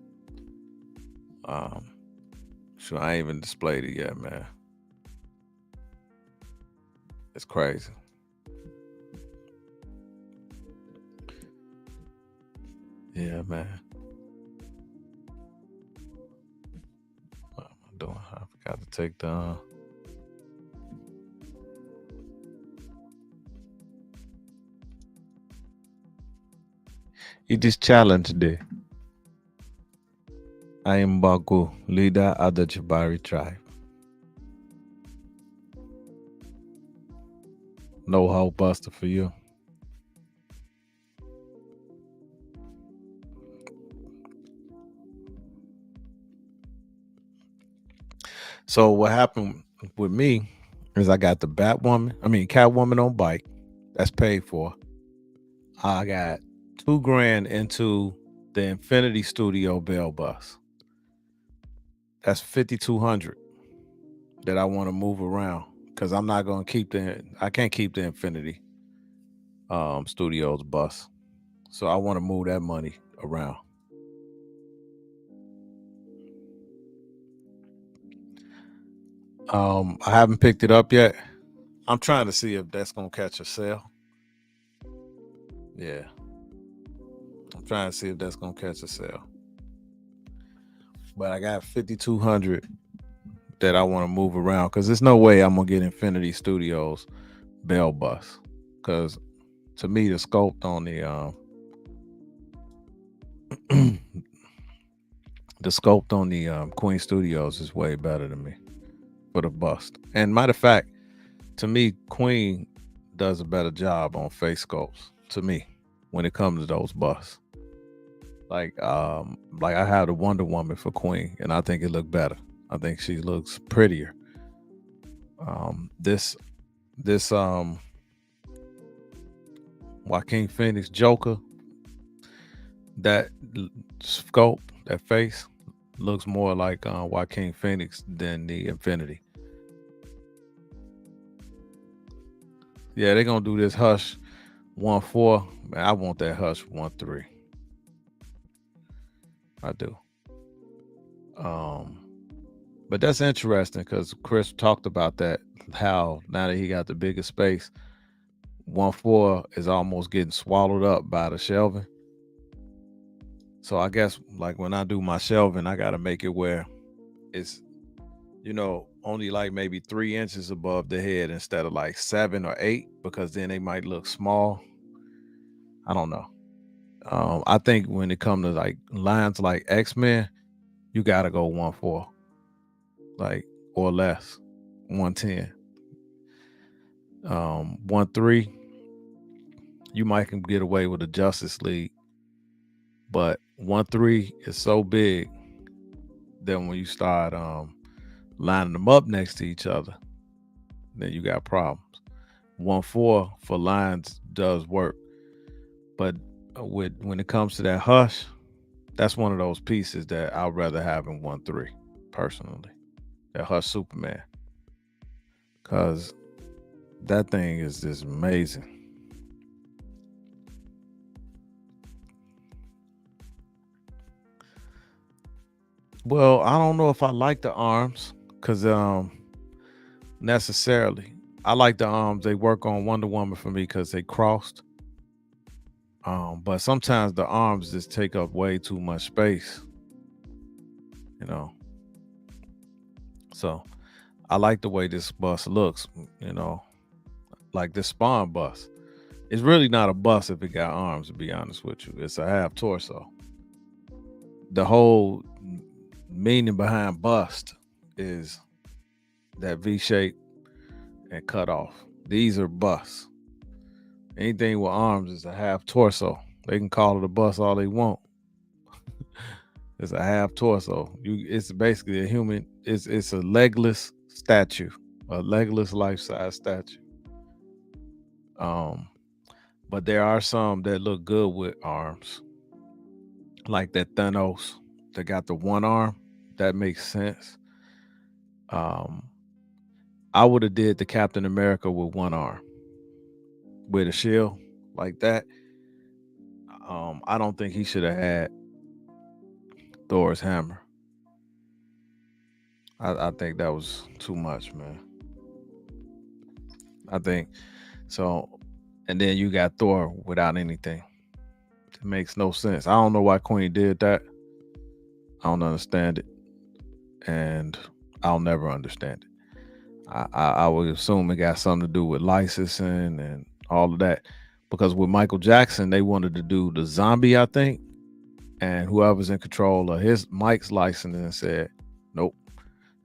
Sure, I ain't even displayed it yet, man. It's crazy. Yeah, man. What am I doing? I forgot to take the. It is challenge day. I am Baku, leader of the Jabari tribe. No Hulk Buster for you. So what happened with me is I got the Catwoman on bike. That's paid for. I got $2,000 into the Infinity Studio Bell bus. That's 5,200 that I want to move around because I'm not gonna I can't keep the Infinity Studios bus. So I want to move that money around. I haven't picked it up yet. I'm trying to see if that's gonna catch a sale. Yeah. I'm trying to see if that's gonna catch a sale. But I got 5,200 that I want to move around because there's no way I'm gonna get Infinity Studios Bell bus. Because to me, the sculpt on the Queen Studios is way better than me for the bust. And matter of fact, to me, Queen does a better job on face sculpts. To me, when it comes to those busts. Like I have the Wonder Woman for Queen, and I think it looked better. I think she looks prettier. This Joaquin Phoenix Joker, that sculpt, that face looks more like Joaquin Phoenix than the Infinity. Yeah, they're gonna do this Hush 1-4. Man, I want that Hush 1-3. I do. Um, but that's interesting because Chris talked about that. How now that he got the bigger space, 1-4 is almost getting swallowed up by the shelving. So I guess like when I do my shelving, I gotta make it where it's only like maybe 3 inches above the head instead of like 7 or 8, because then they might look small. I don't know. I think when it comes to like lines like X-Men, you gotta go 1-4, like, or less, 1-10. 1-3, you might can get away with the Justice League, but 1-3 is so big that when you start lining them up next to each other, then you got problems. 1-4 for lines does work, but when it comes to that Hush, that's one of those pieces that I'd rather have in 1-3 personally. That Hush Superman, because that thing is just amazing. Well, I don't know if I like the arms, because necessarily I like the arms they work on Wonder Woman for me because they crossed. But sometimes the arms just take up way too much space, you know. So I like the way this bust looks, like this Spawn bust. It's really not a bust if it got arms, to be honest with you. It's a half torso. The whole meaning behind bust is that V shape and cut off. These are busts. Anything with arms is a half torso. They can call it a bust all they want. It's a half torso. It's basically a human. It's a legless statue, a legless life-size statue. But there are some that look good with arms, like that Thanos that got the one arm. That makes sense. I would have did the Captain America with one arm, with a shield like that. I don't think he should have had Thor's hammer. I think that was too much, man. I think so. And then you got Thor without anything. It makes no sense. I don't know why Queen did that. I don't understand it. And I'll never understand it. I would assume it got something to do with licensing and all of that. Because with Michael Jackson, they wanted to do the zombie, I think. And whoever's in control of his Mike's licensing said, nope.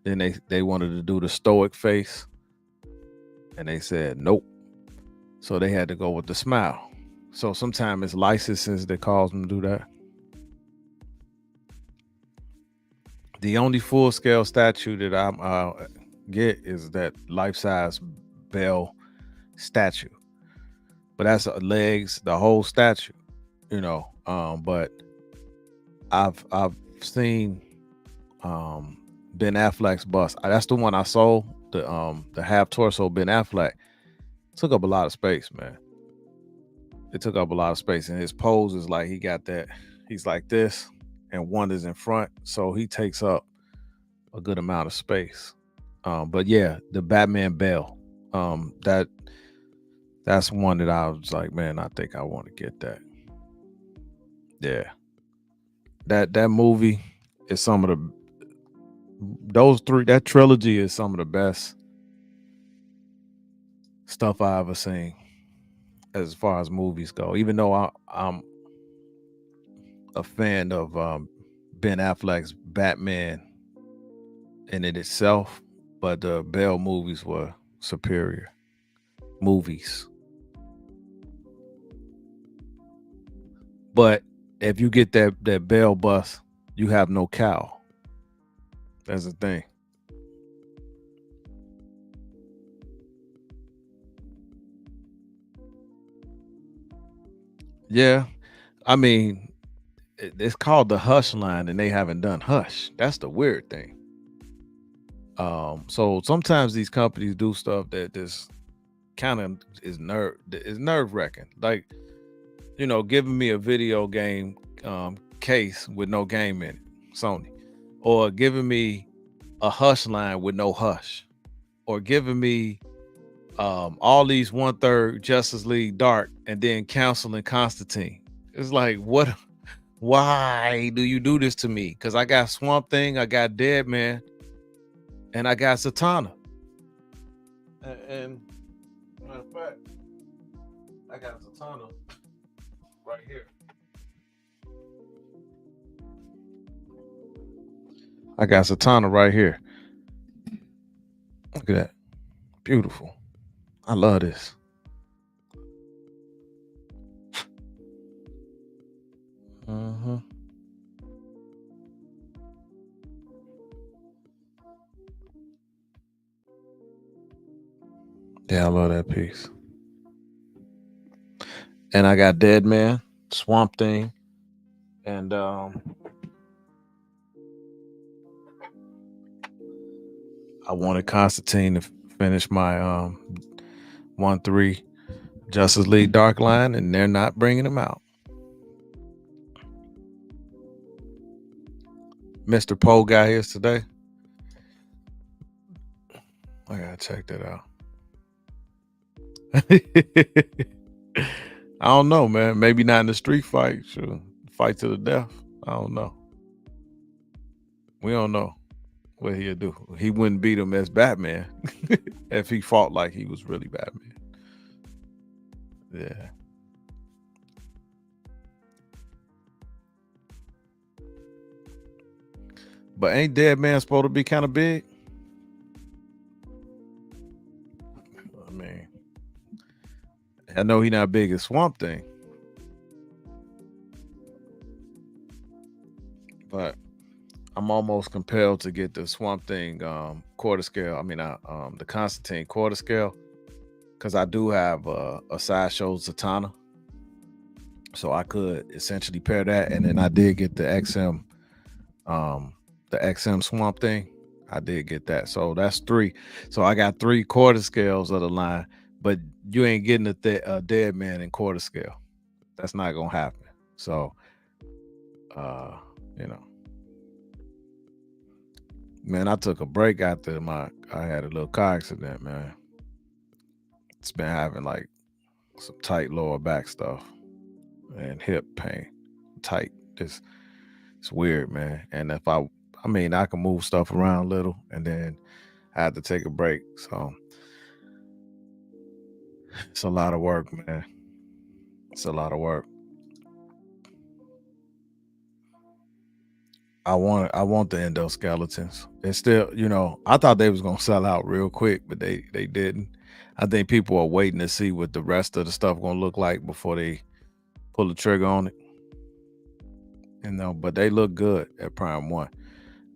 Then they wanted to do the stoic face. And they said, nope. So they had to go with the smile. So sometimes it's licenses that cause them to do that. The only full scale statue that I get is that life size Belle statue, but that's legs, the whole statue, But I've seen Ben Affleck's bust. That's the one I saw. The half torso Ben Affleck took up a lot of space, man. It took up a lot of space, and his pose is like he got that. He's like this, and one is in front, so he takes up a good amount of space. But yeah, the Batman Belle, that's one that I was like, man, I think I want to get that. Yeah, that movie is some of those three. That trilogy is some of the best stuff I ever seen as far as movies go. Even though I'm a fan of Ben Affleck's Batman in it itself, but the Belle movies were superior movies. But if you get that bell bust, you have no cow. That's the thing. Yeah, I mean, it's called the Hush line, and they haven't done Hush. That's the weird thing. So sometimes these companies do stuff that just kind of is nerve wracking. Like, giving me a video game case with no game in it, Sony, or giving me a Hush line with no Hush, or giving me all these 1/3 Justice League Dark and then canceling Constantine. It's like, what? Why do you do this to me? Because I got Swamp Thing, I got Dead Man, and I got Zatanna. And matter of fact, I got Zatanna right here. I got Zatanna right here. Look at that. Beautiful. I love this. Uh-huh. Yeah, I love that piece. And I got Dead Man, Swamp Thing, and I wanted Constantine to finish my 1/3 Justice League Dark line, and they're not bringing him out. Mr. Poe got his today. I gotta check that out. I don't know, man. Maybe not in the street fight. Sure. Fight to the death. I don't know. We don't know what he'll do. He wouldn't beat him as Batman if he fought like he was really Batman. Yeah. But ain't Dead Man supposed to be kind of big? I mean, I know he not big as Swamp Thing, but I'm almost compelled to get the Swamp Thing quarter scale. I mean, the Constantine quarter scale, because I do have a sideshow Zatanna, so I could essentially pair that. And then I did get the XM Swamp Thing. I did get that, so that's 3. So I got 3 quarter scales of the line, but you ain't getting a Dead Man in quarter scale. That's not gonna happen. So, man, I took a break after I had a little car accident, man. It's been having like some tight lower back stuff and hip pain. Tight. It's weird, man. And if I can move stuff around a little, and then I had to take a break. So it's a lot of work, man. It's a lot of work. I want the endoskeletons. It's still, I thought they was gonna sell out real quick, but they didn't. I think people are waiting to see what the rest of the stuff gonna look like before they pull the trigger on it. But they look good at Prime One.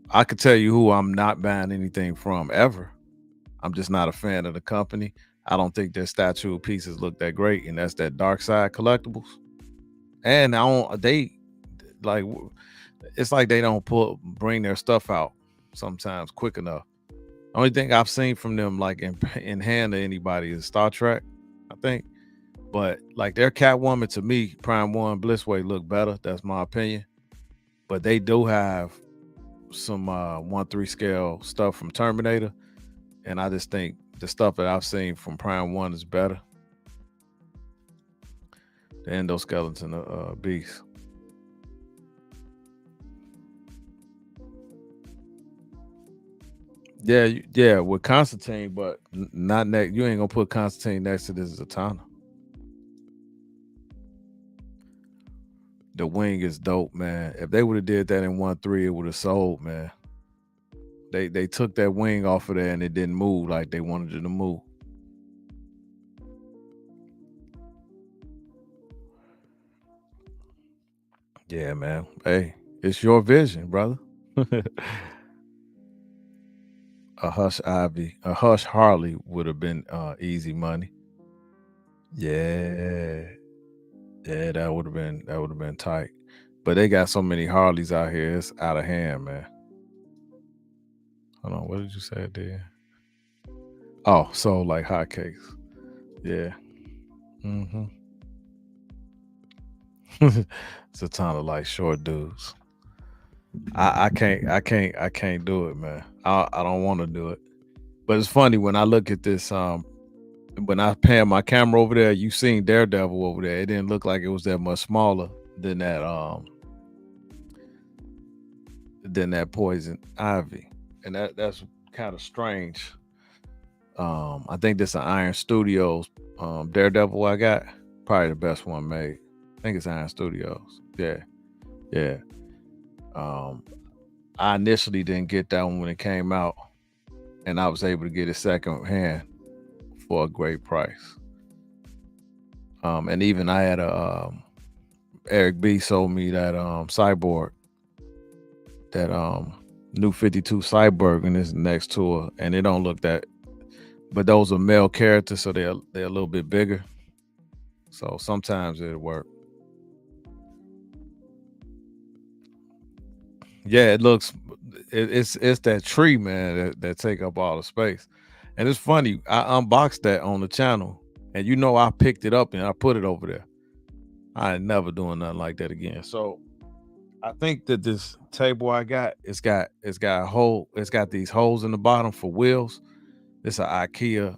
I could tell you who I'm not buying anything from ever. I'm just not a fan of the company. I don't think their statue pieces look that great, and that's that Dark Side Collectibles. And it's like they don't bring their stuff out sometimes quick enough. Only thing I've seen from them, like in hand to anybody, is Star Trek, I think. But like their Catwoman, to me, Prime One Blissway look better. That's my opinion. But they do have some 1/3 scale stuff from Terminator, and I just think the stuff that I've seen from Prime One is better. The endoskeleton beast. Yeah, with Constantine, but not next. You ain't gonna put Constantine next to this Zatanna. The wing is dope, man. If they would have did that in 1/3, it would have sold, man. They took that wing off of there and it didn't move like they wanted it to move. Yeah, man. Hey, it's your vision, brother. A Hush Harley would have been easy money. Yeah, yeah, that would have been tight. But they got so many Harleys out here, it's out of hand, man. Hold on, what did you say there? Oh, so like hotcakes. Yeah. Mm-hmm. It's a ton of like short dudes. I can't do it, man. I don't want to do it. But it's funny when I look at this. When I pan my camera over there, you seen Daredevil over there. It didn't look like it was that much smaller than that Poison Ivy, and that's kind of strange. I think this is an Iron Studios Daredevil I got. Probably the best one made. I think it's Iron Studios. Yeah, yeah. Um, I initially didn't get that one when it came out, and I was able to get it second hand for a great price. And even I had a Eric B sold me that cyborg, that new 52 cyborg in his next tour, and it don't look that, but those are male characters, so they're a little bit bigger. So sometimes it'll work. Yeah, it looks it's that tree, man, that take up all the space. And it's funny, I unboxed that on the channel, and I picked it up and I put it over there. I ain't never doing nothing like that again. So I think that this table I got, it's got a hole, it's got these holes in the bottom for wheels. It's an IKEA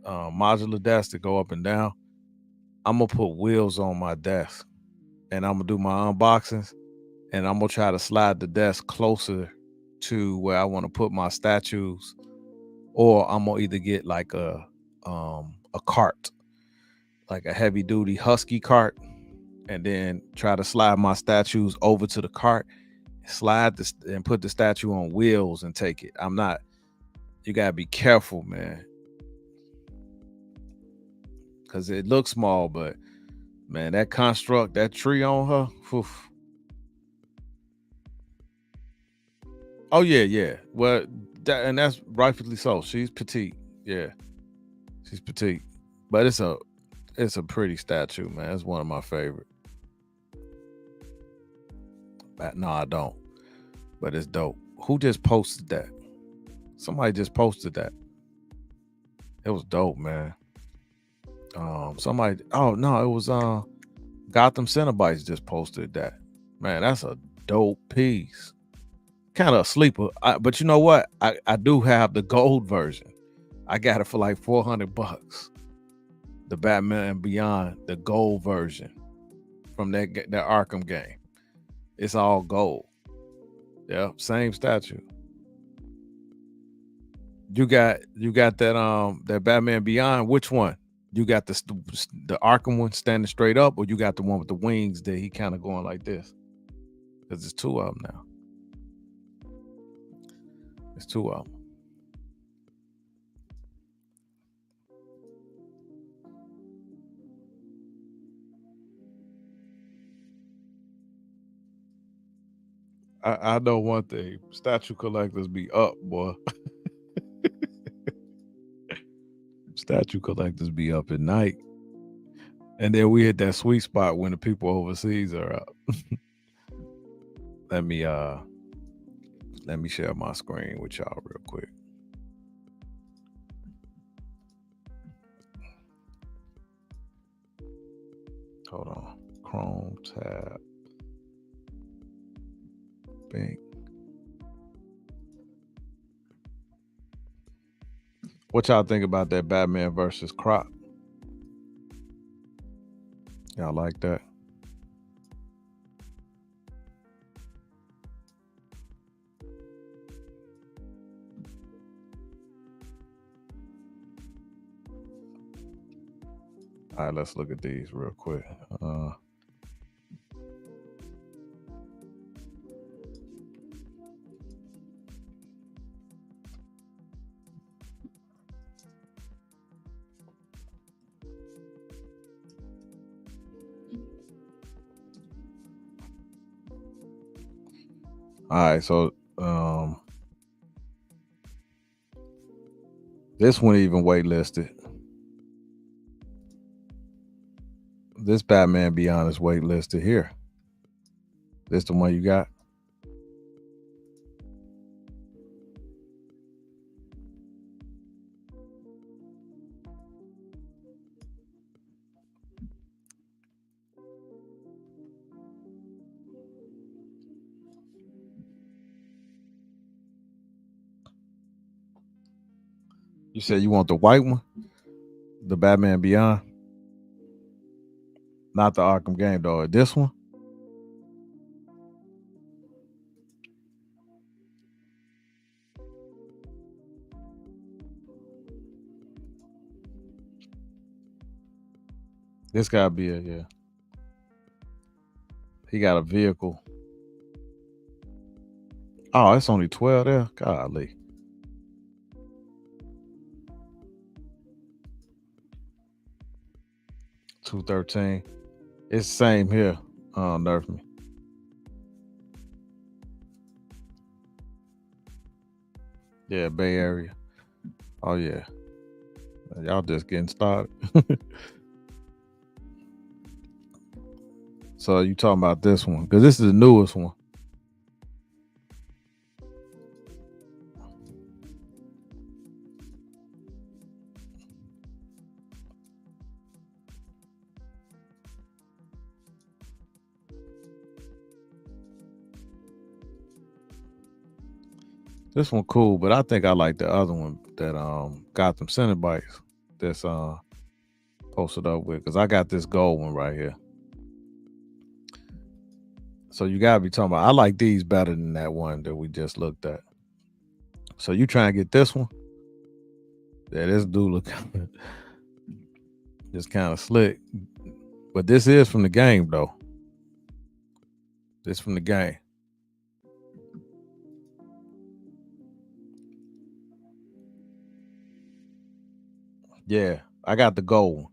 modular desk to go up and down. I'm gonna put wheels on my desk, and I'm gonna do my unboxings, and I'm gonna try to slide the desk closer to where I want to put my statues, or I'm gonna either get like a cart, like a heavy duty husky cart, and then try to slide my statues over to the cart, slide this and put the statue on wheels and take it. You gotta be careful, man, because it looks small, but man, that construct, that tree on her. Oof. Oh yeah, yeah. Well, and that's rightfully so. She's petite. Yeah, she's petite, but it's a pretty statue, man. It's one of my favorite. No, I don't. But it's dope. Who just posted that? Somebody just posted that. It was dope, man. Somebody. Oh no, it was Gotham Cenobites just posted that. Man, that's a dope piece. Kind of a sleeper, but you know what? I do have the gold version. I got it for like $400. The Batman Beyond, the gold version from that Arkham game. It's all gold. Yeah, same statue. You got that Batman Beyond. Which one? You got the Arkham one standing straight up, or you got the one with the wings that he kind of going like this? Because there's two of them now. There's two of them. I know one thing: statue collectors be up, boy. Statue collectors be up at night, and then we hit that sweet spot when the people overseas are up. let me uh let me share my screen with y'all real quick. Hold on. Chrome tab. Bing. What y'all think about that Batman versus Crop? Y'all like that? All right, let's look at these real quick. All right, so this one even waitlisted. This Batman Beyond is waitlisted here. This the one you got? You said you want the white one? The Batman Beyond? Not the Arkham game, though. This one? This gotta be it, yeah. He got a vehicle. Oh, it's only 12 there? Golly. $213. It's the same here. Nerf me. Yeah, Bay Area. Oh yeah. Y'all just getting started. So you talking about this one? Because this is the newest one. This one cool, but I think I like the other one that got them Cenobites that's posted up with, because I got this gold one right here. So you gotta be talking about, I like these better than that one that we just looked at. So you trying to get this one? Yeah, this do look just kind of slick. But this is from the game though. This from the game. Yeah, I got the gold one.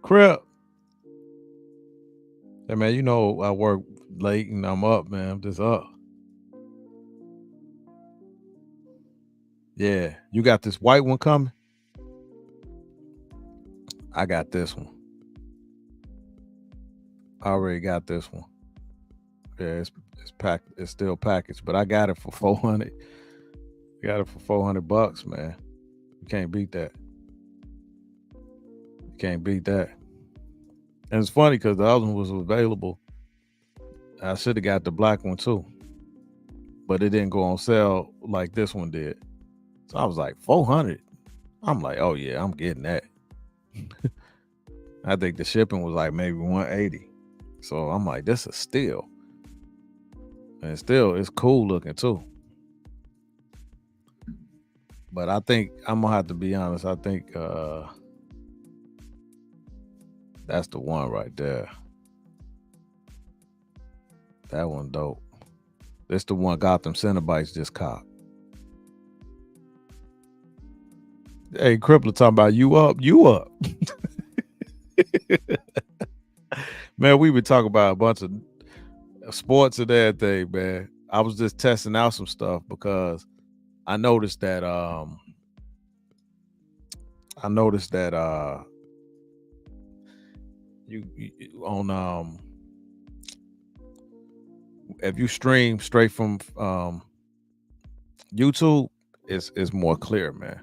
Crip. Hey man, you know I work late and I'm up, man. I'm just up. Yeah, you got this white one coming? I got this one. I already got this one. Yeah, it's packed. It's still packaged, but I got it for 400. Got it for $400, man. You can't beat that. You can't beat that. And it's funny because the other one was available. I should have got the black one too, but it didn't go on sale like this one did. So I was like 400. I'm like, oh yeah, I'm getting that. I think the shipping was like maybe 180. So I'm like, this is steal. And still, it's cool looking too. But I think I'm gonna have to be honest. I think that's the one right there. That one dope. This the one Gotham Cenobites just caught. Hey, Crippler talking about you up. Man, we been talking about a bunch of sports and everything, man. I was just testing out some stuff because I noticed that you on if you stream straight from YouTube, it's more clear, man.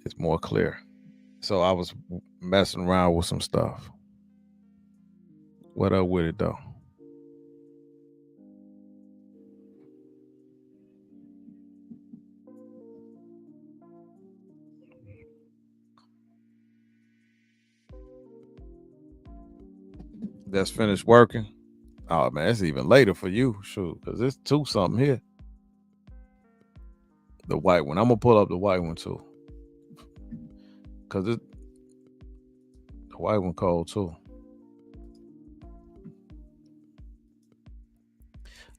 It's more clear. So I was messing around with some stuff. What up with it though? That's finished working. Oh man, it's even later for you, shoot, because it's 2 something here. The white one. I'm gonna pull up the white one too, because the white one cold too.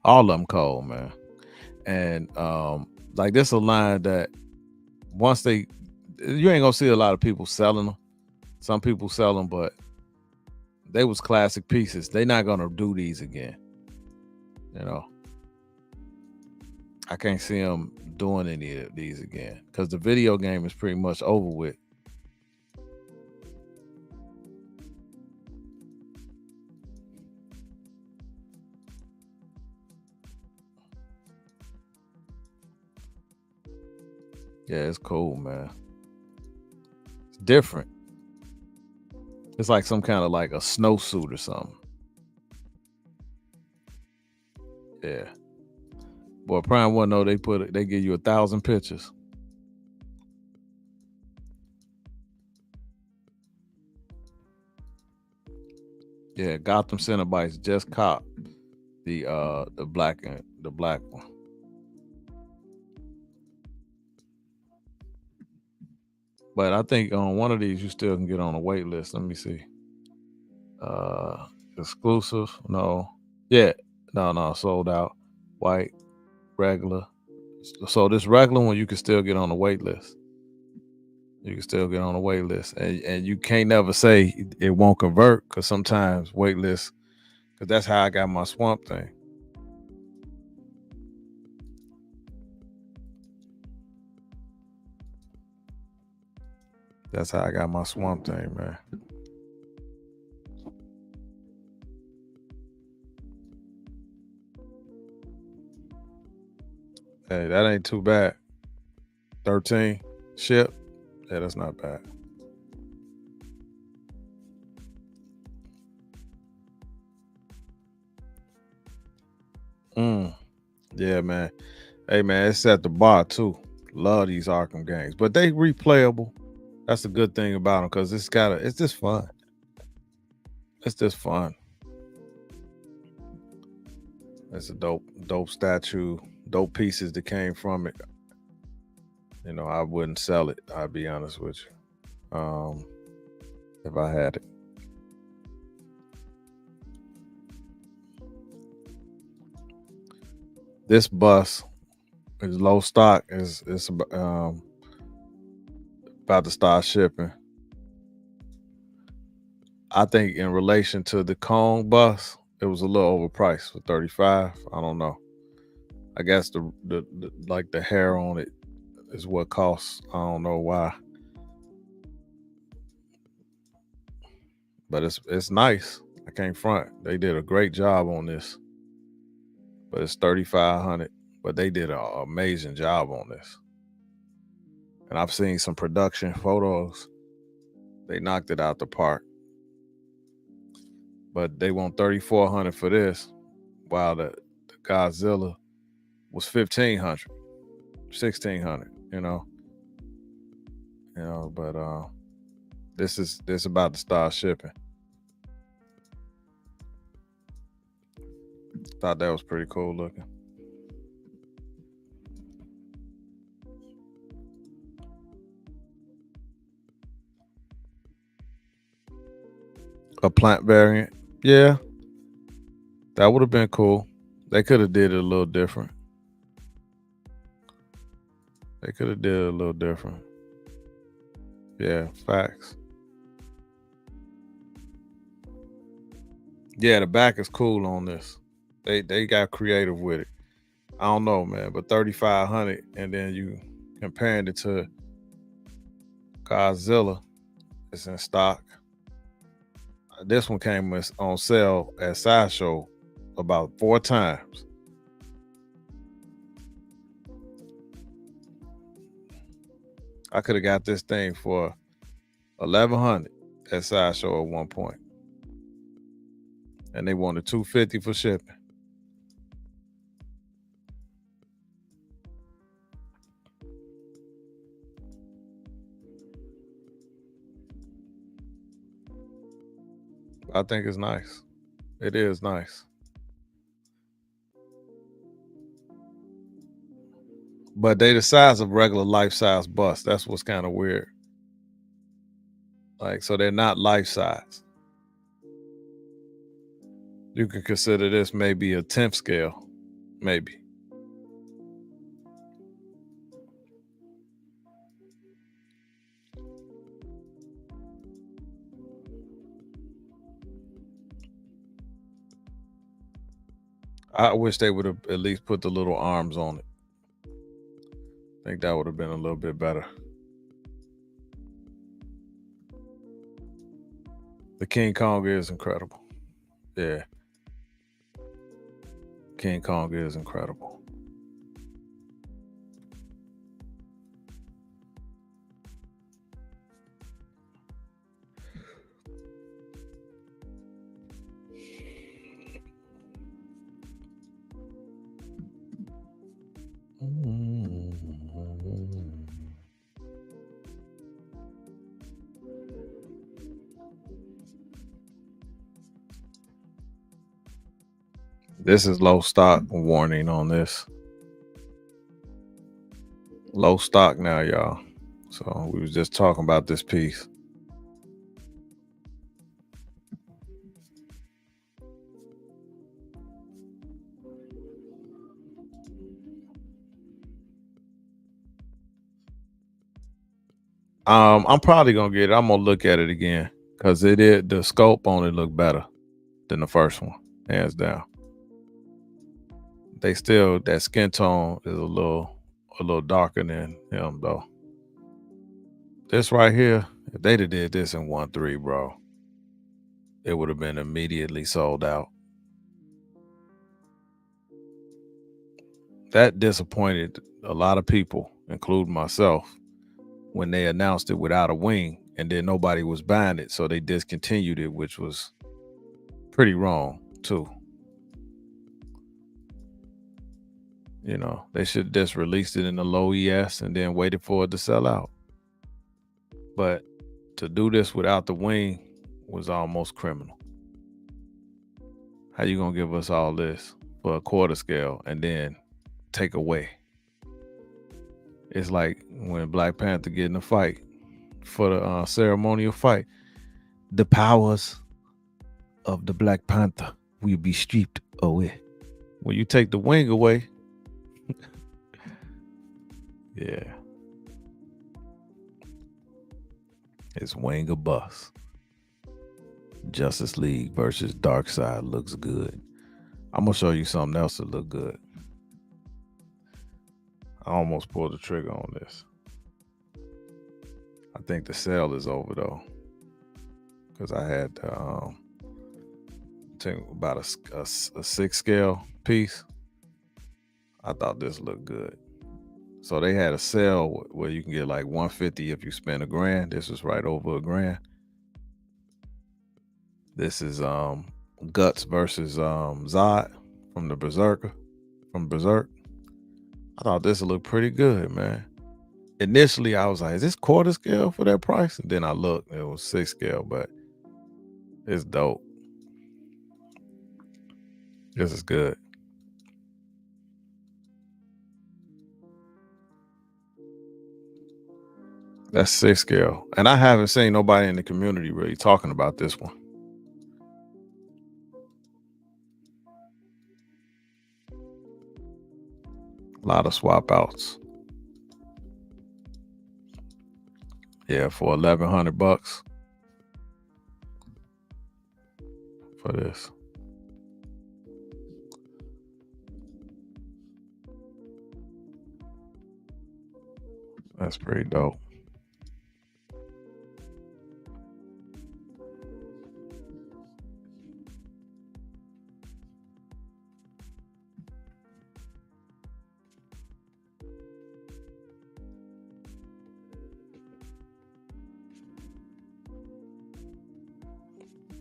All of them cold, man. And like this a line that once you ain't gonna see a lot of people selling them. Some people sell them, but They was classic pieces. They not gonna do these again. You know, I can't see them doing any of these again because the video game is pretty much over with. Yeah, it's cool, man. It's different. It's like some kind of like a snowsuit or something. Yeah. Boy, Prime One though, they give you 1,000 pictures. Yeah, Gotham Cenobites just caught the black one. But I think on one of these you still can get on a wait list. Let me see. Exclusive? No. Yeah. No, sold out. White, regular. So this regular one you can still get on the wait list. You can still get on the wait list. And you can't never say it won't convert because sometimes wait lists, because that's how I got my Swamp Thing. That's how I got my Swamp Thing, man. Hey, that ain't too bad. 13 ship. Yeah, that's not bad. Yeah, man. Hey, man, it's at the bar too. Love these Arkham games, but they replayable. That's a good thing about them because it's just fun. It's just fun. It's a dope statue, dope pieces that came from it. You know, I wouldn't sell it. I'll be honest with you. If I had it. This bus is low stock. It's about to start shipping. I think in relation to the Kong bus, it was a little overpriced for 35. I don't know. I guess the like the hair on it is what costs. I don't know why. But it's nice. I can't front. They did a great job on this. But it's 3,500. But they did an amazing job on this. And I've seen some production photos. They knocked it out the park. But they want 3,400 for this, while the Godzilla was 1,500, 1,600. But this is about to start shipping. Thought that was pretty cool looking. A plant variant, yeah, that would have been cool. They could have did it a little different. Yeah, facts. Yeah, the back is cool on this. They got creative with it. I don't know, man, but 3,500, and then you comparing it to Godzilla, it's in stock. This one came on sale at Sideshow about 4 times. I could have got this thing for 1,100 at Sideshow at one point, and they wanted $250 for shipping. I think it's nice. It is nice. But they the size of regular life-size bus. That's what's kind of weird. Like, so they're not life-size. You could consider this maybe a 10th scale. Maybe. I wish they would have at least put the little arms on it. I think that would have been a little bit better. The King Kong is incredible. Yeah. King Kong is incredible. This is low stock warning on this. Low stock now, y'all. So we was just talking about this piece. I'm probably gonna get it. I'm gonna look at it again because the scope on it look better than the first one, hands down. They still, that skin tone is a little darker than him though. This right here, if they'd have did this in 1.3, bro, it would have been immediately sold out. That disappointed a lot of people, including myself, when they announced it without a wing and then nobody was buying it, so they discontinued it, which was pretty wrong too. You know, they should just released it in the low ES and then waited for it to sell out. But to do this without the wing was almost criminal. How you gonna give us all this for a quarter scale and then take away? It's like when Black Panther get in a fight for the ceremonial fight. The powers of the Black Panther will be stripped away. When you take the wing away, yeah, it's wing or bust. Justice League versus Darkseid looks good. I'm gonna show you something else that look good. I almost pulled the trigger on this. I think the sale is over though, because I had about a 6 scale piece. I thought this looked good. So they had a sale where you can get like 150 if you spend $1,000. This is right over $1,000. This is Guts versus Zod from Berserk. I thought this would look pretty good, man. Initially, I was like, is this quarter scale for that price? And then I looked, it was 6 scale, but it's dope. This is good. That's 6 scale. And I haven't seen nobody in the community really talking about this one. A lot of swap outs. Yeah, for $1,100 for this. That's pretty dope.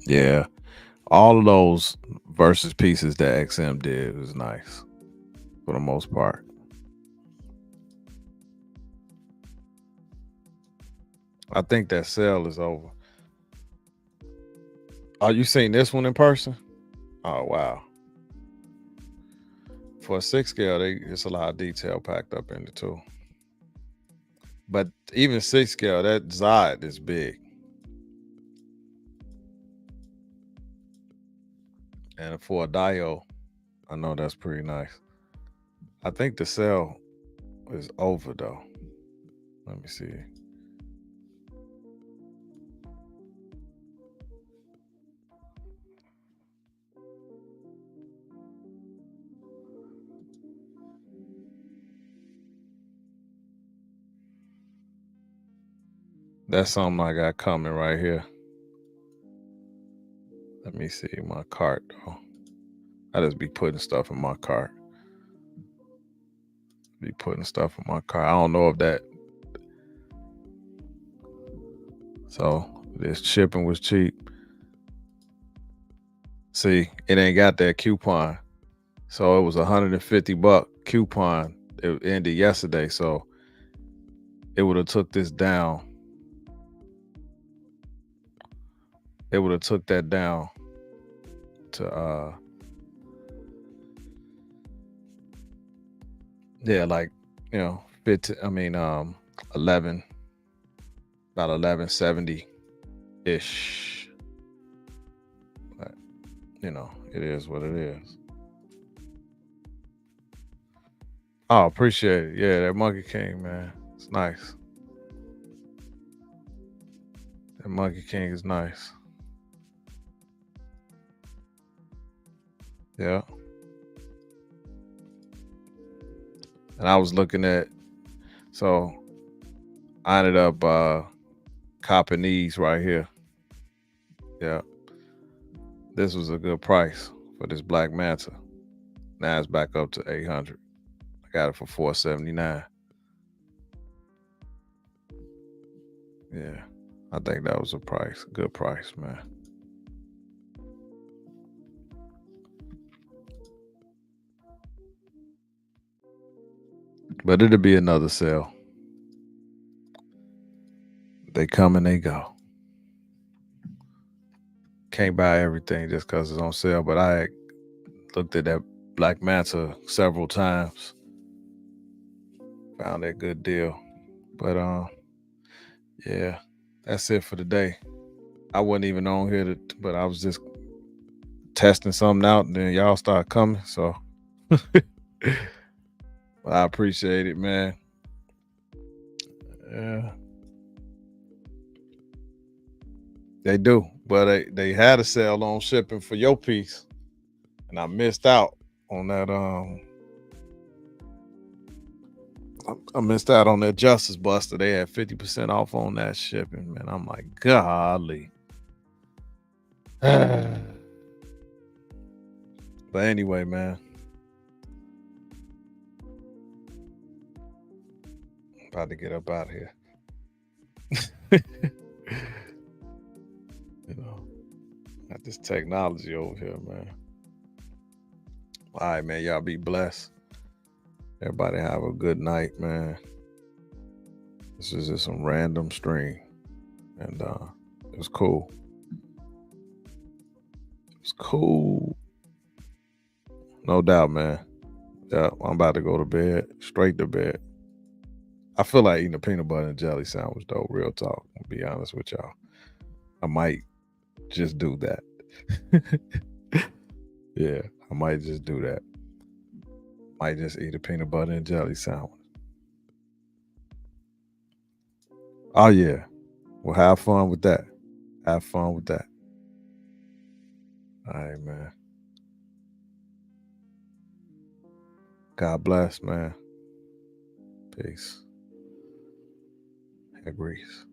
Yeah, all of those versus pieces that XM did was nice for the most part. I think that sale is over. Oh, you seen this one in person? Oh, wow. For a 6 scale, it's a lot of detail packed up in it too. But even 6 scale, that Zod is big. And for a Dio, I know that's pretty nice. I think the sale is over though. Let me see. That's something I got coming right here. Let me see my cart though. I just be putting stuff in my cart. Be putting stuff in my cart. I don't know if that. So this shipping was cheap. See, it ain't got that coupon. So it was $150 coupon. It ended yesterday. So it would have took this down. It would have took that down to like, 15, 11, about 1170 ish. But it is what it is. Oh, appreciate it. Yeah, that Monkey King, man. It's nice. That Monkey King is nice. Yeah. And I was looking at, so I ended up copping these right here. Yeah. This was a good price for this Black Manta. Now it's back up to 800. I got it for $479. Yeah. I think that was a good price, man. But it'll be another sale. They come and they go. Can't buy everything just because it's on sale, but I looked at that Black Manta several times. Found that good deal. But yeah, that's it for today. I wasn't even on here, but I was just testing something out, and then y'all start coming. So I appreciate it, man. Yeah, they do, but they had a sale on shipping for your piece, and I missed out on that. I missed out on that Justice Buster. They had 50% off on that shipping, man. I'm like, golly. But anyway, man. About to get up out of here. Got this technology over here, man. All right, man. Y'all be blessed. Everybody have a good night, man. This is just some random stream. And it was cool. It was cool. No doubt, man. Yeah, I'm about to go to bed. Straight to bed. I feel like eating a peanut butter and jelly sandwich, though. Real talk. I'll be honest with y'all. I might just do that. Yeah, I might just do that. Might just eat a peanut butter and jelly sandwich. Oh, yeah. Well, have fun with that. Have fun with that. All right, man. God bless, man. Peace. Agrees.